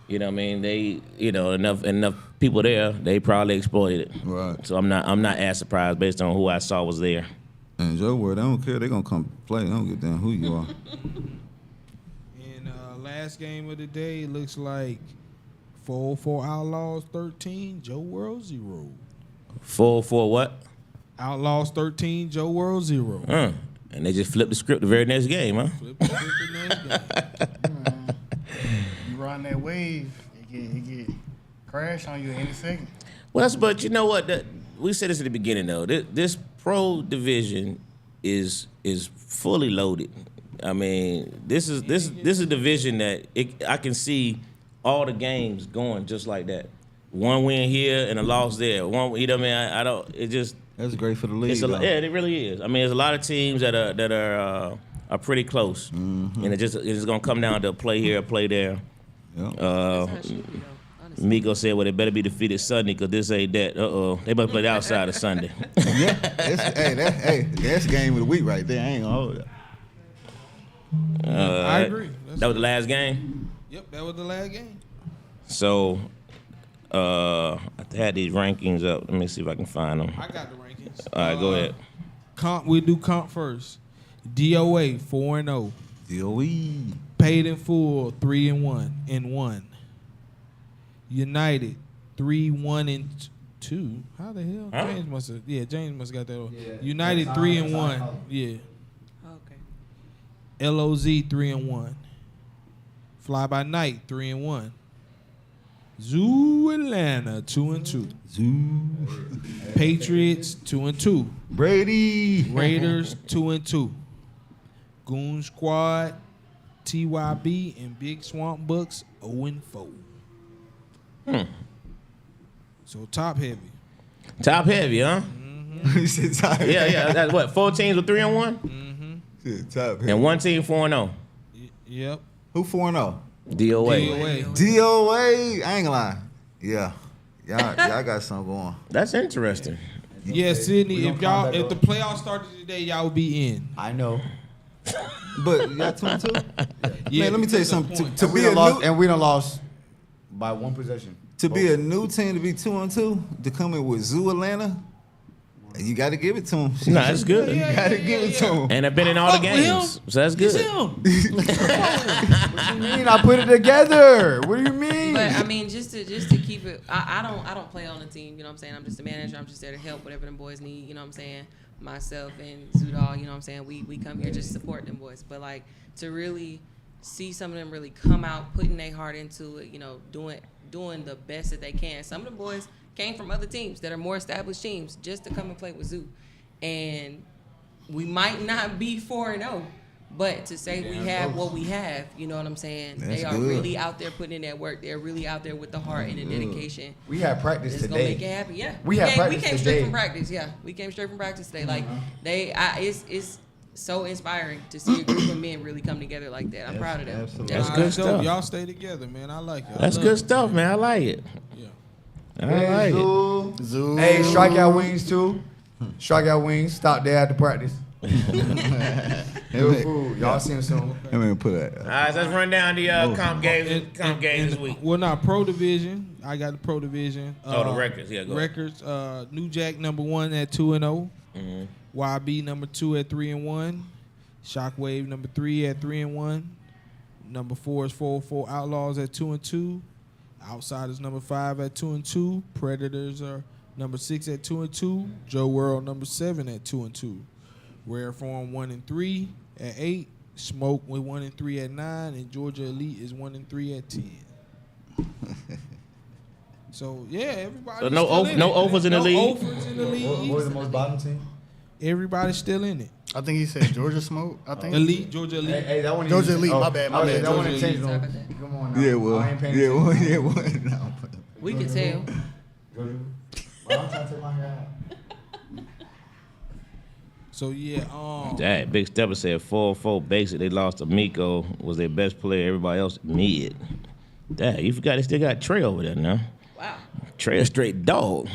they, enough people there, they probably exploited it. Right. So I'm not as surprised based on who I saw was there. And Joe Ward, I don't care. They're gonna come play. They don't give a damn who you are. And last game of the day, it looks like 404 Outlaws 13, Joe World 0. 4-4 what? Outlaws 13, Joe World 0. And they just flipped the script the very next game, huh? Flip the next game. You run that wave, it get crash on you any second. Well, but you know what? We said this at the beginning, though. This pro division is fully loaded. I mean, this is a division that I can see all the games going just like that. One win here and a loss there. One, I don't. It just. That's great for the league. Yeah, it really is. I mean, there's a lot of teams that are pretty close, and it's gonna come down to play here, play there. Yeah. Miko said, "Well, they better be defeated Sunday because this ain't that. They must play the outside of Sunday." Yeah. That's game of the week right there. I ain't gonna hold it. I agree. That was the last game. Yep, that was the last game. So, I had these rankings up. Let me see if I can find them. I got the rankings. All right, go ahead. We do comp first. DOA 4-0. DOE. Paid in full 3-1. United 3-1-2. How the hell? Huh? James must have got that. Yeah, United 3-1. Yeah. Okay. LOZ 3-1. Fly by Night 3-1. Zoo Atlanta 2-2. Zoo. Patriots 2-2. Brady. Raiders 2-2. Goon Squad, TYB, and Big Swamp Bucks 0-4. So top heavy. Top heavy, huh? He said top. Yeah. That's what 4 teams with 3-1, Shit, top. and 1 team 4-0. Yep. Who 4-0? DOA. DOA. I ain't gonna lie. Yeah. Y'all got something going. That's interesting. Yeah, Sydney. If the playoffs started today, y'all would be in. I know. But y'all 2-2. Yeah, Man, let me tell you something. To We be done a lost, new, and we done lost by 1 possession. to be a new team to be 2-2 to come in with Zoo Atlanta, you got to give it to them. No, that's good. You got to give it to them. And I've been in all the Fuck with games, so that's good. What do you mean? I put it together. What do you mean? But I mean, just to keep it, I don't play on the team. You know what I'm saying? I'm just a manager. I'm just there to help whatever them boys need. You know what I'm saying? Myself and Zudal. You know what I'm saying? We come here just to support them boys. But like to really see some of them really come out, putting their heart into it. Doing the best that they can. Some of the boys came from other teams that are more established teams just to come and play with Zoo. And we might not be 4-0, but to say we have what we have, you know what I'm saying? That's they are good. really out there putting in that work. They're really out there with the heart and the dedication. We had practice It's gonna today. make it happen. Yeah, We had we practice came straight today. from practice. Yeah, we came straight from practice today. Like it's so inspiring to see a group of men really come together like that. I'm proud of them. Absolutely. That's Yeah. good Dope. stuff. Y'all stay together, man. I like it. I That's love good it. stuff, man. I like it. Yeah. I like it. Zoo. Hey, strikeout wings too. Strikeout wings. Stop there after practice. Good food. Y'all see him soon. Let me put that. All right, so let's run down the comp games this week. Well, not pro division. I got the pro division. Oh, the records. Yeah, go ahead. Records. New Jack number 1 at 2-0. Mm-hmm. YB number 2 at 3-1. Shockwave number 3 at 3-1. Number 4 is 404 Outlaws at 2-2. Outsiders number 5 at 2-2. Predators are number 6 at 2-2. Joe World number 7 at 2-2. Rare Form 1-3 at 8. Smoke with 1-3 at 9, and Georgia Elite is 1-3 at 10. So yeah, everybody. So no offers in the league? No offers in the league. What was the most bottom team? Everybody's still in it. I think he said Georgia Smoke. I think Elite, Georgia Elite. Hey, that one. Georgia Elite, my bad, my bad. That one Georgia changed. Elite. on. Sorry about that. Come on now. Yeah, I well, ain't paying yeah, well, attention. yeah, well. No. We can tell. Georgia. Well, I'm trying to take my hair out. So yeah, That Big Stepper said 4-4 basic. They lost to Miko, was their best player. Everybody else mid. Dang, you forgot they still got Trey over there now. Wow. Trey a straight dog.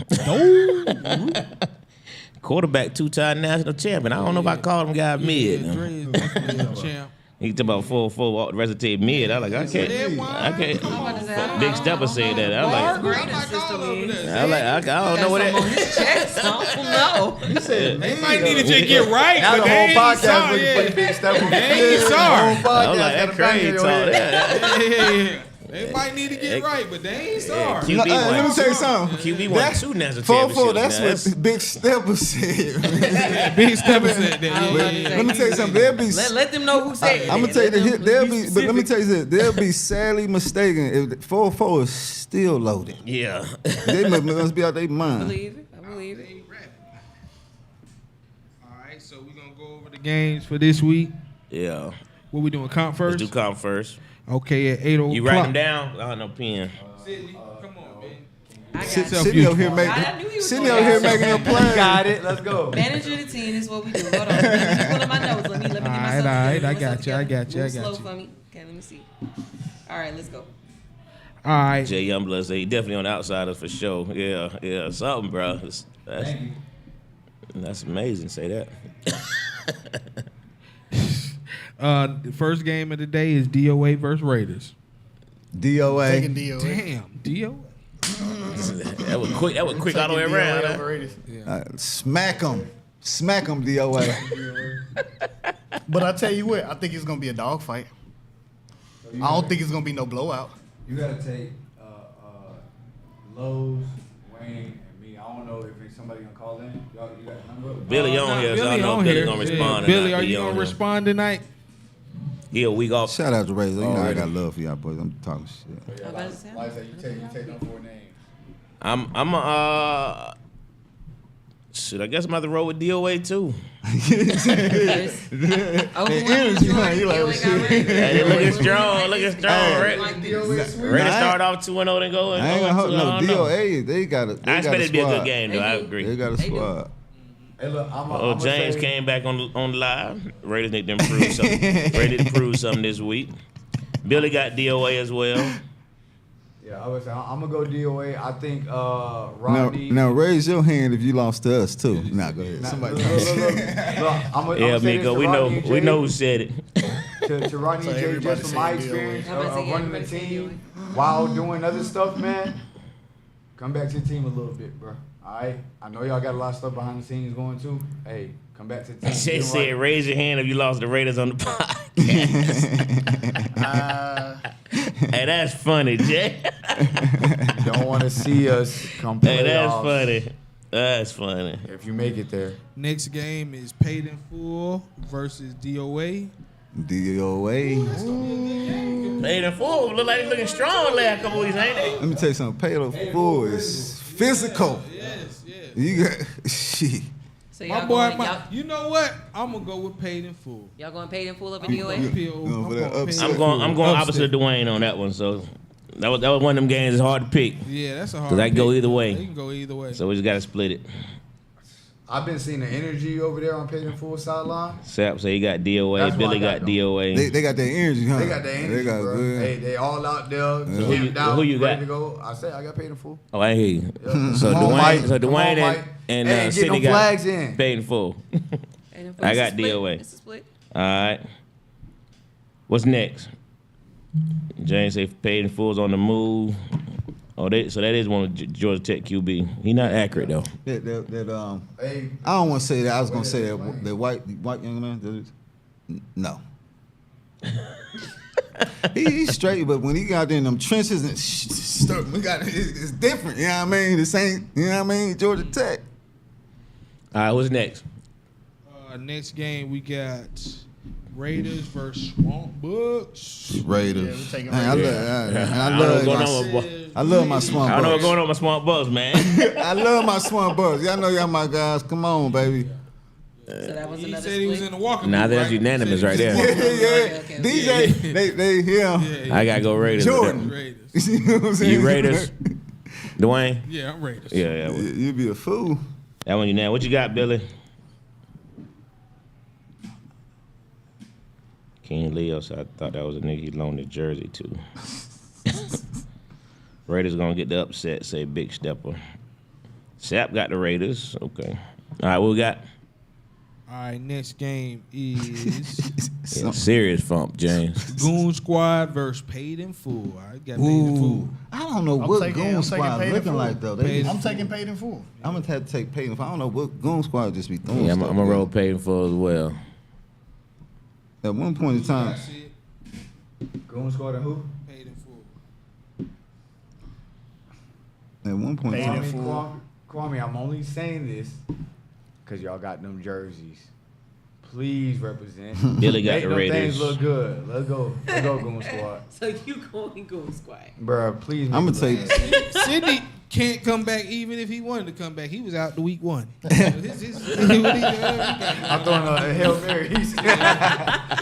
Quarterback, 2-time national champion. I don't know if I called him guy mid. yeah, Dre is definitely a champ. He talking about 4-4, the rest of the team mid. I like, I can't. I'm about to say, I don't Big know. Stepper said that. I What like, his grading system is. I don't know what Got something on that. his chest. I don't know. He said, They might need to just get right, now but the they whole ain't podcast sorry. looking for the big step. They ain't sorry. The whole I was like, podcast that got a bang crazy in talk. your head. Yeah. They might need to get right, but they ain't sorry. QB No, let me won. tell you something. QB won 2 national 4-4, championships. that's what Big Stepper said. Big Stepper said that. I was about to Yeah, say, Let me tell you something. They'll be. Let them know who said it. I'm gonna tell you the Let hit. them They'll be be, but let me specific. tell you this. They'll be sadly mistaken if 4-4 is still loaded. Yeah. They must be out their I mind. believe it. I believe it. All right, so we're gonna go over the games for this week. Yeah. What we doing? Comp first. Let's do comp first. Okay, at 8 o'clock. You write them down? I don't know, pen. Sydney, come on, man. I got Sit- it. Sitting over here I knew making. he was Sitting gonna over here ask. making a plan. Got it. Let's go. Manager of the team is what we do. Hold on. Let me pull up my notes. Let me get myself Alright, together. I Get got myself you, I together. got you, I Move got slow you. for me. Okay, let me see. All right, let's go. All right. Jay Youngblood say he definitely on the outsiders for sure. Yeah, something, bro. That's amazing. Say that. The first game of the day is DOA versus Raiders. DOA. Taking DOA. Damn, DOA. That was quick. That was quick all the way around. Huh? Raiders. Smack them. Smack them, DOA. But I tell you what, I think it's gonna be a dogfight. I don't think it's gonna be no blowout. You gotta take Lowe's, Wayne, and me. I don't know if it's somebody gonna call in. Y'all, you got a number? Billy on here, so I know on Billy here. gonna Yeah. respond. Billy, tonight. are He you on gonna here. respond tonight? He a week off. Shout out to Razor. You know I Already. got love for y'all boys. I'm talking shit. Yeah, I'm about to say, like I said, you take them for a name. I'm a shit. I guess I'm about to roll with DOA too. yes. Oh, energy, man, you like, DOA got shit. Raiders. Hey, looking strong. Looking strong. Hey. Like this. Ready to Nah, start off 2-0 and go. I ain't gonna hold no I don't know. DOA. They got a. I They got expect a it to be a good squad. game, though. They I do. agree. They got a They do. squad. Hey, look, Oh, James came back on live. Raiders need to improve something. Ready to prove something this week. Billy got DOA as well. Yeah, I was. I'm gonna go DOA. I think Now, Rodney. now raise your hand if you lost to us too. Nah, go ahead. Nah, Somebody. look, I'm Yeah, say this Miko, to we Rodney and know Jay. who said it. To Rodney So and Jay, everybody just from my saying DOA. experience I'm about to say, of running the everybody saying team while doing other stuff, man. Come back to the team a little bit, bro. All right. I know y'all got a lot of stuff behind the scenes going too. Hey, come back to the team. Jay Get 'em said, right. raise your hand if you lost the Raiders on the podcast. Hey, that's funny, Jay. Don't want to see us come play Hey, that's off funny. That's funny. if you make it there. Next game is Paid in Full versus DOA. DOA. Paid in full. Look like he's looking strong last couple weeks, ain't they? Let me tell you something. Paid in full is physical. Yes, yes. You got shit. So My y'all boy, going, y'all, you know what? I'm gonna go with Paid in Full. y'all going paid in full up in I'm DOA? going going for that upset. I'm going opposite of Dwayne on that one. So that was one of them games that's hard to pick. Yeah, that's a hard. 'Cause I can go pick. either way. They can go either way. So we just gotta split it. I've been seeing the energy over there on Paid in Full sideline. Sap say he got DOA. That's Billy why I got got DOA. They got that energy, huh? They got the energy, They got bro. good. Hey, they all out there. Who you ready got? to go. I said I got Paid in Full. Oh, I hear you. Yeah. So Come on, Mike. Dwayne, Come on, Mike. and Hey, get Sydney them got flags in. Paid in full. And I it's a got split. DOA. It's a split. All right. What's next? James say Paid in full's on the move. Oh, so that is one of Georgia Tech QB. He not accurate though. Hey, I don't want to say that. I was gonna say that white young man. No. He's straight, but when he got in them trenches and it's different. You know what I mean? This ain't, you know what I mean? Georgia Tech. All right, what's next? Next game we got Raiders versus Swamp Bucks. Raiders. Yeah, we're taking Man, Raiders. I don't know what's going love on with I love my Swamp I don't know what's Bucks. going on with Swamp Bucks, man. I love my Swamp Bucks. Y'all know y'all my guys. Come on, baby. So that was He another said split. he was in the walking. Nah, booth, that's right? unanimous He said right he was there. in the Yeah, Okay, DJ, they Yeah, I gotta go Raiders. with Jordan. that. Raiders. you know what I'm saying? You Raiders, Dwayne? Yeah, I'm Raiders. Yeah. You'd be a fool. That one you now. What you got, Billy? King Leo, so I thought that was a nigga he loaned his jersey to. Raiders gonna get the upset, say Big Stepper. Sap got the Raiders. Okay. All right, what we got? All right, next game is Yeah, serious fump, James. Goon Squad versus Paid in Full. I got Paid in Full. I don't know I'm what taking Goon Paid Squad in looking Full. like though. I'm taking Paid in Full. I'm gonna have to take Paid in Full. I don't know what Goon Squad just be throwing. Yeah, I'm stuff gonna roll together. Paid in full as well. At one point in time, That's it. Goon Squad and who? Paid in Full. at one point in Paid in time, Full. Kwame, I'm only saying this because y'all got them jerseys. Please represent. Billy got Make the them Raiders. things look good. Let's go, Goon Squad. So you going Goon Squad? Bruh, please. I'm make gonna it take. look good. Sidney can't come back even if he wanted to come back. He was out the week one. I'm I'm throwing a Hail Mary.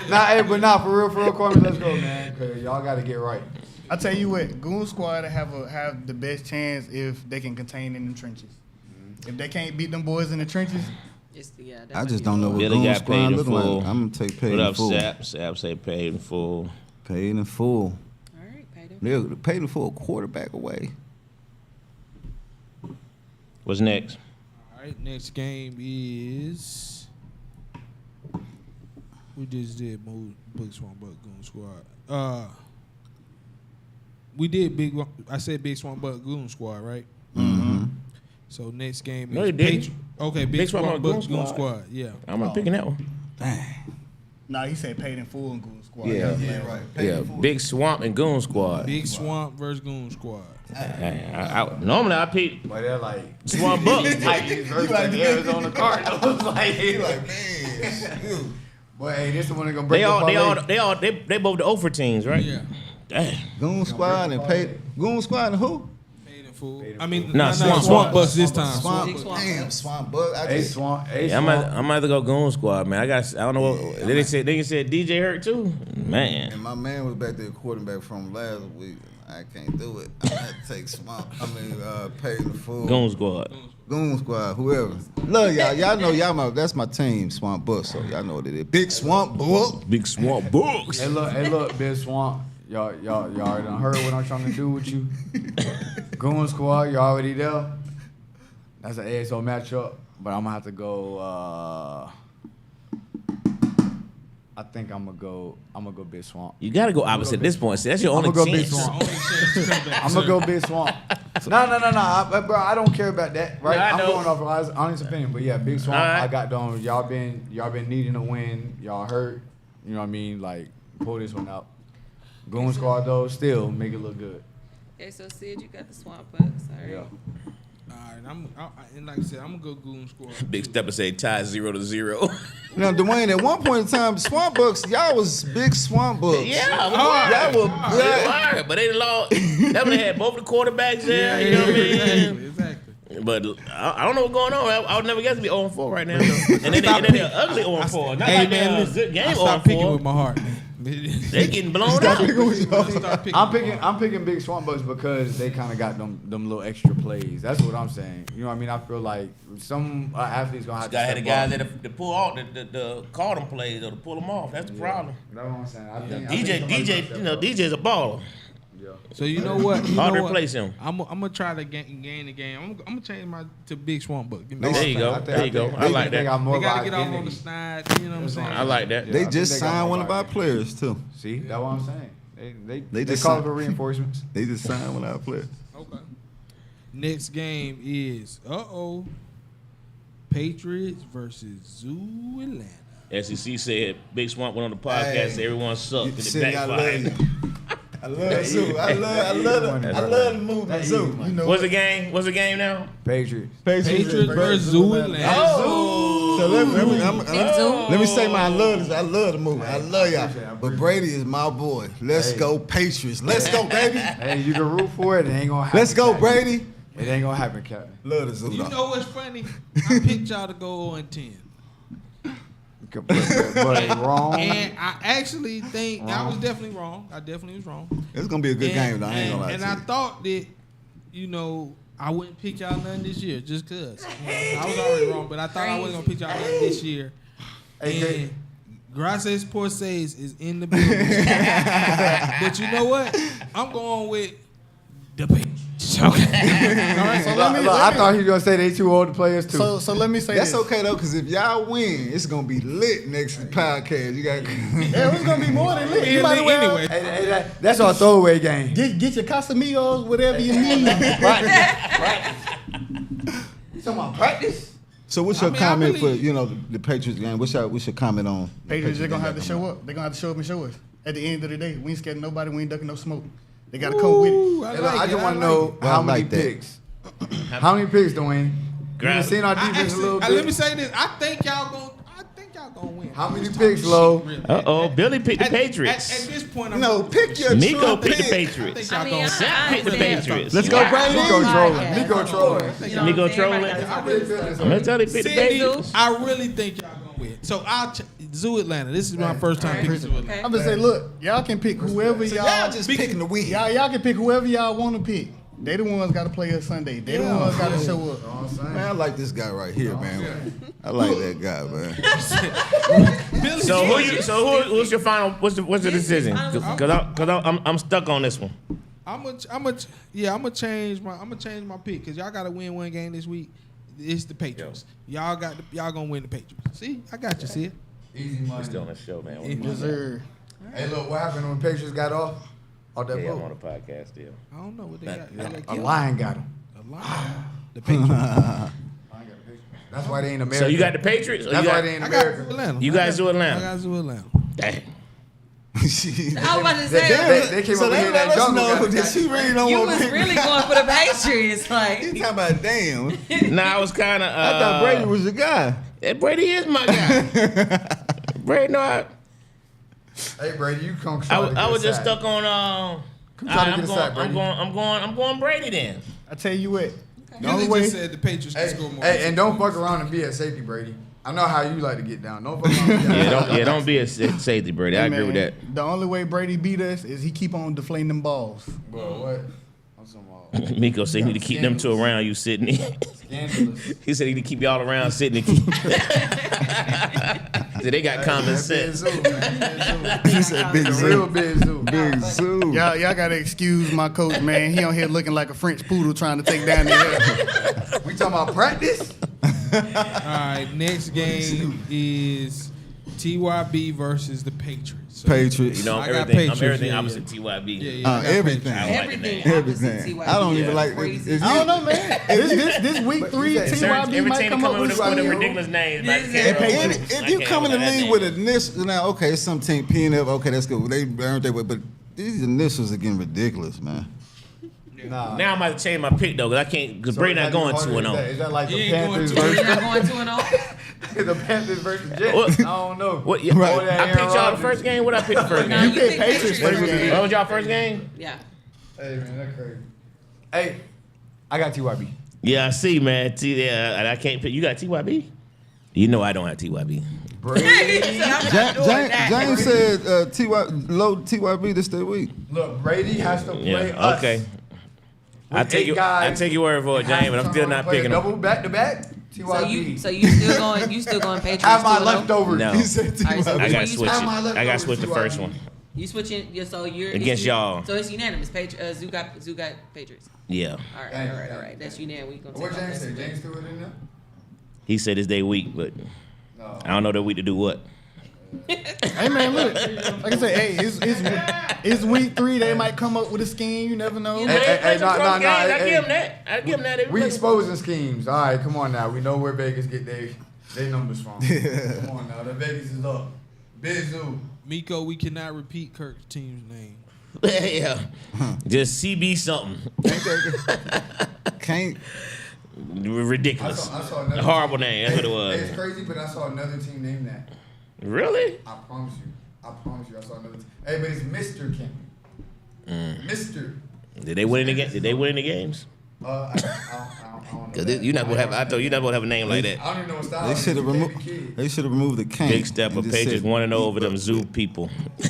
Nah, for real, Kwame, let's go, man. Cause y'all got to get right. I tell you what, Goon Squad have the best chance if they can contain in the trenches. If they can't beat them boys in the trenches, That I might just be don't know what Billy Goon got Squad Paid in looking like. full. I'm gonna take Paid What in up, Full. Sap? Sap say Paid in full. Paid in Full. All right, Paid in Full. They're Paid in Full a quarterback away. What's next? All right, next game is we just did Big Swamp Buck Goon Squad. We did I said Big Swamp Buck Goon Squad, right? Mm-hmm. So next game No, is you didn't. Okay, Big Swamp Buck Goon Squad. Yeah. I'm not picking that one. nah, he said Paid in Full and Goon Squad. Yeah. right. Yeah, Big Swamp and Goon Squad. Big Swamp versus Goon Squad. Normally I pick But they're like Swamp Bucks. Titans versus the Arizona Cardinals. Like, Man, but hey, this is when they're gonna break They the all parlay. they both the over teams, right? Yeah. Damn. Goon Squad and Paid. Goon Squad and who? Paid in Full. Paid in I mean, Nah, no, Swamp Swamp Bucks. Bucks this time. Swamp. Big Swamp. Damn, Swamp Buck. I Hey, just, Swamp. Hey, Yeah, Swamp. I'm either go Goon Squad, man. I don't know what they said DJ hurt too. Man. and my man was back there quarterback from last week. I can't do it. I had to take Swamp. Paid in Full. Goon Squad. Goon Squad, whoever. Love y'all. Y'all know that's my team, Swamp Buck. So y'all know what it is. Big Swamp Buck. Big Swamp Bucks. Hey, look, Big Swamp. Y'all already done heard what I'm trying to do with you. Goon Squad, you already there. That's an ASO matchup, but I'm gonna have to go. I think I'm gonna go Big Swamp. You gotta go opposite at this point. See, that's your I'm only gonna go Big chance. Swamp. Only chance to come back. I'm gonna go Big Swamp. No, bro. I don't care about that, right? No, I I'm know. going off of honest opinion, but yeah, Big Swamp. All right. I got them. Y'all been needing a win. Y'all hurt. You know what I mean? Like pull this one out. Goon Squad though, still make it look good. Okay, so Sid, you got the Swamp Bucks. All right. Yeah. All right, and like I said, I'm gonna go Goon Squad. Big Stepper say tie 0-0. Now, Dwayne, at one point in time, Swamp Bucks, y'all was big Swamp Bucks. Yeah, Y'all were they were, but they lost. That would have had both the quarterbacks there. You know what I mean? Exactly. But I don't know what's going on. I would never guess to be 0-4 right now. And then they're ugly 0-4. Not Hey like man, they're a listen, good game I stopped picking 0-4. with my heart, man. They getting blown Stop out. picking with y'all. Start picking I'm picking Big Swamp Bucks because they kind of got them little extra plays. That's what I'm saying. You know what I mean? I feel like some athletes gonna have to. Got step the guys up. that pull off the call them plays or to pull them off. That's the problem. That's what I'm saying. I think DJ, you know, DJ's a baller. Yeah. So you know what? You Hard know to what? replace him. I'm gonna try to gain the game. I'm gonna change my to Big Swamp Buck. Give me They- There you go. There you go. I like that. They gotta get off on the snide. You know what I'm saying? I like that. Yeah, I They think just they got signed more one of our vibe. players too. See, that's what I'm saying. They just call it signed- for reinforcements. They just signed one of our players. Okay. Next game is Patriots versus Zoo Atlanta. SEC said Big Swamp went on the podcast. Hey, Everyone sucked and it City, I love backfired. you. I love Zoo. I love the movement Zoo. You know. What's the game? What's the game now? Patriots. Patriots versus Zoo Atlanta. Oh, so let me say I love this. I love the movement. I love y'all. appreciate it. But Brady is my boy. Let's Hey. go Patriots. Let's go, baby. Hey, you can root for it. It ain't gonna happen. Let's go, Captain. Brady. It ain't gonna happen, Captain. Love the Zoo. You though. know what's funny? I picked y'all to go 0-10. But wrong. And I actually think I was definitely wrong. I definitely was wrong. It's gonna be a good game, though. I ain't gonna lie And to I you. thought that, you know, I wouldn't pick y'all none this year just cause. I was already wrong, but I thought I wasn't gonna pick y'all none this year. Hey, And Gracias por seis is in the building. But you know what? I'm going with the Patriots. Okay. All right. So Look, I thought he was gonna say they two older players too. So let me say That's this. okay though, cause if y'all win, it's gonna be lit next podcast. You got. Yeah, it's gonna be more than lit. You might as well Anyway, Hey, that's our throwaway game. get your Casamigos, whatever you need. Right. You talking about practice? So what's your I comment really- for the Patriots game? What's your comment on? the Patriots, they're gonna game have to that show come up. They're gonna have to show up and show us. At the end of the day, we ain't scared of nobody. We ain't ducking no smoke. They gotta come with it. Ooh, Hey, look, I just want to know Well, how I many like that. picks. How many picks, Dwayne? You Grab done it. seen our I defense a little actually, let me bit. say this. I think y'all gonna win. How many Just picks, talking Lo? shit, really. Uh-oh, Billy picked the At Patriots. this point, I'm No, rooting pick for your the Nico true picked the pick. Patriots. I think y'all gonna Zach picked the Patriots. Let's go, Brady. Nico trolling. Nico trolling. Nico trolling. I'm gonna tell you, pick the Cindy, Patriots. I really think y'all gonna win. So Zoo Atlanta. This is my first time picking Zoo Atlanta. Okay. I'm gonna say, look, y'all can pick whoever So y'all. y'all just picking the win. Y'all can pick whoever y'all want to pick. They the ones got to play us Sunday. They the ones got to show up. Man, I like this guy right here, man. I like that guy, man. So who's your final? What's the decision? Cause I'm stuck on this one. I'm gonna change my pick because y'all got to win one game this week. It's the Patriots. Y'all gonna win the Patriots. See, I got you. See it. Easy We're money. still on the show, man. Yes, sir. Hey, look, what happened when Patriots got off that Yeah, I'm on boat? the podcast still. I don't know what they got. They got A killed. lion got him. A lion. The Patriots. That's why they ain't American. So you got the Patriots? Or That's you why got, they ain't I got Zoo American. Atlanta. You guys Zoo Atlanta. I got Zoo Atlanta. Dang. I was about to say, They came So over they here let that us jungle. know got- that she really don't you want was to pick. really going for the Patriots. Like, You talking about damn? Nah, I was kind of. I thought Brady was the guy. Brady is my guy. Brady, no, Hey, Brady, you come. I was just stuck on. try to get a sack, Brady. I'm going Brady then. I tell you what. The Billy only way. just said the Patriots can Hey, score more. hey, and don't fuck around and be at safety, Brady. I know how you like to get down. Don't fuck around. And be at Don't be a safety, Brady. I Hey, agree with man, that. The only way Brady beat us is he keep on deflating them balls. Bro, what? I'm talking Miko said he need to keep them two around you, Sydney. scandalous. He said he need to keep y'all around, Sydney. He said they got common sense. He said big Real zoo. big zoo. Big zoo. Y'all gotta excuse my coach, man. He on here looking like a French poodle trying to take down the air. We talking about practice? All right, next game is TYB versus the Patriots. So, Patriots. You know, I I'm got everything. Patriots, I'm everything yeah, opposite TYB. Yeah, yeah. I got everything. Patriots. Everything. Everything. I don't even like. Crazy. If I you, don't know, man. This week 3, Every TYB Every might team come come up with with a something. ridiculous name. Like, If- if you come in the league with initials, now okay, it's some team PNF. Okay, that's good. They earned their way, but these initials are getting ridiculous, man. Nah. Now I'm about to change my pick though, because I can't. Because Brady not going 2-0. Is that like You the ain't going Panthers to- versus you're not going 2-0? the Panthers versus Jets? What? I don't know. What? Yeah, Right. I picked y'all the first game. What I picked the first No, game? you picked picked Patriots Patriots. first game. What was y'all first game? Yeah. Hey man, that's crazy. Hey, I got TYB. Yeah, I see, man. Yeah, and I can't pick. You got TYB? You know I don't have TYB. Brady. I'm not doing that. James said TYB this day week. Look, Brady has to play us. Okay. I take your word for it, James, but I'm still not picking him. Double back to back. TYB. So you still going Patriots? Have my 2-0? leftovers. No. He said Alright, so TYB. I got to you switch switch- it. I got to switch the first one. You switching? So you're Against y'all. So it's unanimous. Zoo got Patriots. Yeah. All right. That's unanimous. We gonna What take off James that. said? James threw it in there? He said it's their week, but No. I don't know their week to do what. Hey man, look. Like I said, hey, it's week 3. They might come up with a scheme. You never know. Hey, nah, I hey. give him that. I give him that. We exposing schemes. All right, come on now. We know where Vegas get their numbers from. Come on now. The Vegas is up. Big Zoo. Miko, we cannot repeat Kirk's team's name. Yeah. Just CB something. Can't. Ridiculous. I saw another Horrible team. name. That's what it was. It's crazy, but I saw another team name that. Really? I promise you. I saw another team. Hey, but it's Mr. King. Mr. Did they win the Did they win the games? I don't know. Because you're not gonna have. I thought you're not gonna have a name like that. I don't even know what style. They should have removed. They should have removed the King. Big step of and just Patriots said, 1-0 over them Zoo people. He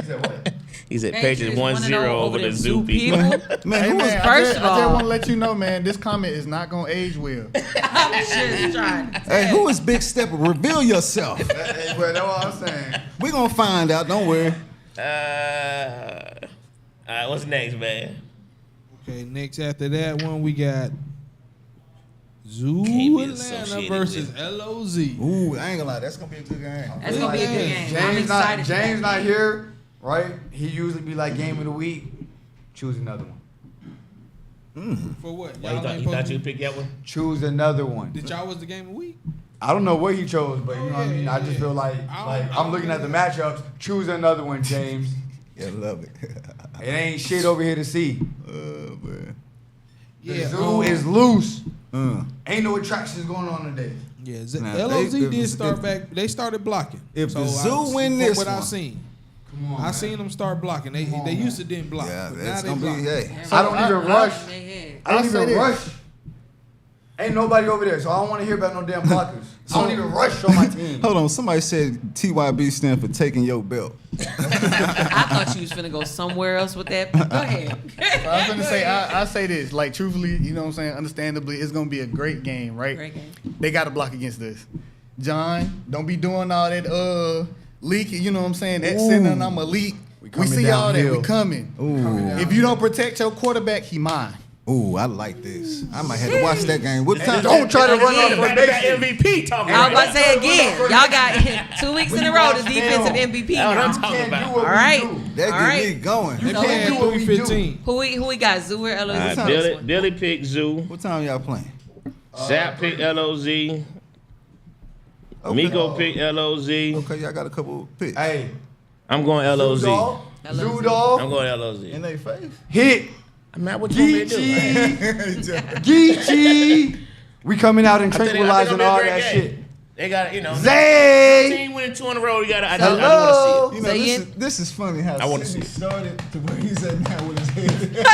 said what? He said Patriots 1-0 over the Zoo Zoo people. Man, Hey who was man, First I of just all- want to let you know, man. This comment is not gonna age well. I'm just trying. Hey, who is Big Stepper? Reveal yourself. Hey, but that's what I'm saying. We gonna find out. Don't worry. All right, what's next, man? Okay, next after that one, we got Zoo Can't be Atlanta associated versus with- LOZ. Ooh, I ain't gonna lie. That's gonna be a good game. That's gonna be a good game. I'm James excited. for James that. not here, right? He usually be like game of the week. Choose another one. For what? Why Y'all ain't you thought supposed you to- pick that one? Choose another one. That y'all was the game of the week? I don't know what he chose, but you know what I mean. I just feel like I I'm looking at the matchups. Choose another one, James. Yeah, love it. It ain't shit over here to see. Man. The zoo is loose. Uh, Ain't no attractions going on today. Yeah, Nah, LOZ they- did start if- back. They started blocking. if the I- Zoo win from this what I one- seen, Come on, I man. seen them start blocking. They used to didn't block. yeah, but now that's they gonna be. block. Hey, I don't even rush. They had. I don't I'll say even this. rush. Ain't nobody over there, so I don't want to hear about no damn blockers. I don't even rush on my team. hold on. Somebody said TYB stand for taking your belt. I thought you was finna go somewhere else with that. But go ahead. I was gonna say, I say this, like truthfully, you know what I'm saying, understandably, it's gonna be a great game, right? Great game. They got to block against this. John, don't be doing all that leaking, you know what I'm saying? That sending I'm elite. We coming see all that. downhill. We coming. Ooh, If you don't protect your quarterback, he mine. ooh, I like this. I might have to watch that game. What time? Don't try to run off Again. formation. MVP talking I was about. about to say again, y'all got 2 weeks in a row the defensive MVP. That's what I'm now. talking Can't do about. what All right. we do. That All get right. me going. They So playing do what we do. 3:15. Who we got? Zoo or LOZ? All right, Billy picked Zoo. What time y'all playing? Sap picked LOZ. Okay. Miko picked LOZ. Okay, y'all got a couple picks. Hey, I'm going LOZ. Zoo dog. LOZ. Zoo dog. I'm going LOZ. In their face. Hit. Man, what you want me to do? Geechee. Geechee. We coming out and I think they tranquilizing gonna be a all great that game. shit. They got, you know, Zay. team winning 2 in a row. You got. I Hello. want to see it. You know, Say this is funny how I wanna Sydney see it. started to where he's at now with his head.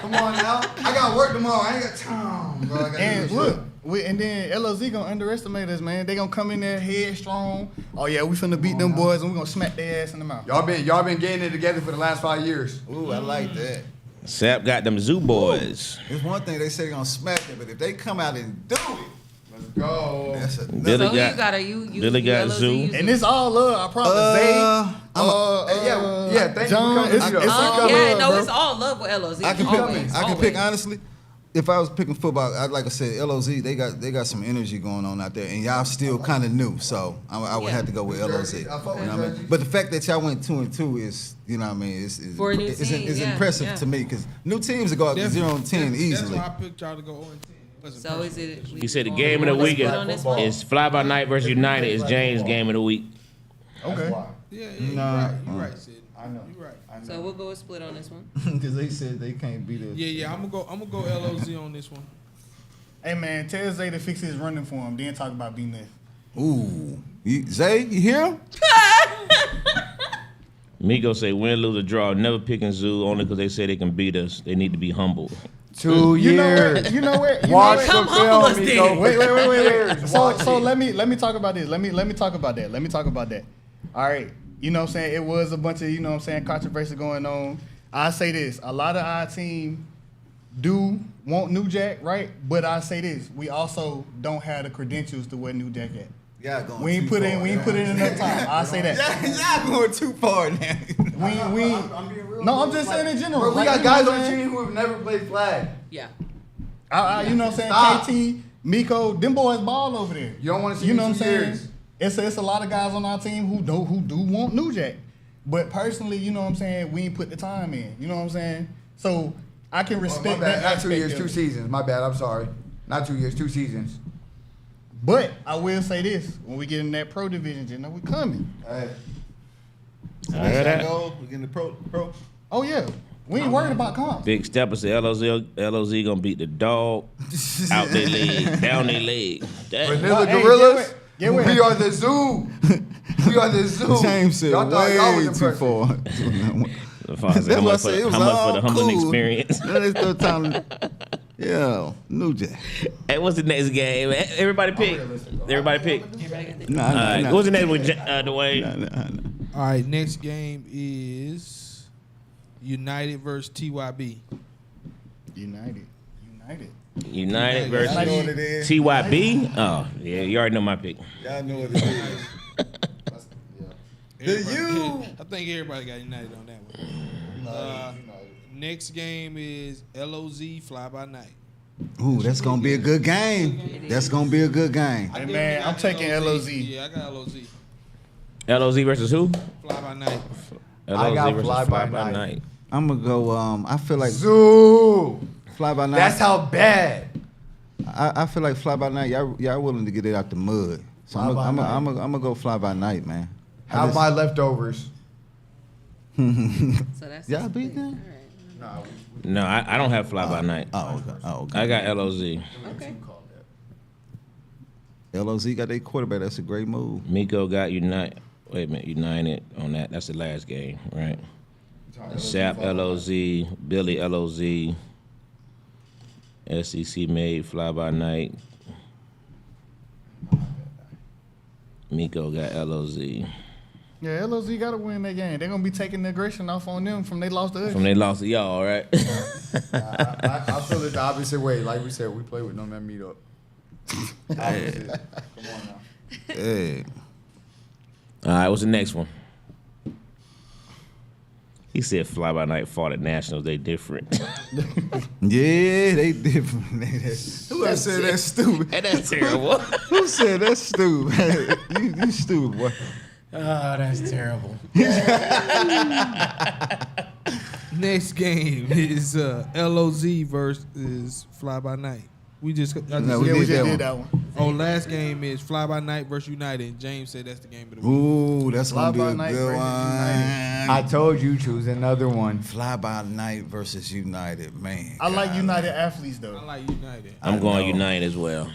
Come on now. I got work tomorrow. I ain't got time, bro. I gotta And do look, this and then LOZ gonna underestimate us, man. They gonna come in there headstrong. Oh yeah, we finna beat them boys and we gonna smack their ass in the mouth. shit. Y'all been getting it together for the last 5 years. Ooh, I like that. Sap got them Zoo boys. It's one thing they say they're gonna smack it, but if they come out and do it, Let's go. that's a Billy So who got- you got? Are you Billy got LOZ, Zoo. you And it's all love. I promise. yeah, thank you John, for coming. it's It's all coming. yeah, love, no, bro. it's all love with LOZ. I can Always, pick. I can always. pick honestly. If I was picking football, like I said, LOZ, they got some energy going on out there, and y'all still kind of new, so I would Yeah. have to go with LOZ. You know I fuck what with I mean? Jersey. But the fact that y'all went 2-2 is, you know what I mean, is For a new team, yeah, impressive yeah. to me because new teams will go out to 0-10 That's easily. why I picked y'all to go 0-10. Wasn't So perfect. is it? He said the game of the week is Fly By Night versus United. Is James' game of the week. Okay. Yeah, Nah. you're right. You're right, Sid. I know. You're right. So we'll go a split on this one. Because they said they can't beat us. Yeah, I'm gonna go LOZ on this one. Hey man, tell Zay to fix his running for him. Then talk about beating us. Ooh, Zay, you hear him? Miko say win, lose, or draw. Never picking Zoo only because they say they can beat us. They need to be humble. 2 years. You know where? Watch Come the humble us film, then. Miko. Wait. Watch So it. let me talk about this. Let me talk about that. All right. You know what I'm saying? It was a bunch of, you know what I'm saying, controversy going on. I say this. A lot of our team do want New Jack, right? But I say this. We also don't have the credentials to wear New Jack at. Y'all going We ain't too put far. in enough time. I say that. Y'all going too far now. I'm being real. No, I'm just saying in general. Bro, we Like, got you know guys what on I'm the saying? team who have never played flag. Yeah. You know what I'm saying? Stop. KT, Miko, them boys ball over there. You don't want to see You me know what I'm 2 saying? years. It's a lot of guys on our team who do want New Jack. But personally, you know what I'm saying, we ain't put the time in. You know what I'm saying? So I can My respect bad. that. Not 2 aspect years, of 2 it. seasons. My bad. I'm sorry. Not 2 years, 2 seasons. But I will say this: when we get in that pro division, you know we coming. Hey. I heard that. We getting the pro. Oh yeah, we ain't worried about comps. Big Stepper said LOZ gonna beat the dog out their leg, down their leg. Damn. Vanilla Hey, Gorillas, get with it. we are the zoo. We are the zoo. James said Y'all thought y'all way was too impressive. far. That's That's how why I much say it for was the all humbling cool. experience. Then they start telling, yeah, New Jack. Hey, what's the next game? Everybody pick. Everybody pick. Nah, All right. What's the next one, Dwayne? All right, next game is United versus TYB. United. United United. I know what versus it is. TYB. Oh, yeah, you already know my pick. Y'all know what it is. I think everybody got United on that one. Next game is LOZ Fly By Night. Ooh, that's gonna be a good game. That's gonna be a good game. Hey man, I'm taking LOZ. Yeah, I got LOZ. LOZ versus who? Fly By Night. I got versus Fly By By Night. I'm gonna go. I feel like Zoo. Fly By Night. That's how bad. I feel like Fly By Night. Y'all willing to get it out the mud. So Fly By Night. I'm gonna go Fly By Night, man. Have my leftovers. So that's Y'all beat them? No, I don't have Fly By Night. Oh, okay. I got LOZ. Okay. LOZ got their quarterback. That's a great move. Miko got United. Wait a minute, United on that. That's the last game, right? Sap LOZ, Billy LOZ, SEC made Fly By Night. Miko got LOZ. Yeah, LOZ got to win that game. They're gonna be taking the aggression off on them from they lost to us. From they lost to y'all, right? I feel it the opposite way. Like we said, we play with no man meet up. Opposite. Come on now. Hey, All right, what's the next one? He said Fly By Night fought at Nationals. They different. yeah, they different. Who else said that's stupid? Hey, that's terrible. Who said that's stupid? you stupid boy. Oh, that's terrible. Next game is LOZ versus Fly By Night. We just No, we Yeah, we did just that did that one. last game is Fly By Night versus United. And James said that's the game of the week. Ooh, that's Fly gonna be By a Night good versus one. I told you choose another one. Fly By Night versus United, man. I like God. United athletes I though. like United. I'm going know. United as well.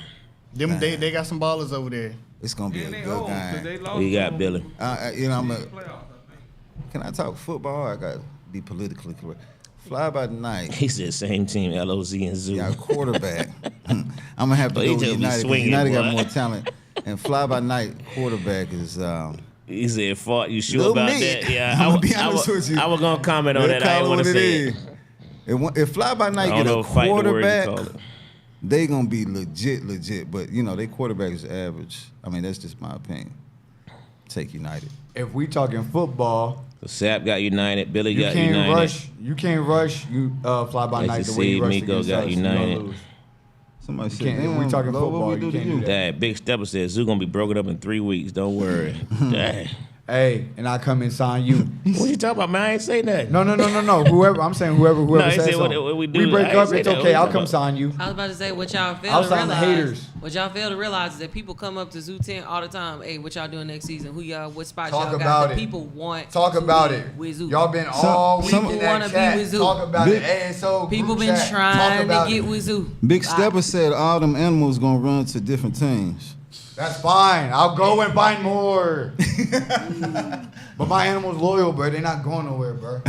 Them they got some ballers over there. It's gonna be And a they good old, 'cause game. they lost We got to Billy. You know, them in the playoffs, I think. can I talk football? I got to be politically correct. Fly By Night. He said same team, LOZ and Zoo. Y'all quarterback. I'm gonna have to But he go with just be United. 'Cause swinging, United boy. got more talent, and Fly By Night quarterback is. He said, "Fought you sure Little about me. that?" Yeah, I'ma be honest with you. I was gonna comment on They that. I call didn't it want to what it say is. it. If Fly By I Night don't get know a if fight the word you quarterback, call it. they gonna be legit. But you know, they quarterback is average. I mean, that's just my opinion. Take United. If we talking football, So Sap got United. Billy you got can't United. rush. You can't rush. You Fly By Night the way you SEC, rush Miko against got us. You United. gonna lose. Somebody said, can't- if "Damn, we talking Lord, football, what we you do to can't do you?" Dad, Big Stepper said Zoo gonna be broken up in 3 weeks. Don't worry. Dang. Hey, and I come and sign you. What you talking about, man? I ain't say nothing. No. Whoever I'm saying, whoever No, he says said something. what we do. We break I ain't up. say It's that. What okay. you I'll talking come about? sign you. I was about to say what y'all fail to Outside the realize. haters. What y'all fail to realize is that people come up to Zoo 10 all the time. Hey, what y'all doing next season? Who y'all? What spots Talk y'all about got? it. The people want. Talk to about be it. with Zoo. Y'all been all week some- in People wanna that be chat. with Zoo. Talk about Big- it. ASO. People group been chat. Talk trying about to get it. with Zoo. Big Stepper said all them animals gonna run to different teams. That's fine. I'll go and find more. But my animal's loyal, bro. They're not going nowhere, bro.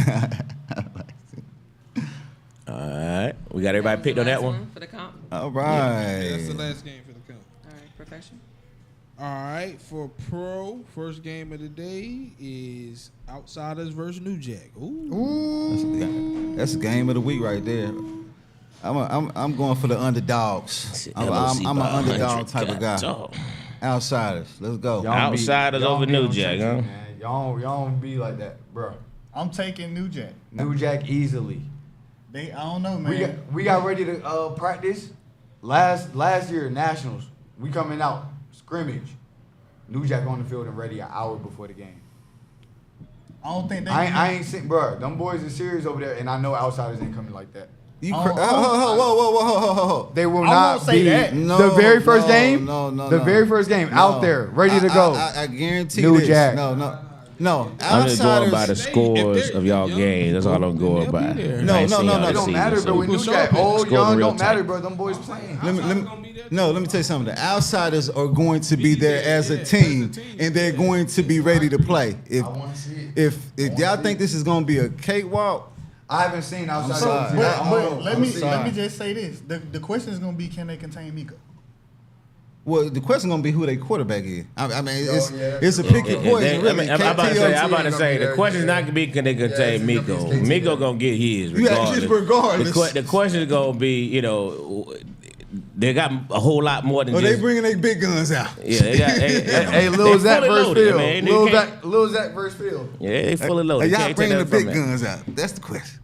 All right. We got everybody picked on that one. For the comp. All right. Yeah, that's the last game for the count. All right, profession. All right, for pro, first game of the day is Outsiders versus New Jack. Ooh. That's a game of the week right there. I'm going for the underdogs. I'm an underdog type of guy. Outsiders, let's go. Outsiders over New Jack, huh? Man. Y'all don't be like that, bro. I'm taking New Jack. New Jack easily. I don't know, man. We got ready to practice last year nationals. We coming out scrimmage. New Jack on the field and ready an hour before the game. I don't think they. I ain't sitting, bro. Them boys are serious over there, and I know Outsiders ain't coming like that. Whoa. They will I not won't say be that. the very first game. No. Very first game out there, ready to go. I guarantee New this. Jack. No. I'm just going by the Outsiders. scores of y'all games. That's all I'm going by. No, I ain't no, seen no, y'all no. It this don't season, matter, so- bro. With New Jack, old, Scoring young, real don't matter, tight. bro. Them boys playing. Let me tell you something. The Outsiders are going to be there as a team, and they're going to be ready to play. I want to see it. If y'all think this is going to be a cakewalk, I haven't seen Outsiders. sorry. But let me sorry. just say this: the question is gonna be, can they contain Miko? well, the question going to be who their quarterback is. I mean, yeah. it's a pick your poison, really. I'm about to say, the there. question is not gonna be can they contain it's gonna Miko. be state Miko together. gonna get his Yeah, just regardless. The question is gonna be, they got a whole lot more than Oh, just. they bringing their big guns out. Yeah, they got. Hey, they Lil Zach fully versus loaded, Phil. man. Lil Zach versus Phil. Yeah, they fully loaded. Hey, y'all Can't take bringing the that from big them. guns out. That's the question.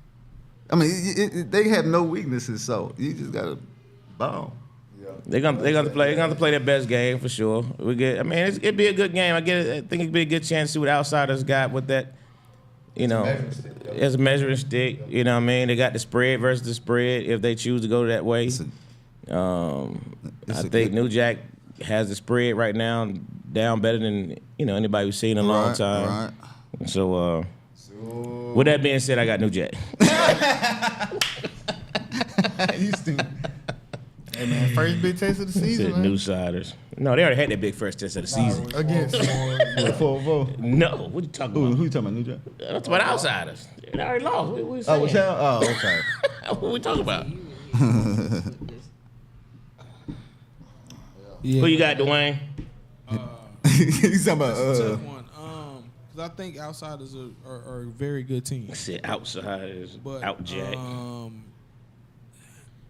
I mean, they have no weaknesses, so you just got to bomb. They're gonna play their best game for sure. It'd be a good game. I think it'd be a good chance to see what Outsiders got with that. As a measuring stick. You know what I mean? They got the spread versus the spread if they choose to go that way. I think New Jack has the spread right now down better than anybody we've seen in a long time. Right. So with that being said, I got New Jack. Hey man, first big test of the season, Said man. New Siders. No, they already had that big first test of the season. Against No, what you talking about? Who you talking about, New Jack? I'm talking about Outsiders. They already lost. What you Oh, saying? okay. What we talking about? Yeah. Who you got, Dwayne? He's talking That's a about tough one. Because I think Outsiders are a very good team. I said Outsiders, But out Jack.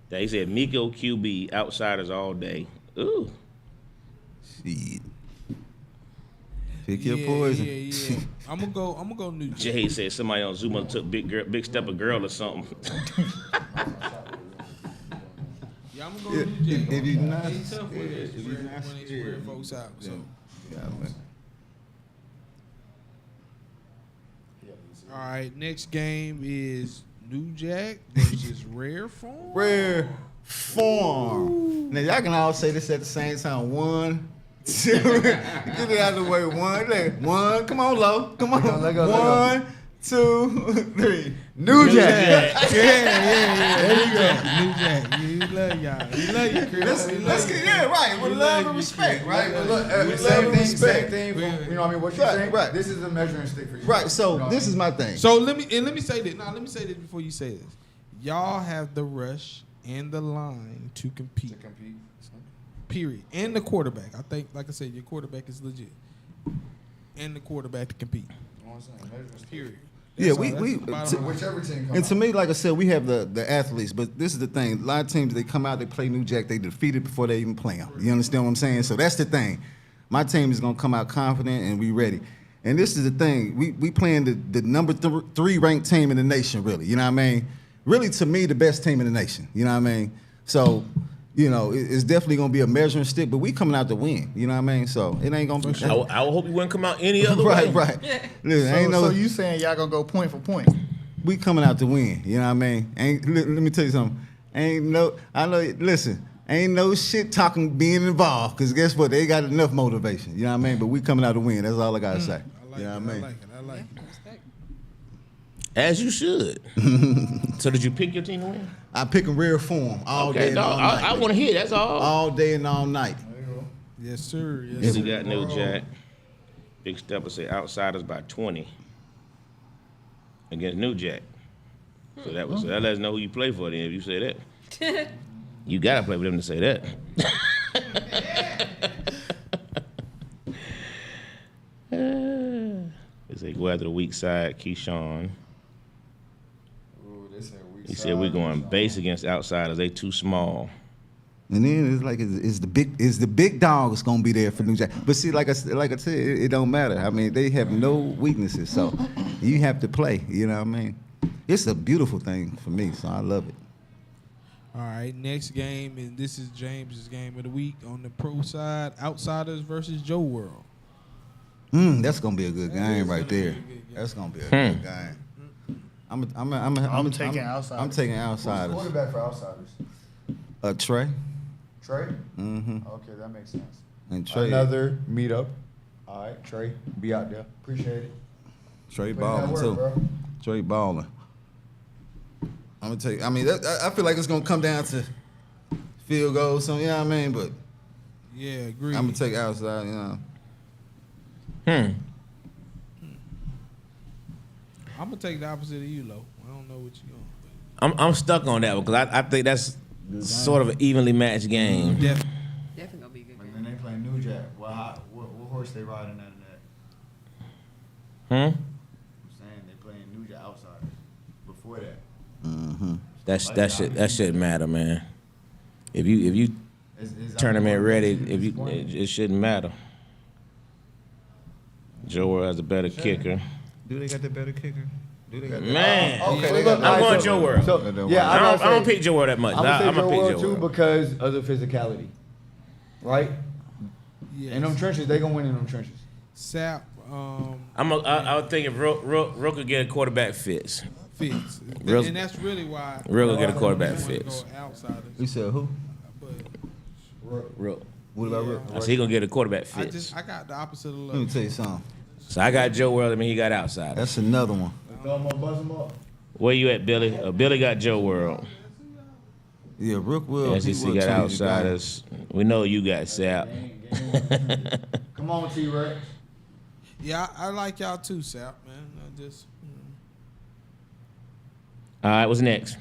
They said Miko QB, Outsiders all day. Ooh. shit. Pick your poison. Yeah. I'm gonna go New Jack. Jay said somebody on Zoom took big step a girl or something. Yeah, I'm gonna go New Jack. If you're not They tough when they scared, if you're not spread scared, folks out. So. Yeah, man. All right, next game is New Jack versus Rare Form. Rare form. Now y'all can all say this at the same time. 1, 2. Get it out of the way. 1. Come on, low. Come on. Let go. 1, 2, 3. New Jack. Yeah. There you go. New Jack. You love y'all. We love you, Chris. Let's get right. With love and respect, right? But look, With same love and thing. Same respect. thing. You know what I mean? What you Right, saying? right. This is a measuring stick for you. Right. So You know what this I is mean? my thing. So let me say this. Now let me say this before you say this. Y'all have the rush and the line to compete. Period. And the quarterback. I think, like I said, your quarterback is legit. And the quarterback to compete. You know what I'm saying? Measuring stick. Period. Yeah, That's we all. That's the bottom line. Whichever team comes And to out. me, like I said, we have the athletes, but this is the thing. A lot of teams, they come out, they play New Jack, they defeated before they even play them. You understand what I'm saying? So that's the thing. My team is going to come out confident and we ready. And this is the thing. We playing the number 3 ranked team in the nation, really. You know what I mean? Really, to me, the best team in the nation. You know what I mean? So, it's definitely going to be a measuring stick, but we coming out to win. You know what I mean? So it ain't going to be... I would hope you wouldn't come out any other way. Right. Listen, So you saying y'all gonna go point for point? We coming out to win. You know what I mean? Let me tell you something. Listen, ain't no shit talking being involved, because guess what? They got enough motivation. You know what I mean? But we coming out to win. That's all I got to say. You know what I mean? I like it. As you should. So did you pick your team to win? I pick a rare form all day and all dog, night. I want to hear. That's all. All day and all night. Yes, sir. Yes, we got New Jack. Big Stepper say Outsiders by 20 against New Jack. So that lets us know who you play for then if you say that. You gotta play with them to say that. They say go after the weak side, Keyshawn. Ooh, they said weak He said we're going base against outsiders. They too small. And then it's like it's the big dog that's gonna be there for New Jack. But see, like I said, it don't matter. I mean, they have no weaknesses, so you have to play. You know what I mean? It's a beautiful thing for me, so I love it. All right, next game, and this is James's game of the week on the pro side. Outsiders versus Joe World. That's gonna be a good game right there. That's gonna be a good game. I'm taking outsiders. I'm taking Who's outsiders. quarterback for outsiders? Trey. Trey? Mm-hmm. Okay, that makes sense. And Trey. Another meetup. All right, Trey, be out there. Appreciate it. Trey Put in that balling work, too. bro. Trey balling. I'm gonna tell you. I mean, I feel like it's gonna come down to field goals. So you know what I mean. But Yeah, agree. I'm gonna take outside. You know. I'm gonna take the opposite of you, Lo. I don't know what you going. I'm stuck on that one because I think that's sort of an evenly matched game. Definitely. Definitely gonna be a good But game. then they play New Jack. What horse they riding out of that? Hmm? I'm saying they playing New Jack outsiders. Before that. Mm-hmm. That shouldn't matter, man. If you Is tournament ready, Is it shouldn't matter. Joe has a better kicker. Do they got the better kicker? Do they got Man, Okay, they got- I'm going Joe World. So, yeah, I don't pick Joe World that much. I'm gonna say I'm Joe gonna pick World Joe too World. because of the physicality, right? Yes. In them trenches, they gonna win in them trenches. Sap, I would think if Rook could get a quarterback fits. fits, Real- and that's really why. Real could get a I quarterback wanna fits. go outsiders, You said who? but Rook. What about Yeah. Rick? I said he gonna get a quarterback fits. I got the opposite of Let me love. tell you something. So I got Joe World. I mean, he got outside. That's another one. Throw them up, buzz them up. Where you at, Billy? Billy got Joe World. Yeah, Rook will. he SEC will got change the game. outsiders. We know you got Sap. Come on, T-Rex. Yeah, I like y'all too, Sap, man. I just All right, what's next?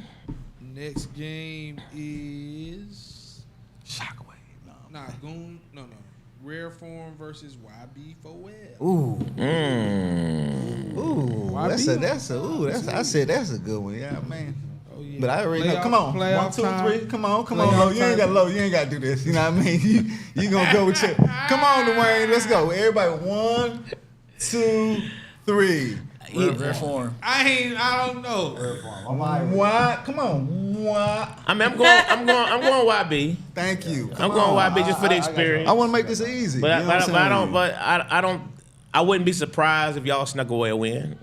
next game is Shockwave. No. no. Rare Form versus YB4L. Ooh, Mm. ooh. Why That's be a on? that's a ooh. I said that's a good one. Yeah, man. Oh yeah. But I already know. Playoff- Come on, playoff 1, 2, time. 3. Come on, Playoff low. You ain't time. got low. You ain't got to do this. You know what I mean? You gonna go with your. Come on, Dwayne. Let's go. Everybody. 1, 2, 3. Rare form. I don't know. What? Come on. What? I'm going YB. Thank you. I'm going YB just for the experience. I want to make this easy. But you know what I'm saying? I don't. I wouldn't be surprised if y'all snuck away a win.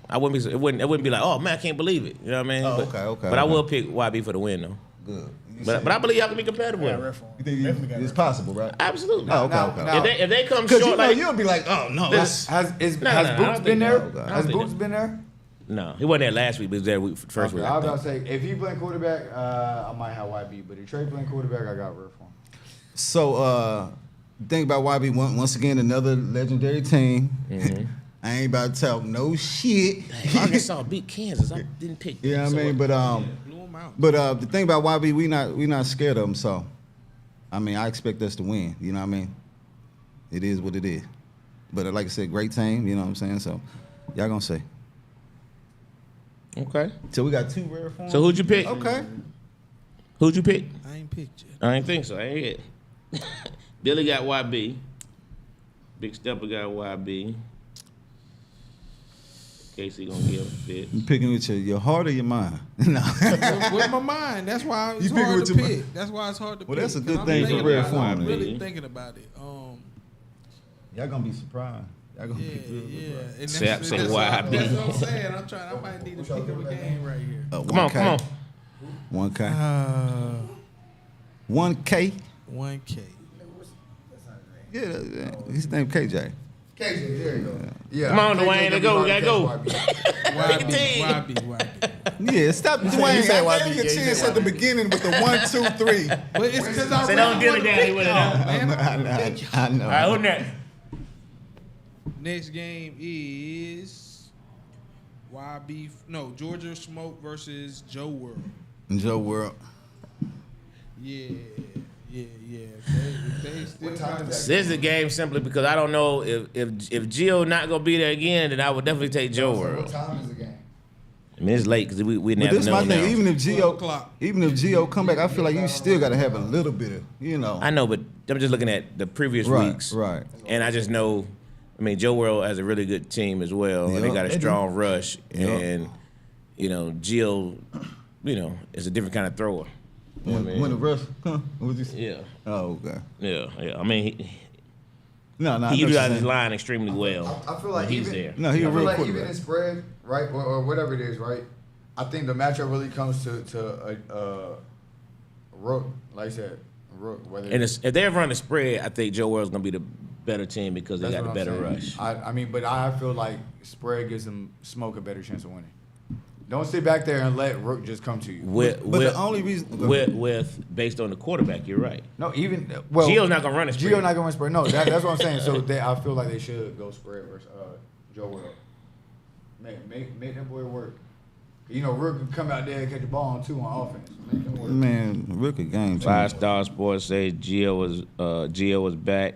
I wouldn't be. It wouldn't be like, oh man, I can't believe it. You know what I mean? Oh, but, okay. But I will pick YB for the win though. Good. But I believe y'all can be competitive Yeah, with rare them. form. You think Definitely got it's rare possible, right? Absolutely. Oh, okay, Now- okay. now- If they come Because short, you know like you'll be like, oh no, that's Has no, Boots I don't been think there? so. I don't Has think Boots that- been there? no, he wasn't there last week, but he was there first week. I was I about think. to say, if he playing quarterback, I might have YB. But if Trey playing quarterback, I got rare form. So, think about YB once again, another legendary team. Mm-hmm. I ain't about to talk no shit. Arkansas beat Kansas. I didn't pick. You know what I mean? But Blew him out. the thing about YB, we not scared of them. So, I mean, I expect us to win. You know what I mean? It is what it is. But like I said, great team. You know what I'm saying? So, y'all gonna say. Okay. So we got 2 rare forms. So who'd you pick? Okay. Who'd you pick? I ain't picked yet. I ain't think so. I ain't it. Billy got YB. Big Stepper got YB. Casey gonna give him fit. You picking with your heart or your mind? No. With my mind. That's why it's You pick hard with to your pick. mind. That's why it's hard to Well, pick. that's a 'cause good I'm thing for thinking rare about it. form, I'm then. really thinking about it. Y'all gonna be surprised. Y'all gonna Yeah, be real yeah. surprised. And Say- that's, say that's, YB. that's what I'm saying. I might need to pick up a game right here. Come on, come on. 1K. 1K. 1K. Yeah, his name KJ. KJ, there you go. Yeah. Come on, KJ Dwayne, let's go. We gotta go. YB. Yeah, stop Dwayne. you said I YB, gave you a yeah, you chance said at the beginning with the 1, 2, 3. But it's because I Say really don't dilly wanna dally pick with it, y'all, huh? man. I know. All right, who next? Next game is Georgia Smoke versus Joe World. Joe World. Yeah. They still What time is that? This is a game simply because I don't know if Gio not gonna be there again, then I would definitely take Joe What World. time is the game? I mean, it's late because we But never this my know thing. now. Even if Gio come back, I feel like you still got to have a little bit of, you know. I know, but I'm just looking at the previous weeks, Right. and I just know. I mean, Joe World has a really good team as well, and they Yep, got a they do. strong rush, Yep. and Gio, is a different kind of thrower. You know what I mean? When the rest, what would you say? Yeah, Oh, okay. yeah. I mean, No, he I know what you're utilizes his saying. line extremely well. I feel like when he's even, there. No, he I a feel real like even quarterback. in spread, right, or whatever it is, right. I think the matchup really comes to Rook, like I said, Rook. Whether And if they ever run the spread, I think Joe World's gonna be the better team because they that's got the what I'm better saying. rush. I mean, but I feel like spread gives them Smoke a better chance of winning. Don't sit back there and let Rook just come to you. But the only reason, with based on the quarterback, you're right. No, even well, Gio's not gonna run a spread. Gio not gonna run spread. No, that's what I'm saying. So I feel like they should go spread versus Joe World. Make that boy work. Rook can come out there and catch the ball on 2 on offense. Make him work. man, Rook a game changer. 5-Star Sports say Gio was back.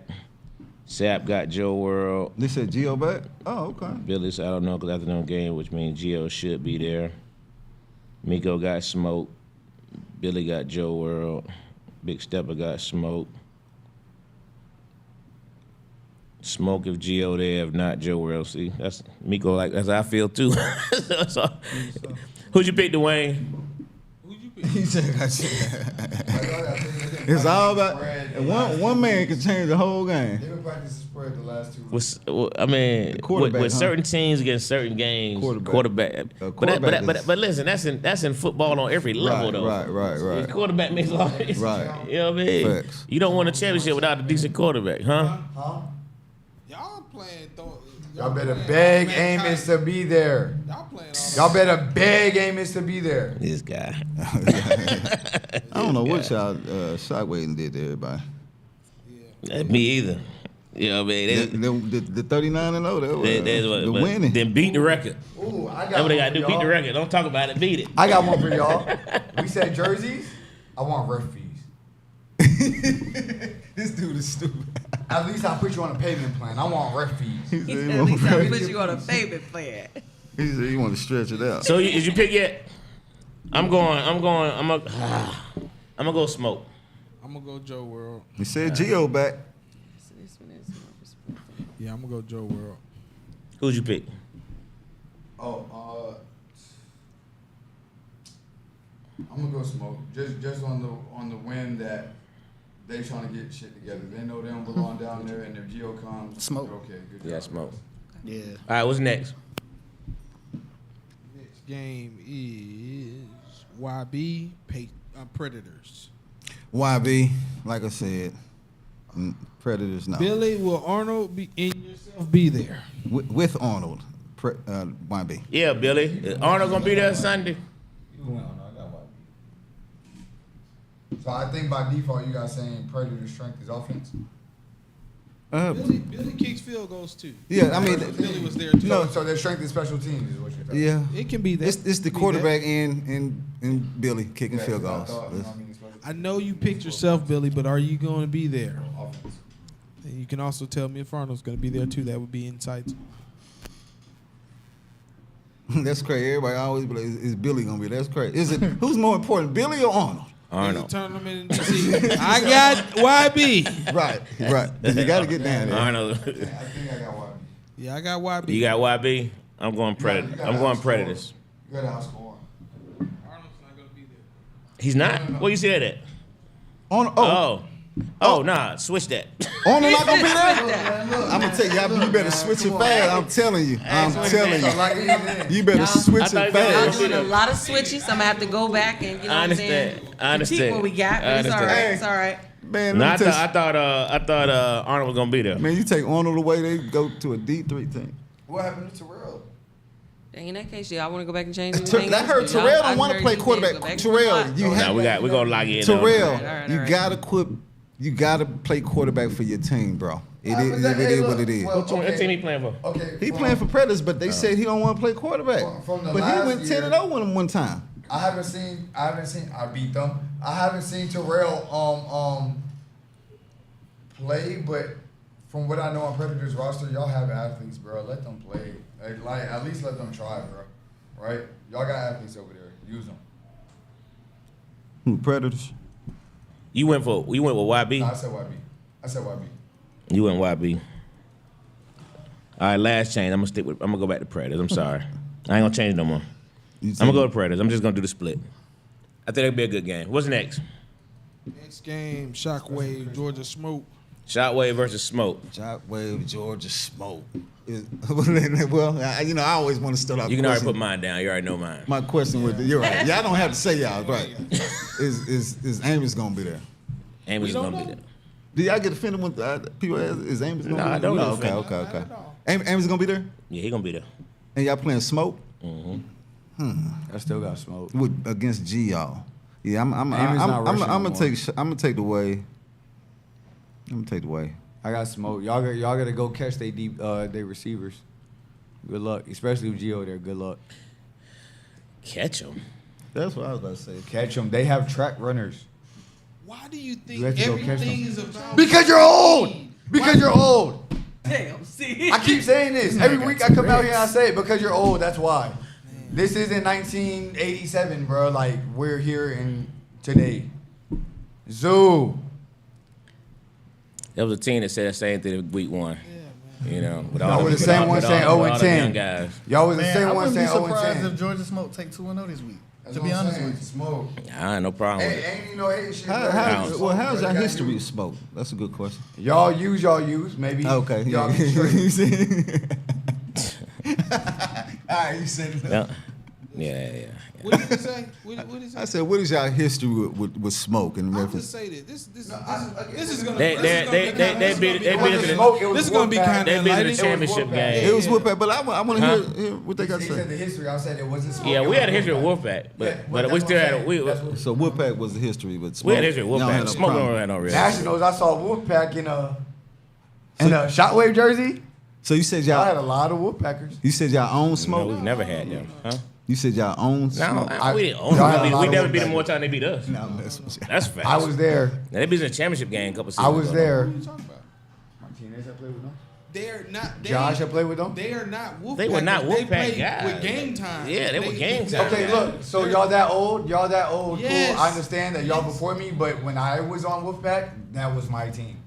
Sap got Joe World. They said Gio back. Oh, okay. Billy said I don't know because afternoon game, which means Gio should be there. Miko got Smoke. Billy got Joe World. Big Stepper got Smoke. Smoke if Gio there, if not Joe World. See, that's Miko. That's how I feel too. So, who'd you pick, Dwayne? He said, it's all about one man can change the whole game. They've been practicing spread the last 2 weeks. With quarterback, huh? certain teams against certain games, Quarterback. But listen, that's in football on every level though. Right. The quarterback makes all. Right. You know what I mean? Facts. You don't win a championship without a decent quarterback, huh? Huh? Y'all playing. Y'all better beg Amos to be there. Y'all playing all Y'all better beg Amos to be there. This guy. I don't know what y'all shot waiting did to everybody. Me either. You know what I mean? The 39 and 0, The winning. Then beat the record. Ooh, I got That's what they one got to do. for Beat y'all. the record. Don't talk about it. Beat it. I got one for y'all. We said jerseys. I want ref fees. This dude is stupid. At least I put you on a payment plan. I want ref fees. He He said said, he at least I want put you on a payment plan. he said he want to stretch it out. So is you pick yet? I'm gonna go Smoke. I'm gonna go Joe World. He said Gio back. So this one is more respectful. Yeah, I'm gonna go Joe World. Who'd you pick? I'm gonna go Smoke. Just on the win that they trying to get shit together. They know they don't belong down there, and if Gio comes, Smoke. Okay, good job. Yeah, Smoke. Yeah. All right, what's next? Next game is YB Predators. YB, like I said, Predators no. Billy, will Arnold be in yourself be there? With Arnold, YB. Yeah, Billy. Is Arnold gonna be there Sunday? So I think by default you guys saying Predator strength is offense. Billy kicks field goals too. Yeah, I mean, Billy was there too. So their strength is special teams is what you're talking yeah. It can be that. It's the Be quarterback and Billy kicking field goals. I know you picked yourself, Billy, but are you going to be there? Offense. And you can also tell me if Arnold's going to be there too. That would be insights. That's crazy. Everybody always be like, is Billy gonna be? That's crazy. Is it who's more important, Billy or Arnold? Arnold. Tournament in DC. I got YB. Right. You got to get down there. Arnold. I think I got one. Yeah, I got YB. You got YB? I'm going Predator. You gotta I'm going outscore. Predators. You gotta outscore. Arnold's not going to be there. He's not? Where you see that at? Nah, switch that. Arnold not gonna be there. That. I'm gonna tell you, you better switch it fast. I'm telling you. Like You better Y'all- switch I thought it you I'm fast. doing a lot of switches. I'm gonna have to go back and I understand. I understand. critique what we got. I But it's all right. understand. It's all right. Man, No, let me tell you, I thought Arnold was gonna be there. man, you take Arnold away, they go to a D3 team. what happened to Terrell? In that case, y'all want to go back and change anything? I heard else? Terrell I don't want to heard play you did. quarterback. Go back to Terrell, the you lot. have We're gonna lock in. Terrell, All right. you gotta quit. You gotta play quarterback for your team, bro. It is what it is. What team he playing for? Okay. He playing for Predators, but they said he don't want to play quarterback. From the But he last went 10-0 with him one time. I haven't seen. I beat them. I haven't seen Terrell play, but from what I know on Predators roster, y'all have athletes, bro. Let them play. Like at least let them try, bro. Right? Y'all got athletes over there. Use them. Who, Predators? You went with YB? No, I said YB. You went YB. All right, last change. I'm gonna go back to Predators. I'm sorry. I ain't gonna change no more. I'm gonna go to Predators. I'm just gonna do the split. I think it'll be a good game. What's next? Next game, Shockwave, Georgia Smoke. Shockwave versus Smoke. Shockwave, Georgia Smoke. Well, I always want to start off. You can already put mine down. You already know mine. My question with you're right. Y'all don't have to say y'all right. Is Amos gonna be there? Amos is gonna be there. Do y'all get offended when people ask, is Amos gonna be there? I don't get Okay. offended. Amos is gonna be there? Yeah, he gonna be there. And y'all playing Smoke? I still got smoke. Against G y'all. Yeah, I'm gonna take the way. I'm gonna take the way. I got smoke. Y'all gotta go catch they receivers. Good luck, especially with Gio there. Good luck. Catch him. That's what I was about to say. Catch them. They have track runners. Why do you think You have to go catch everything them. is about? Because you're old. Because you're old. Damn, see. I keep saying this every week. I come out here and I say it because you're old. That's why. This isn't 1987, bro. Like we're here in today. Zoo. There was a team that said the same thing week one. You know, with Y'all were the same one saying 0 and 10. Guys. Y'all was the Man, same I one wouldn't be saying 0 and surprised 10. if Georgia Smoke take 2-0 this week. That's To what be I'm honest saying. with you. Smoke. I ain't no problem with Hey, it. ain't you no hating shit. How's our history with Smoke? That's a good question. Y'all use maybe. Okay. Y'all Yeah. be straight. All right, you said that. Yeah. What did he say? What did he say? I said, what is y'all history with Smoke in I'll reference? just say this. This is gonna. They beat This is gonna be kind They of beat the enlightening. championship game. It was Wolfpack, but I want to hear what they got to He said say. the history. I said it wasn't smoke. Yeah, we had a history with Wolfpack, but we still had a So Wolfpack was the history, but Smoke. we had a history with y'all had Wolfpack. no Smoke problem. don't have no real. Nationals. I saw Wolfpack in a Shockwave jersey. So you said I had y'all a lot of Wolfpackers. own No, Smoke? we've never had them. Huh? You said y'all own No, Smoke? we didn't own y'all had a them. lot We of never beat Wolfpack. them more time than they beat us. No, I'm messing with you. That's facts. I was there. Now, they beat us in the championship game a couple seasons I was ago. there. What are you talking about? Martinez, I played with them. They're not. Josh, I played with them. They are not Wolfpack. They were not They Wolfpack played guys. with game time. Yeah, they were game time. Okay, look. So y'all that old? Yes. Cool. I understand that y'all before me, but when I was on Wolfpack, that was my team.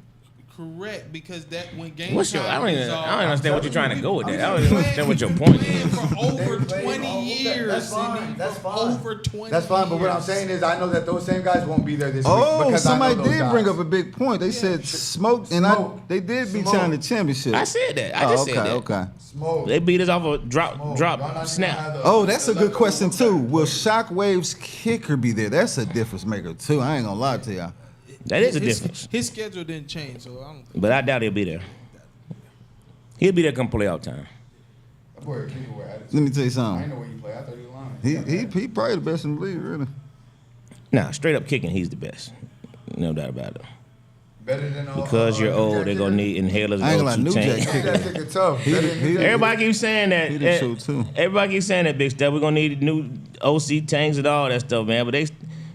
Correct, because that when game What's your? time I don't even understand what you're trying to go with that. I don't Playing- even understand what your point playing is. for over They played 20 all years. That's fine. Cindy, That's for fine. Over 20 That's fine. But what I'm years. saying is, I know that those same guys won't be there this week. Oh, because I know somebody those did guys. bring up a big point. They said Smoke, and Smoke. they did beat Smoke. y'all in the championship. I said that. I just said that. Okay. Smoke. They beat us off a Smoke. drop Y'all not even snap. have the- Oh, that's a good question too. Will Shockwave's kicker be there? That's a difference maker too. I ain't gonna lie to y'all. That is a difference. His schedule didn't change, so I don't. But I doubt he'll be there. He'll be there come playoff time. That boy a kicker with attitude. Let me tell you I something. didn't know where he played. I thought he was lying. He probably the best in the league, really. Nah, straight up kicking, he's the best. No doubt about it. Better than Because you're old, they're gonna need inhalers. I ain't gonna lie, and New O2 Jack tanks. kicker. That kicker tough. He- Better than he- you. Everybody keeps saying that. He did show too. Everybody keeps saying that big stuff. We're gonna need new OC tanks and all that stuff, man.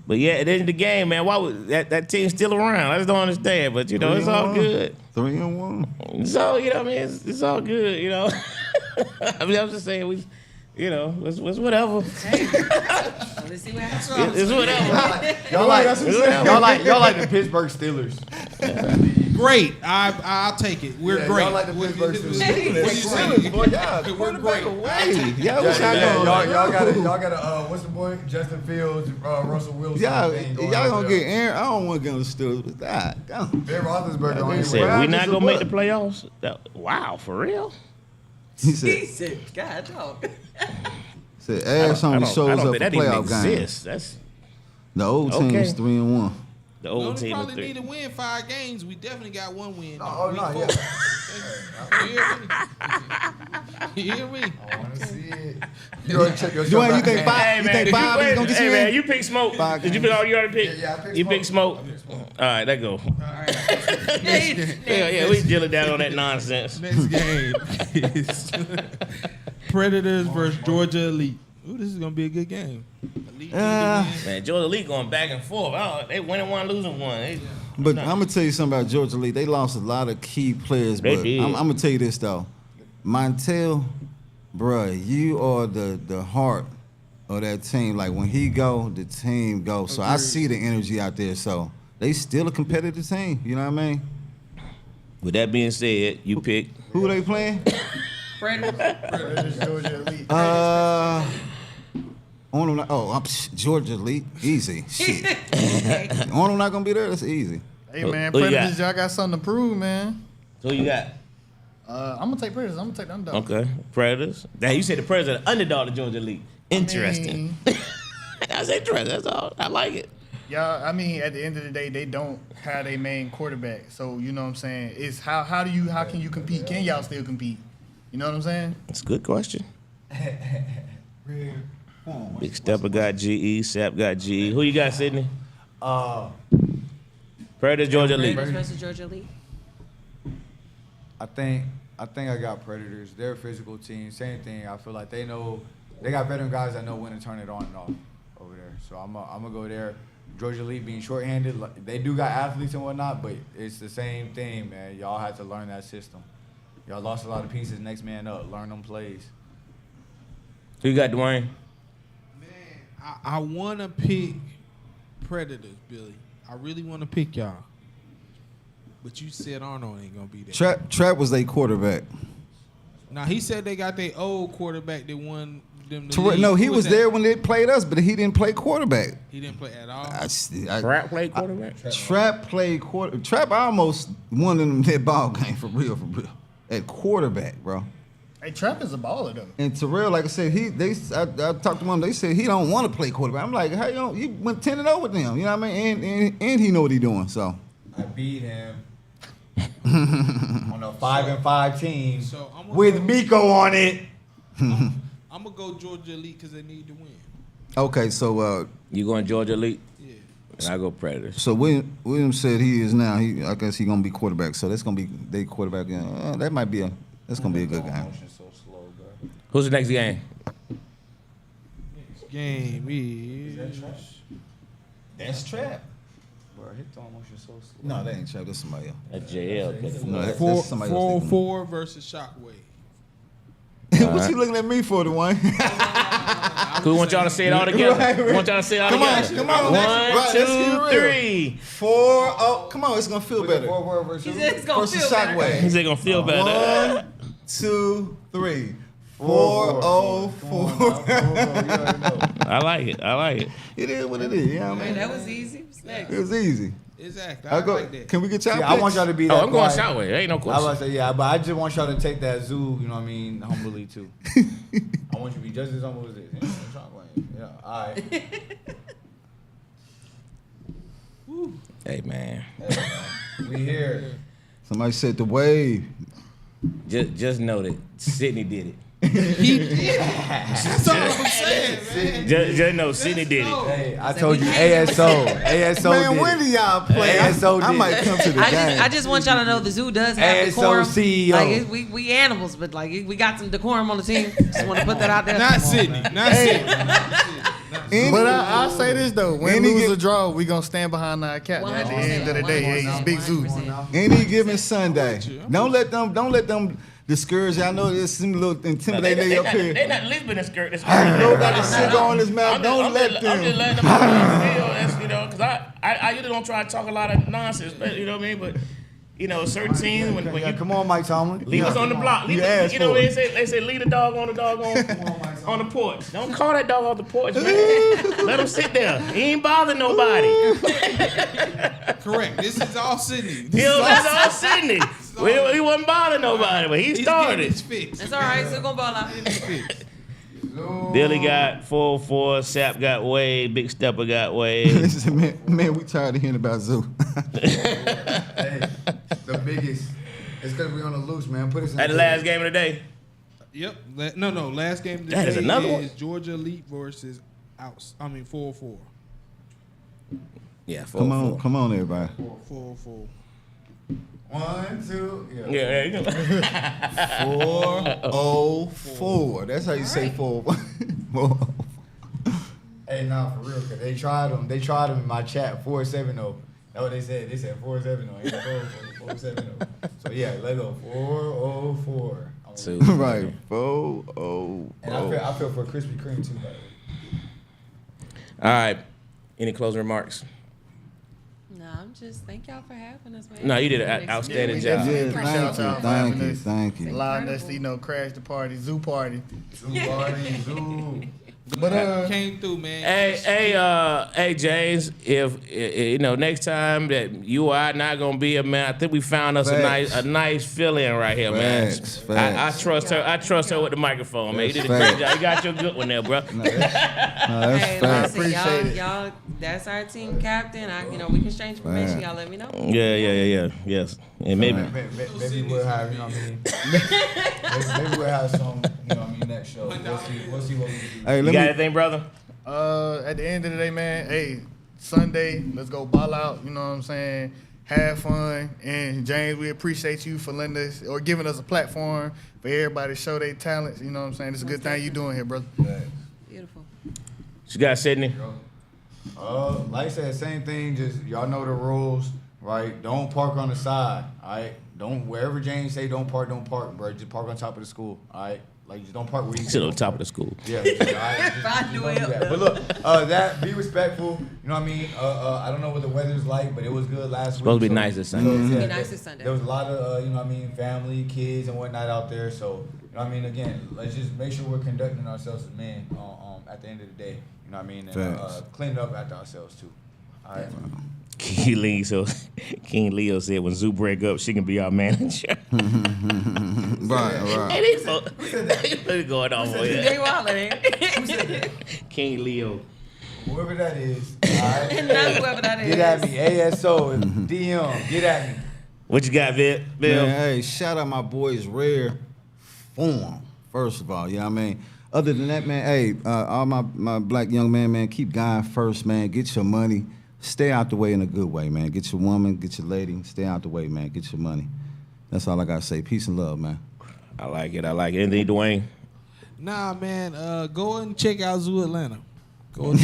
But yeah, at the end of the game, man, why would that team's still around? I just don't understand. But you know, it's all 3-1. good. 3-1. So you know, what I mean, it's all good. You know, I mean, I'm just saying it's whatever. Let's see what happens. It's whatever. Y'all like the Pittsburgh Steelers. Great, I'll take it. We're Yeah, great. y'all like the Pittsburgh Steelers. What you saying? Boy, y'all We're great. Hey, y'all wish I Y'all could. gotta what's the boy? Justin Fields, Russell Wilson. Y'all thing y'all on gonna there. get Aaron. I don't want to get on the Steelers with that. Ben Roethlisberger on He here. said, Well, we I not just gonna make the look. playoffs. Wow, for real? He said, Decent. God, dog. Ash only shows I don't up for think that even playoff games. exists. That's The old team Okay. was 3-1. the We old only team. Of probably three. need to win 5 games. We definitely got 1 win. Oh, Week no, 4. You hear me? I want to see it. You already check your Dwayne, you shot, think man. five? You think five is gonna get you man, in? you pick Smoke. 5 Did you games. pick all you already picked? Yeah, I picked You Smoke. pick Smoke. All right, that go. Yeah, we drilling down on that nonsense. Next game is Predators versus Georgia Elite. Ooh, this is gonna be a good game. Man, Georgia Elite going back and forth. They winning one, losing one. But I'm gonna tell you something about Georgia Elite. They lost a lot of key players. They But did. I'm gonna tell you this though, Montel, bruh, you are the heart of that team. Like when he go, the team go. So I see the energy out there. So they still a competitive team. You know what I mean? With that being said, you pick. Who they playing? Predators. Georgia Elite. Georgia Elite, easy. Shit. I'm not gonna be there. That's easy. Hey man, Who you Predators, got? y'all got something to prove, man. Who you got? I'm gonna take Predators. I'm gonna take the underdog. Okay, Predators. Damn, you said the Predators are the underdog of Georgia Elite. Interesting. That's interesting. That's all. I like it. Y'all, I mean, at the end of the day, they don't have a main quarterback. So you know what I'm saying? It's how can you compete? Can y'all still compete? You know what I'm saying? That's a good question. Big Stepper got GE. Sap got GE. Who you got, Sydney? Predators, Georgia Elite. Predators versus Georgia Elite. I think I got Predators. They're a physical team. Same thing. I feel like they got veteran guys that know when to turn it on and off over there. So I'm gonna go there. Georgia Elite being shorthanded, they do got athletes and whatnot, but it's the same thing, man. Y'all had to learn that system. Y'all lost a lot of pieces. Next man up. Learn them plays. Who you got, Dwayne? I want to pick Predators, Billy. I really want to pick y'all. But you said Arnold ain't going to be there. Trap was their quarterback. Now, he said they got their old quarterback that won them the No, league. he Who was that? there when they played us, but he didn't play quarterback. He didn't play at all. Trap play quarterback? Trap played quarter. Trap almost won them that ball game for real. At quarterback, bro. Hey, Trap is a baller though. And Terrell, like I said, I talked to him. They said he don't want to play quarterback. I'm like, how you went 10-0 with them? You know what I mean? And he know what he doing. So I beat him on a 5-5 team So I'm gonna with go- Miko on it. I'm going to go Georgia Elite because they need to win. okay, so You going Georgia Elite? Yeah. And I go Predators. so William said he is now. I guess he gonna be quarterback. So that's gonna be their quarterback. That's gonna be a good game. Who's the next game? Next game is... That's Trap. Bro, hit the motion so slow. No, that ain't Trap. That's somebody else. That's JL. No, that's somebody else. 4-4 versus Shockwave. What you looking at me for, Dwayne? We want y'all to say it all together. Right. We want y'all to say it all together. Come on. One, Let's get it two, real. 3. 4-0. Come on, it's gonna feel better. He said it's gonna feel better. Shockwave. Is it gonna feel better? 1, 2, 3. 4-0-4. I like it. It is what it is. You know what I Man, mean? that was easy. What's next? It was easy. Exactly. I I go. like that. Can we get y'all? See, I want y'all to be that Oh, I'm going quiet. Shotway. Ain't no I was question. about to say, yeah, but I just want y'all to take that zoo, you know what I mean, humbly too. I want you to be just as humble as this. Yeah, all right. Hey, man. We here. Somebody said the wave. Just know that Sydney did it. That's all I'm saying, man. Just know Sydney did it. Hey, I told you ASO. ASO Man, did when it. do y'all play? ASO I did might it. come to the game. I just want y'all to know the zoo does have ASO decorum. CEO. Like we animals, but like we got some decorum on the team. Just want to put that out there. Not Sydney. Not Sydney. But I'll say this though: win, Any lose, gi- or draw, we gonna stand behind our captain. At the end of the day, hey, it's big zoo. 100%. Any given Sunday. Don't let them discourage you. I know this seems a little intimidating up here. They not at least been a skirt. Nobody cigar on his mouth. Don't let I'm just them. letting them know how they feel. That's, you know, because I usually don't try to talk a lot of nonsense, but you know what I mean. But you know, certain teams when Yeah, you come on, Mike Tomlin. leave us on the block, leave You us, asked you know for what it. they say leave the dog on on the porch. Don't call that dog off the porch, man. Let him sit there. He ain't bother nobody. Correct. This is all Sydney. You know, that's all Sydney. He wasn't bothering nobody, but he started. It's fixed. That's all right. Still gonna ball out. Billy got 4-4. Sap got Wade. Big Stepper got Wade. man, we tired of hearing about Zoo. Hey, the biggest. It's because we on the loose, man. Put us in At the last game of the day. Yep. No. Last game of the That is day another one? is Georgia Elite versus 4-4. Yeah, 4-4. Come on, everybody. 4-4. 1, 2, yeah. Yeah, there you go. 4-0-4. That's how you say 4. Hey, nah, for real, cause they tried them. They tried them in my chat 470. That's what they said. They said 470. Ain't 470. So yeah, let's go 404. Right, 404. And I feel for Krispy Kreme too, by the way. All right. Any closing remarks? No, I'm just thank y'all for having us, man. No, you did an outstanding job. Yeah, Shout out thank you. Allowing us to, crash the party, zoo party. Zoo. But Came through, man. Hey, James. If next time that you or I not gonna be here, man, I think we found us a nice fill-in right here, Facts. man. I trust her. I trust her with the microphone, man. You did a great job. You got your good one there, bro. That's Hey, facts. listen, y'all, that's our team captain. We can exchange information. Y'all let me know. Yeah. Yes. And maybe. Maybe we'll have, you know what I mean? maybe we'll have some, you know what I mean, next show. We'll see what we can do. Hey, You got anything, brother? at the end of the day, man, hey, Sunday, let's go ball out, you know what I'm saying? Have fun. And James, we appreciate you for letting us or giving us a platform for everybody to show their talents. You know what I'm saying? It's a good thing you doing here, brother. Beautiful. What you got, Sydney? Like I said, same thing. Just y'all know the rules, right? Don't park on the side, all right? Don't wherever James say don't park, bro. Just park on top of the school, all right? Like just don't park where you Sit on top of the school. Yeah, all right? just don't do that. But look, be respectful. You know what I mean? I don't know what the weather's like, but it was good last week. Supposed to be nice this Sunday. It's gonna be nice this Sunday. There was a lot of you know what I mean, family, kids, and whatnot out there. So you know what I mean. Again, let's just make sure we're conducting ourselves as men. At the end of the day, you know what I mean, and cleaning up after ourselves too. All right. King Leo said when Zoo break up, she can be our manager. Right. Hey, these folks, what's going on over They here? wildin'. King Leo. Whoever that is, all right? Not whoever that is. Get at me, ASO, DM, get at me. What you got, Bill? Man, hey, shout out my boys Rare Form, first of all, you know what I mean? Other than that, man, hey, all my black young man, keep going first, man. Get your money. Stay out the way in a good way, man. Get your woman, get your lady. Stay out the way, man. Get your money. That's all I got to say. Peace and love, man. I like it. Anything, Dwayne? Nah, man. Go and check out Zoo Atlanta. Go and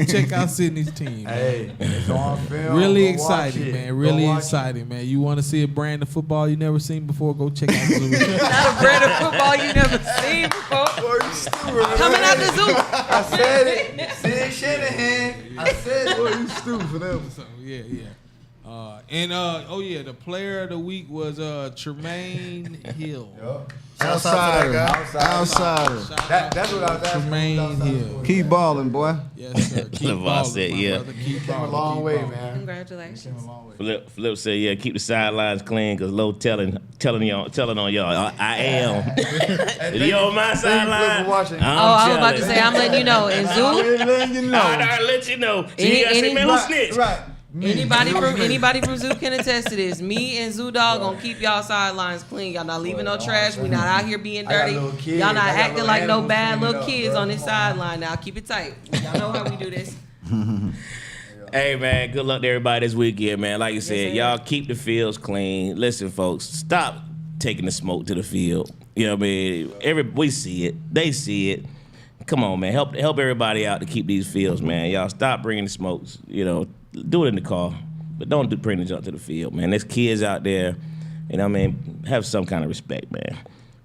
check out Sydney's team. Hey, it's on film. Really Go exciting, man. Really exciting, man. You want to see a brand of football you never seen before? Go check out Zoo. Not a brand of football you never seen before. Coming out the zoo. I said it. Sid Shanahan. I said it. You stupid for that. So, yeah. The player of the week was Tremaine Hill. Yup. Outsider. That's what I was asking. Tremaine Hill. Keep balling, boy. Yes, sir. Keep LeVar balling, said, my yeah. brother. Keep Came a balling, long keep way, balling. man. Congratulations. Came a long way. Flip said, yeah, keep the sidelines clean because Low telling on y'all. I am. If you on my sideline, for watching. I was about to say, I'm letting you know. In Zoo, I'll let you know. So you gotta say, man, who snitched? Right. anybody from Zoo can attest to this. Me and Zoo Dog gonna keep y'all sidelines clean. Y'all not leaving no trash. We not out here being I got dirty. little kids. Y'all not I got acting little like no animals bad little cleaning up, kids bro. on this Come on. sideline. Now keep it tight. Y'all know how we do this. Hey, man, good luck to everybody this weekend, man. Like you said, sir. y'all keep the fields clean. Listen, folks, stop taking the smoke to the field. You know what I mean? We see it. They see it. Come on, man. Help everybody out to keep these fields, man. Y'all stop bringing the smokes. You know, do it in the car. But don't bring the junk to the field, man. There's kids out there. You know what I mean? Have some kind of respect, man.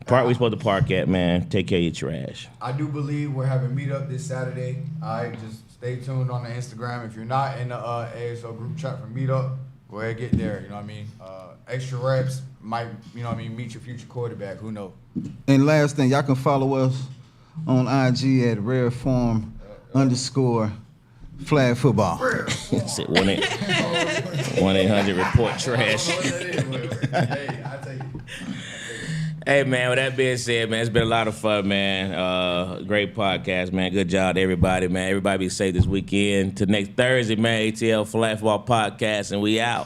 Park we supposed to park at, man. Take care of your trash. I do believe we're having meetup this Saturday. All right, just stay tuned on the Instagram. If you're not in the ASO group chat for meetup, go ahead and get there. You know what I mean? Extra reps might, you know what I mean, meet your future quarterback. Who knows? And last thing, y'all can follow us on IG at rareform_flag football. Sit 1-800-report trash. Hey, I take it. Hey, man, with that being said, man, it's been a lot of fun, man. Great podcast, man. Good job to everybody, man. Everybody be safe this weekend. Till next Thursday, man, ATL Flag Football podcast, and we out.